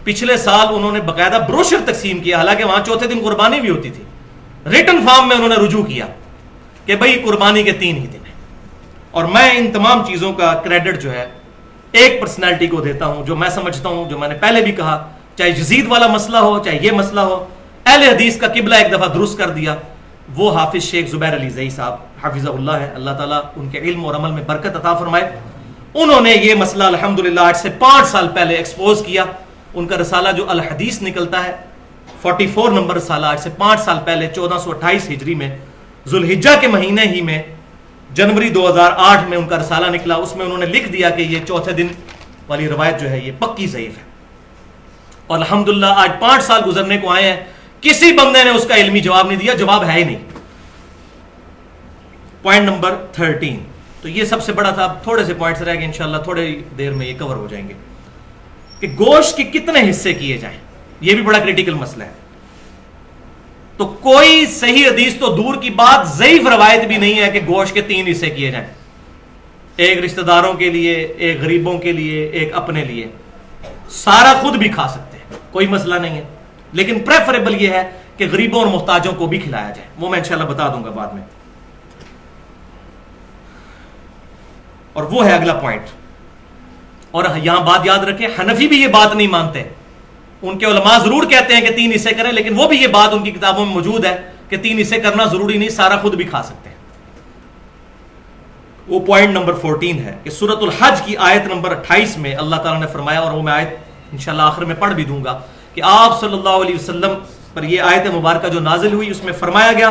پچھلے سال انہوں نے باقاعدہ بروشر تقسیم کیا، حالانکہ وہاں چوتھے دن قربانی بھی ہوتی تھی، ریٹن فارم میں انہوں نے رجوع کیا کہ بھئی قربانی کے 3 ہی دن ہیں۔ اور میں ان تمام چیزوں کا کریڈٹ جو ہے ایک پرسنالٹی کو دیتا ہوں جو میں سمجھتا ہوں، جو میں نے پہلے بھی کہا، چاہے یزید والا مسئلہ ہو چاہے یہ مسئلہ ہو، اہل حدیث کا قبلہ ایک دفعہ درست کر دیا، وہ حافظ شیخ زبیر علی زئی صاحب حافظہ اللہ ہے، اللہ تعالیٰ ان کے علم اور عمل میں برکت عطا فرمائے۔ انہوں نے یہ مسئلہ الحمدللہ آج سے 5 سال پہلے ایکسپوز کیا ان کا رسالہ جو الحدیث نکلتا ہے 44 نمبر رسالہ، آج سے 5 سال پہلے 1428 ہجری میں ذوالحجہ کے مہینے ہی میں جنوری 2008 میں ان کا رسالہ نکلا. اس میں انہوں نے لکھ دیا کہ یہ چوتھے دن والی روایت جو ہے یہ پکی ضعیف ہے. اور الحمدللہ آج 5 سال گزرنے کو آئے ہیں، کسی بندے نے اس کا علمی جواب نہیں دیا، جواب ہے ہی نہیں. Point number 13. تو یہ سب سے بڑا تھا. اب تھوڑے سے پوائنٹس رہ گئے، انشاءاللہ تھوڑی دیر میں یہ کور ہو جائیں گے کہ گوشت کے کتنے حصے کیے جائیں. یہ بھی بڑا کریٹیکل مسئلہ ہے. تو کوئی صحیح حدیث تو دور کی بات، ضعیف روایت بھی نہیں ہے کہ گوشت کے 3 حصے کیے جائیں، ایک رشتہ داروں کے لیے، ایک غریبوں کے لیے، ایک اپنے لیے. سارا خود بھی کھا سکتے ہیں، کوئی مسئلہ نہیں ہے، لیکن پریفریبل یہ ہے کہ غریبوں اور محتاجوں کو بھی کھلایا جائے. وہ میں انشاءاللہ بتا دوں گا بعد میں. اور وہ ہے اگلا پوائنٹ. اور یہاں بات یاد رکھیں، حنفی بھی یہ بات نہیں مانتے. ان کے علماء ضرور کہتے ہیں کہ 3 حصے کریں، لیکن وہ بھی یہ بات ان کی کتابوں میں موجود ہے کہ 3 حصے کرنا ضروری نہیں، سارا خود بھی کھا سکتے ہیں. وہ پوائنٹ نمبر 14 ہے کہ سورۃ الحج کی آیت نمبر 28 میں اللہ تعالیٰ نے فرمایا، اور وہ میں آیت انشاءاللہ آخر میں پڑھ بھی دوں گا، کہ آپ صلی اللہ علیہ وسلم پر یہ آیت مبارکہ جو نازل ہوئی اس میں فرمایا گیا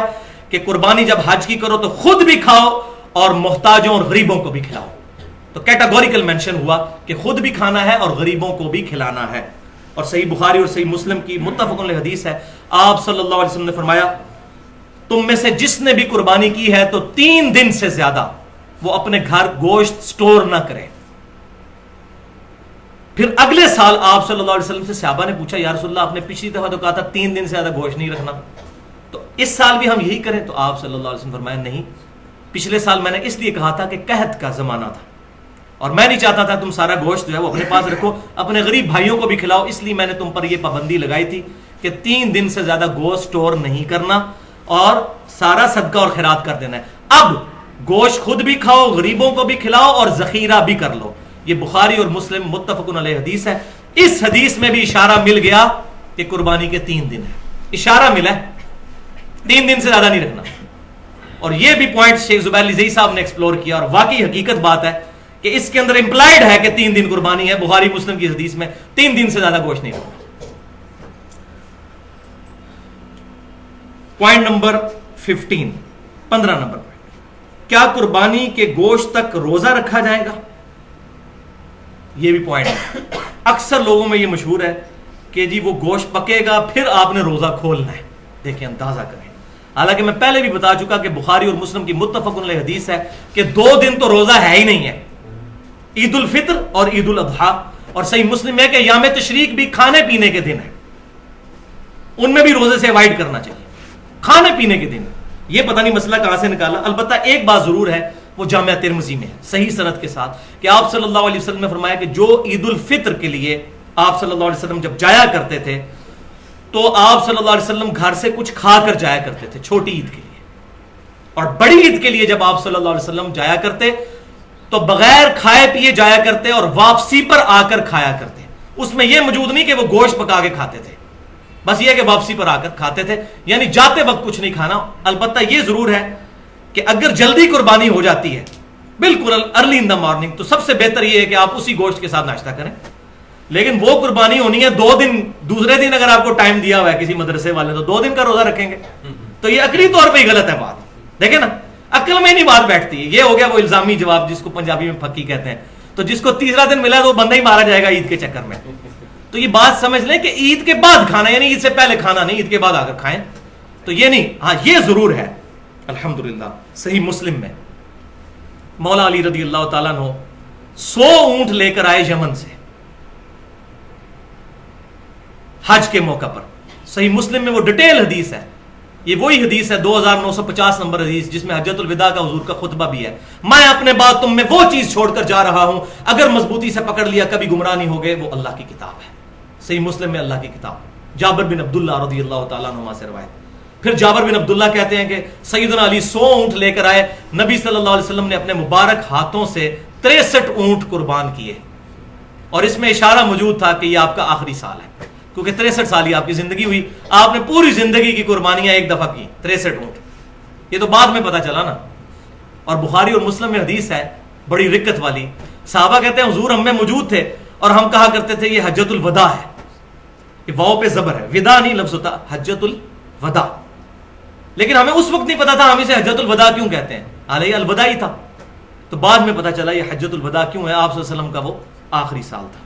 کہ قربانی جب حج کی کرو تو خود بھی کھاؤ اور محتاجوں اور غریبوں کو بھی کھلاؤ. تو کیٹاگوریکل مینشن ہوا کہ خود بھی کھانا ہے اور غریبوں کو بھی کھلانا ہے. اور صحیح بخاری اور صحیح مسلم کی متفق علیہ حدیث ہے، آپ صلی اللہ علیہ وسلم نے فرمایا، تم میں سے جس نے بھی قربانی کی ہے تو 3 دن سے زیادہ وہ اپنے گھر گوشت سٹور نہ کرے. پھر اگلے سال آپ صلی اللہ علیہ وسلم سے صحابہ نے پوچھا، یا رسول اللہ آپ نے پچھلی دفعہ تو کہا تھا 3 دن سے زیادہ گوشت نہیں رکھنا، تو اس سال بھی ہم یہی کریں؟ تو آپ صلی اللہ علیہ وسلم فرمایا، نہیں، پچھلے سال میں نے اس لیے کہا تھا کہ قحط کا زمانہ تھا اور میں نہیں چاہتا تھا تم سارا گوشت جو ہے وہ اپنے پاس رکھو، اپنے غریب بھائیوں کو بھی کھلاؤ، اس لیے میں نے تم پر یہ پابندی لگائی تھی کہ 3 دن سے زیادہ گوشت سٹور نہیں کرنا اور سارا صدقہ اور خیرات کر دینا ہے. اب گوشت خود بھی کھاؤ، غریبوں کو بھی کھلاؤ اور ذخیرہ بھی کر لو. یہ بخاری اور مسلم متفق علیہ حدیث ہے. اس حدیث میں بھی اشارہ مل گیا کہ قربانی کے 3 دن ہے، اشارہ ملا ہے 3 دن سے زیادہ نہیں رکھنا. اور یہ بھی پوائنٹ شیخ زبیر علی زئی صاحب نے ایکسپلور کیا، اور واقعی حقیقت بات ہے کہ اس کے اندر امپلائڈ ہے کہ 3 دن قربانی ہے. بخاری مسلم کی حدیث میں 3 دن سے زیادہ گوشت نہیں رکھنا. پوائنٹ نمبر 15 نمبر، کیا قربانی کے گوشت تک روزہ رکھا جائے گا؟ یہ بھی پوائنٹ ہے. اکثر لوگوں میں یہ مشہور ہے کہ جی وہ گوشت پکے گا پھر آپ نے روزہ کھولنا ہے. دیکھیں اندازہ کریں، حالانکہ میں پہلے بھی بتا چکا کہ بخاری اور مسلم کی متفق علیہ حدیث ہے کہ 2 دن تو روزہ ہے ہی نہیں ہے، عید الفطر اور عید الاضحیٰ. اور صحیح مسلم ہے کہ یوم تشریق بھی کھانے پینے کے دن ہے، ان میں بھی روزے سے اوائڈ کرنا چاہیے. کھانے پینے کے دن یہ پتہ نہیں مسئلہ کہاں سے نکالا. البتہ ایک بات ضرور ہے، وہ جامعہ ترمذی میں ہے صحیح سند کے ساتھ کہ آپ صلی اللہ علیہ وسلم نے فرمایا کہ جو عید الفطر کے لیے آپ صلی اللہ علیہ وسلم جب جایا کرتے تھے تو آپ صلی اللہ علیہ وسلم گھر سے کچھ کھا کر جایا کرتے تھے چھوٹی عید کے لیے، اور بڑی عید کے لیے جب آپ صلی اللہ علیہ وسلم جایا کرتے تو بغیر کھائے پیے جایا کرتے اور واپسی پر آ کر کھایا کرتے. اس میں یہ موجود نہیں کہ وہ گوشت پکا کے کھاتے تھے، بس یہ کہ واپسی پر آ کر کھاتے تھے، یعنی جاتے وقت کچھ نہیں کھانا. البتہ یہ ضرور ہے کہ اگر جلدی قربانی ہو جاتی ہے بالکل ارلی ان دا مارننگ، تو سب سے بہتر یہ ہے کہ آپ اسی گوشت کے ساتھ ناشتہ کریں. لیکن وہ قربانی ہونی ہے 2 دن، دوسرے دن اگر آپ کو ٹائم دیا ہوا ہے کسی مدرسے والے تو 2 دن کا روزہ رکھیں گے، تو یہ عقلی طور پہ ہی غلط ہے بات. دیکھیں نا، عقل میں نہیں بات بیٹھتی. یہ ہو گیا وہ الزامی جواب جس کو پنجابی میں پھکی کہتے ہیں. تو جس کو تیسرا دن ملا تو وہ بندہ ہی مارا جائے گا عید کے چکر میں. تو یہ بات سمجھ لیں کہ عید کے بعد کھانا، یعنی عید سے پہلے کھانا نہیں، عید کے بعد آ کر کھائیں. تو یہ نہیں. ہاں یہ ضرور ہے الحمدللہ صحیح مسلم میں مولا علی رضی اللہ تعالیٰ عنہ 100 اونٹ لے کر آئے یمن سے حج کے موقع پر. صحیح مسلم میں وہ ڈیٹیل حدیث ہے. یہ وہی حدیث ہے 2950 نمبر حدیث جس میں حجۃ الوداع کا حضور کا خطبہ بھی ہے. میں اپنے بعد تم میں وہ چیز چھوڑ کر جا رہا ہوں، اگر مضبوطی سے پکڑ لیا کبھی گمراہ نہیں ہو گئے. وہ اللہ کی کتاب ہے. صحیح مسلم میں اللہ کی کتاب. جابر بن عبداللہ رضی اللہ تعالیٰ عنہ سے روایت. پھر جابر بن عبداللہ کہتے ہیں کہ سیدنا علی 100 اونٹ لے کر آئے. نبی صلی اللہ علیہ وسلم نے اپنے مبارک ہاتھوں سے 63 اونٹ قربان کیے، اور اس میں اشارہ موجود تھا کہ یہ آپ کا آخری سال ہے، کیونکہ 63 سال ہی آپ کی زندگی ہوئی. آپ نے پوری زندگی کی قربانیاں ایک دفعہ کی 63 اونٹ. یہ تو بعد میں پتا چلا نا. اور بخاری اور مسلم میں حدیث ہے بڑی رکت والی. صحابہ کہتے ہیں حضور ہم میں موجود تھے اور ہم کہا کرتے تھے یہ حجۃ الوداع ہے، یہ واو پہ زبر ہے، ودا نہیں لفظ ہوتا حجۃ الوداع، لیکن ہمیں اس وقت نہیں پتا تھا ہم اسے حجۃ الوداع کیوں کہتے ہیں، حالانکہ الوداع ہی تھا، تو بعد میں پتا چلا یہ حجۃ الوداع کیوں ہے، آپ صلی اللہ علیہ وسلم کا وہ آخری سال تھا۔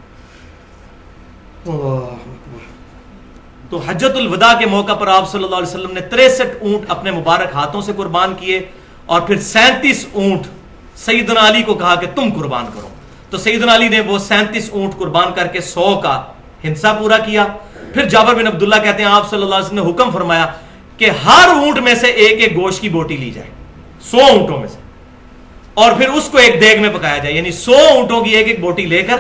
تو حجۃ الوداع کے موقع پر آپ صلی اللہ علیہ وسلم نے 63 اونٹ اپنے مبارک ہاتھوں سے قربان کیے، اور پھر 37 اونٹ سیدنا علی کو کہا کہ تم قربان کرو، تو سیدنا علی نے وہ 37 اونٹ قربان کر کے 100 کا ہنسا پورا کیا۔ پھر جابر بن عبداللہ کہتے ہیں آپ صلی اللہ علیہ وسلم نے حکم فرمایا کہ ہر اونٹ میں سے ایک ایک گوشت کی بوٹی لی جائے، 100 اونٹوں میں سے، اور پھر اس کو ایک دیگ میں پکایا جائے، یعنی 100 اونٹوں کی ایک ایک بوٹی لے کر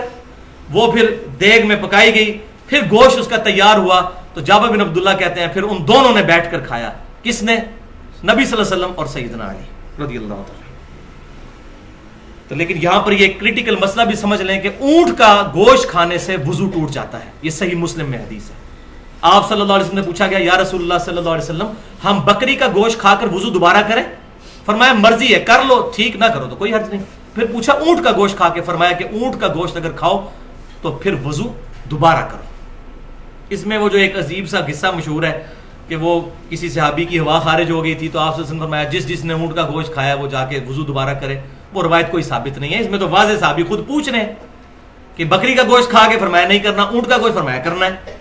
وہ پھر دیگ میں پکائی گئی، پھر گوشت اس کا تیار ہوا، تو جابر بن عبداللہ کہتے ہیں پھر ان دونوں نے بیٹھ کر کھایا، کس نے؟ نبی صلی اللہ علیہ وسلم اور سیدنا علی رضی اللہ تعالی۔ تو لیکن یہاں پر یہ کریٹیکل مسئلہ بھی سمجھ لیں کہ اونٹ کا گوشت کھانے سے وضو ٹوٹ جاتا ہے، یہ صحیح مسلم میں حدیث ہے۔ آپ صلی اللہ علیہ وسلم نے پوچھا گیا یا رسول اللہ صلی اللہ علیہ وسلم ہم بکری کا گوشت کھا کر وضو دوبارہ کریں؟ فرمایا مرضی ہے، کر لو ٹھیک، نہ کرو تو کوئی حرج نہیں۔ پھر پوچھا اونٹ کا گوشت کھا کے، فرمایا کہ اونٹ کا گوشت اگر کھاؤ تو پھر وضو دوبارہ کرو۔ اس میں وہ جو ایک عجیب سا قصہ مشہور ہے کہ وہ کسی صحابی کی ہوا خارج ہو گئی تھی، تو آپ سے فرمایا جس نے اونٹ کا گوشت کھایا وہ جا کے وضو دوبارہ کرے، وہ روایت کوئی ثابت نہیں ہے، اس میں تو واضح صحابی خود پوچھ رہے ہیں کہ بکری کا گوشت کھا کے، فرمایا نہیں کرنا، اونٹ کا گوشت فرمایا کرنا ہے۔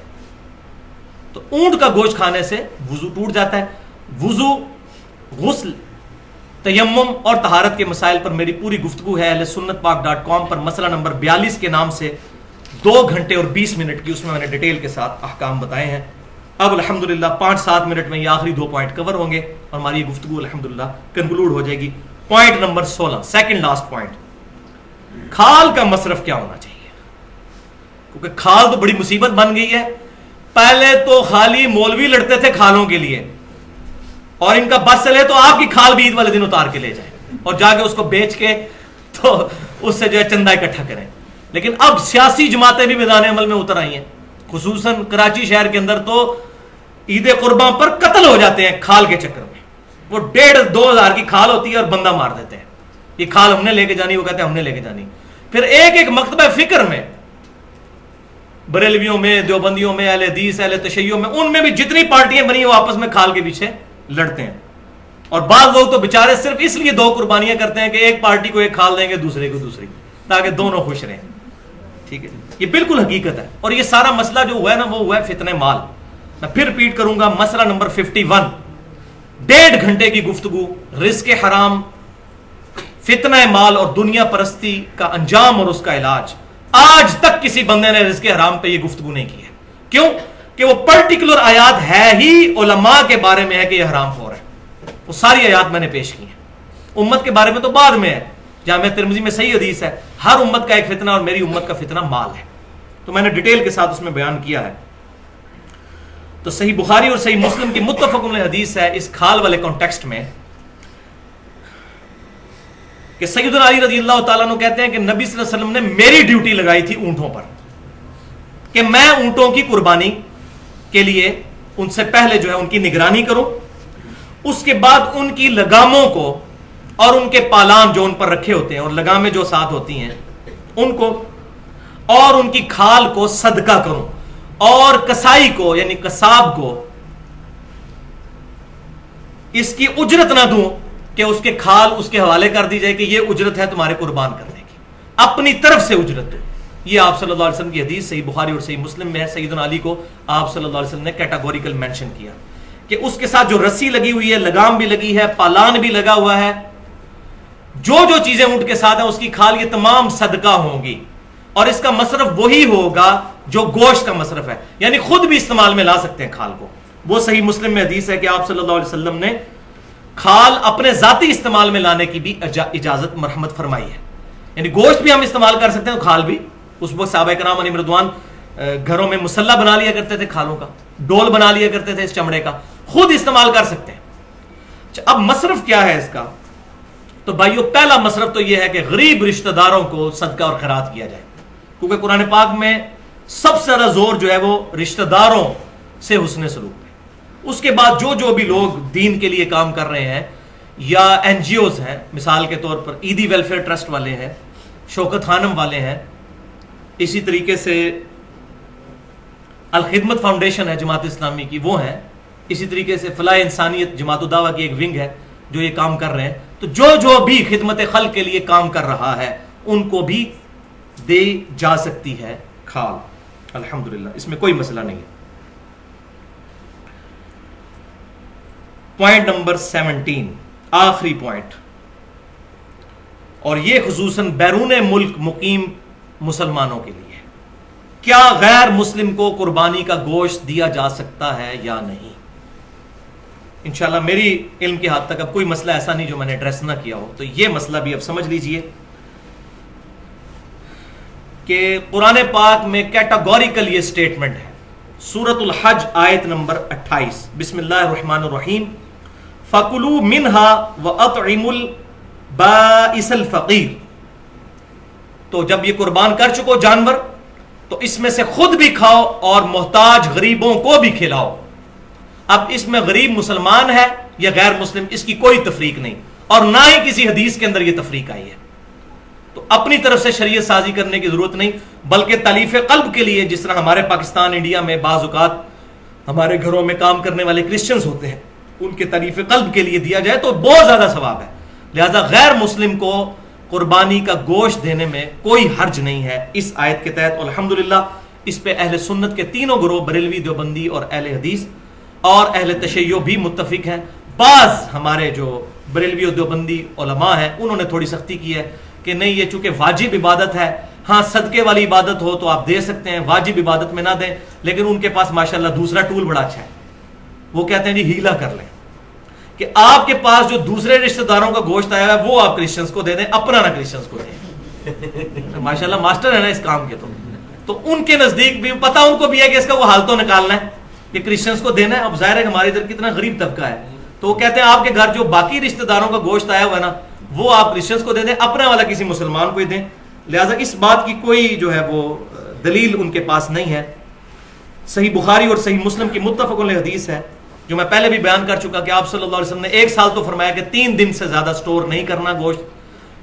تو اونٹ کا گوشت کھانے سے وضو ٹوٹ جاتا ہے۔ وضو، غسل، تیمم اور طہارت کے مسائل پر میری پوری گفتگو ہے اہل سنت پاک.com پر، مسئلہ نمبر 42 کے نام سے 2 گھنٹے اور 20 منٹ کی، اس میں نے ڈیٹیل کے ساتھ احکام بتائے ہیں۔ اب الحمدللہ 5-7 منٹ میں یہ آخری 2 پوائنٹ کور ہوں گے اور ہماری یہ گفتگو الحمدللہ کنکلوڈ ہو جائے گی۔ Point number 16، second last point, کھال کا مصرف کیا ہونا چاہیے؟ کیونکہ کھال تو بڑی مصیبت بن گئی ہے۔ پہلے تو خالی مولوی لڑتے تھے کھالوں کے لیے، اور ان کا بس چلے تو آپ کی کھال بھی عید والے دن اتار کے لے جائیں اور جا کے اس کو بیچ کے تو اس سے جو ہے چندہ اکٹھا کریں۔ لیکن اب سیاسی جماعتیں بھی میدان عمل میں اتر آئی ہیں، خصوصاً کراچی شہر کے اندر تو عید قرباں پر قتل ہو جاتے ہیں کھال کے چکر میں۔ وہ 1,500-2 ہزار کی کھال ہوتی ہے اور بندہ مار دیتے ہیں، یہ کھال ہم نے لے کے جانی، وہ کہتے ہیں ہم نے لے کے جانی۔ پھر ایک ایک مکتبہ فکر میں، بریلویوں میں، دیوبندیوں میں، اہل حدیث، اہل تشیع میں، ان میں بھی جتنی پارٹیاں بنی ہیں وہ آپس میں کھال کے پیچھے لڑتے ہیں۔ اور بعض لوگ تو بےچارے صرف اس لیے 2 قربانیاں کرتے ہیں کہ ایک پارٹی کو ایک کھال دیں گے، دوسرے کو دوسری، تاکہ دونوں خوش رہیں۔ ٹھیک ہے، یہ بالکل حقیقت ہے، اور یہ سارا مسئلہ جو ہوا ہے نا وہ ہوا ہے فتنہ مال۔ میں پھر ریپیٹ کروں گا، مسئلہ نمبر 51، 1.5 گھنٹے کی گفتگو، رزق حرام، فتنہ مال اور دنیا پرستی کا انجام اور اس کا علاج۔ آج تک کسی بندے نے رزق حرام پہ یہ گفتگو نہیں کی ہے، کیوں؟ کہ وہ پرٹیکولر آیات ہے ہی علماء کے بارے میں ہے کہ یہ حرام خور ہے، وہ ساری آیات میں نے پیش کی ہیں۔ امت کے بارے میں تو بعد میں ہے، جامع ترمذی میں صحیح حدیث ہے، ہر امت کا ایک فتنہ اور میری امت کا فتنہ مال ہے، تو میں نے ڈیٹیل کے ساتھ اس میں بیان کیا ہے۔ تو صحیح بخاری اور صحیح مسلم کی متفق علیہ حدیث ہے اس کھال والے کانٹیکسٹ میں کہ سیدنا علی رضی اللہ تعالیٰ عنہ کہتے ہیں کہ نبی صلی اللہ علیہ وسلم نے میری ڈیوٹی لگائی تھی اونٹوں پر کہ میں اونٹوں کی قربانی کے لیے ان سے پہلے جو ہے ان کی نگرانی کروں، اس کے بعد ان کی لگاموں کو اور ان کے پالان جو ان پر رکھے ہوتے ہیں اور لگامیں جو ساتھ ہوتی ہیں ان کو اور ان کی کھال کو صدقہ کروں، اور کسائی کو یعنی قصاب کو اس کی اجرت نہ دوں کہ اس کے کھال اس کے حوالے کر دی جائے کہ یہ اجرت ہے تمہارے قربان کرنے کی، اپنی طرف سے اجرت دو۔ یہ آپ صلی اللہ علیہ وسلم کی حدیث صحیح بخاری اور صحیح مسلم میں ہے۔ سیدنا علی کو آپ صلی اللہ علیہ وسلم نے کیٹاگوریکل مینشن کیا کہ اس کے ساتھ جو رسی لگی ہوئی ہے، لگام بھی لگی ہے، پالان بھی لگا ہوا ہے، جو جو چیزیں اونٹ کے ساتھ ہیں اس کی کھال یہ تمام صدقہ ہوں گی، اور اس کا مصرف وہی ہوگا جو گوشت کا مصرف ہے، یعنی خود بھی استعمال میں لا سکتے ہیں کھال کو۔ وہ صحیح مسلم میں حدیث ہے کہ آپ صلی اللہ علیہ وسلم نے کھال اپنے ذاتی استعمال میں لانے کی بھی اجازت مرحمت فرمائی ہے، یعنی گوشت بھی ہم استعمال کر سکتے ہیں، کھال بھی۔ اس وقت صحابہ کرام علیہم رضوان گھروں میں مسلح بنا لیا کرتے تھے کھالوں کا، ڈول بنا لیا کرتے تھے اس چمڑے کا، خود استعمال کر سکتے ہیں۔ اب مصرف کیا ہے اس کا؟ تو بھائیو پہلا مصرف تو یہ ہے کہ غریب رشتہ داروں کو صدقہ اور خیرات کیا جائے، کیونکہ قرآن پاک میں سب سے زیادہ زور جو ہے وہ رشتہ داروں سے حسن سلوک ہے۔ اس کے بعد جو جو بھی لوگ دین کے لیے کام کر رہے ہیں یا این جی اوز ہیں، مثال کے طور پر عیدی ویلفیئر ٹرسٹ والے ہیں، شوکت خانم والے ہیں، اسی طریقے سے الخدمت فاؤنڈیشن ہے جماعت اسلامی کی، وہ ہیں، اسی طریقے سے فلاح انسانیت جماعت الدعوہ کی ایک ونگ ہے جو یہ کام کر رہے ہیں. تو جو بھی خدمت خلق کے لیے کام کر رہا ہے ان کو بھی دے جا سکتی ہے کھال، الحمدللہ، اس میں کوئی مسئلہ نہیں ہے. پوائنٹ نمبر 17، آخری پوائنٹ، اور یہ خصوصاً بیرون ملک مقیم مسلمانوں کے لیے، کیا غیر مسلم کو قربانی کا گوشت دیا جا سکتا ہے یا نہیں؟ انشاءاللہ میری علم کے حد تک اب کوئی مسئلہ ایسا نہیں جو میں نے ایڈریس نہ کیا ہو. تو یہ مسئلہ بھی اب سمجھ لیجئے کہ قرآن پاک میں کیٹاگوریکل یہ سٹیٹمنٹ ہے. سورۃ الحج آیت نمبر 28، بسم اللہ الرحمن الرحیم، فَكُلُوا مِنْهَا وَأَطْعِمُوا الْبَائِسَ الْفَقِيرَ. تو جب یہ قربان کر چکو جانور تو اس میں سے خود بھی کھاؤ اور محتاج غریبوں کو بھی کھلاؤ. اب اس میں غریب مسلمان ہے یا غیر مسلم، اس کی کوئی تفریق نہیں، اور نہ ہی کسی حدیث کے اندر یہ تفریق آئی ہے. تو اپنی طرف سے شریعت سازی کرنے کی ضرورت نہیں، بلکہ تالیف قلب کے لیے، جس طرح ہمارے پاکستان انڈیا میں بعض اوقات ہمارے گھروں میں کام کرنے والے کرسچنز ہوتے ہیں، ان کے تالیف قلب کے لیے دیا جائے تو بہت زیادہ ثواب ہے. لہذا غیر مسلم کو قربانی کا گوشت دینے میں کوئی حرج نہیں ہے اس آیت کے تحت. الحمدللہ اس پہ اہل سنت کے تینوں گروہ، بریلوی، دیوبندی اور اہل حدیث اور اہل تشیع بھی متفق ہیں. بعض ہمارے جو بریلوی اور دیوبندی علماء ہیں انہوں نے تھوڑی سختی کی ہے کہ نہیں، یہ چونکہ واجب عبادت ہے، ہاں صدقے والی عبادت ہو تو آپ دے سکتے ہیں، واجب عبادت میں نہ دیں. لیکن ان کے پاس ماشاءاللہ دوسرا ٹول بڑا اچھا ہے، وہ کہتے ہیں جی ہیلا کر لیں کہ آپ کے پاس جو دوسرے رشتہ داروں کا گوشت آیا ہے وہ آپ کرسچنز کو دے دیں، اپنا نہ کرسچنز کو دیں. ماشاءاللہ ماسٹر ہے نا اس کام کے. تو ان کے نزدیک بھی پتہ ان کو بھی ہے کہ اس کا وہ حال تو نکالنا ہے کہ کرسچنز کو دینا ہے. اب ظاہر ہے ہمارے ادھر کتنا غریب طبقہ ہے، تو وہ کہتے ہیں آپ کے گھر جو باقی رشتہ داروں کا گوشت آیا ہوا ہے نا وہ آپ کرسچنز کو دے دیں، اپنا والا کسی مسلمان کو ہی دیں. لہٰذا اس بات کی کوئی جو ہے وہ دلیل ان کے پاس نہیں ہے. صحیح بخاری اور صحیح مسلم کی متفق علیہ حدیث ہے جو میں پہلے بھی بیان کر چکا کہ آپ صلی اللہ علیہ وسلم نے 1 سال تو فرمایا کہ 3 دن سے زیادہ سٹور نہیں کرنا گوشت،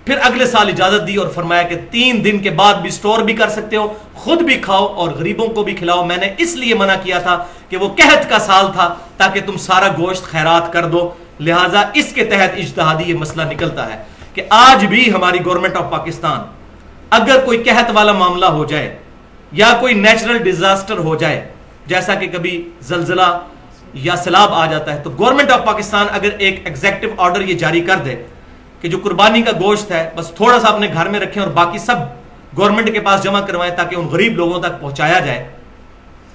پھر اگلے سال اجازت دی اور فرمایا کہ 3 دن کے بعد بھی سٹور بھی کر سکتے ہو، خود بھی کھاؤ اور غریبوں کو بھی کھلاؤ. میں نے اس لیے منع کیا تھا کہ وہ قحط کا سال تھا تاکہ تم سارا گوشت خیرات کر دو. لہٰذا اس کے تحت اجتہادی یہ مسئلہ نکلتا ہے کہ آج بھی ہماری گورنمنٹ آف پاکستان اگر کوئی قحط والا معاملہ ہو جائے یا کوئی نیچرل ڈیزاسٹر ہو جائے، جیسا کہ کبھی زلزلہ یا سیلاب آ جاتا ہے، تو گورنمنٹ آف پاکستان اگر ایک ایگزیکٹو آرڈر یہ جاری کر دے کہ جو قربانی کا گوشت ہے بس تھوڑا سا اپنے گھر میں رکھیں اور باقی سب گورنمنٹ کے پاس جمع کروائیں تاکہ ان غریب لوگوں تک پہنچایا جائے،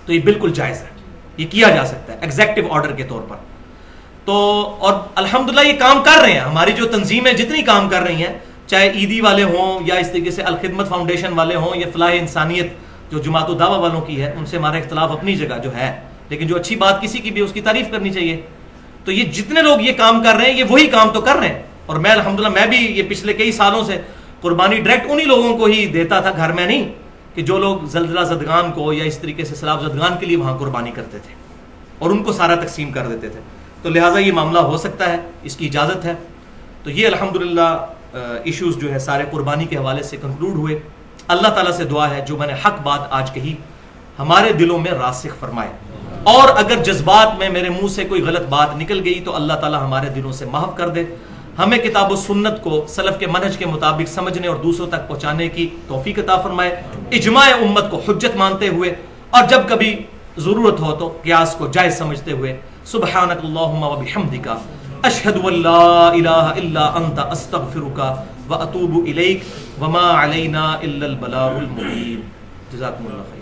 تو یہ بالکل جائز ہے، یہ کیا جا سکتا ہے ایگزیکٹو آرڈر کے طور پر. تو اور الحمدللہ یہ کام کر رہے ہیں، ہماری جو تنظیمیں جتنی کام کر رہی ہیں، چاہے عیدی والے ہوں یا اس طریقے سے الخدمت فاؤنڈیشن والے ہوں یا فلاح انسانیت جو جماعت الدعوہ والوں کی ہے، ان سے ہمارا اختلاف اپنی جگہ جو ہے، لیکن جو اچھی بات کسی کی بھی اس کی تعریف کرنی چاہیے. تو یہ جتنے لوگ یہ کام کر رہے ہیں یہ وہی کام تو کر رہے ہیں. اور میں الحمدللہ میں بھی یہ پچھلے کئی سالوں سے قربانی ڈائریکٹ انہی لوگوں کو ہی دیتا تھا، گھر میں نہیں، کہ جو لوگ زلزلہ زدگان کو یا اس طریقے سے سیلاب زدگان کے لیے وہاں قربانی کرتے تھے اور ان کو سارا تقسیم کر دیتے تھے. تو لہٰذا یہ معاملہ ہو سکتا ہے، اس کی اجازت ہے. تو یہ الحمدللہ ایشوز جو ہے سارے قربانی کے حوالے سے کنکلوڈ ہوئے. اللہ تعالیٰ سے دعا ہے جو میں نے حق بات آج کہی ہمارے دلوں میں راسخ فرمائے، اور اگر جذبات میں میرے منہ سے کوئی غلط بات نکل گئی تو اللہ تعالیٰ ہمارے دلوں سے محو کر دے. ہمیں کتاب و سنت کو سلف کے منہج کے مطابق سمجھنے اور دوسروں تک پہنچانے کی توفیق عطا فرمائے، اجماع امت کو حجت مانتے ہوئے، اور جب کبھی ضرورت ہو تو قیاس کو جائز سمجھتے ہوئے. سبحانک اللہم و بحمدک، اشہد ان لا الہ الا انت، استغفرک و اتوب الیک، وما علینا الا البلاغ المبین. جزاکم اللہ خیر.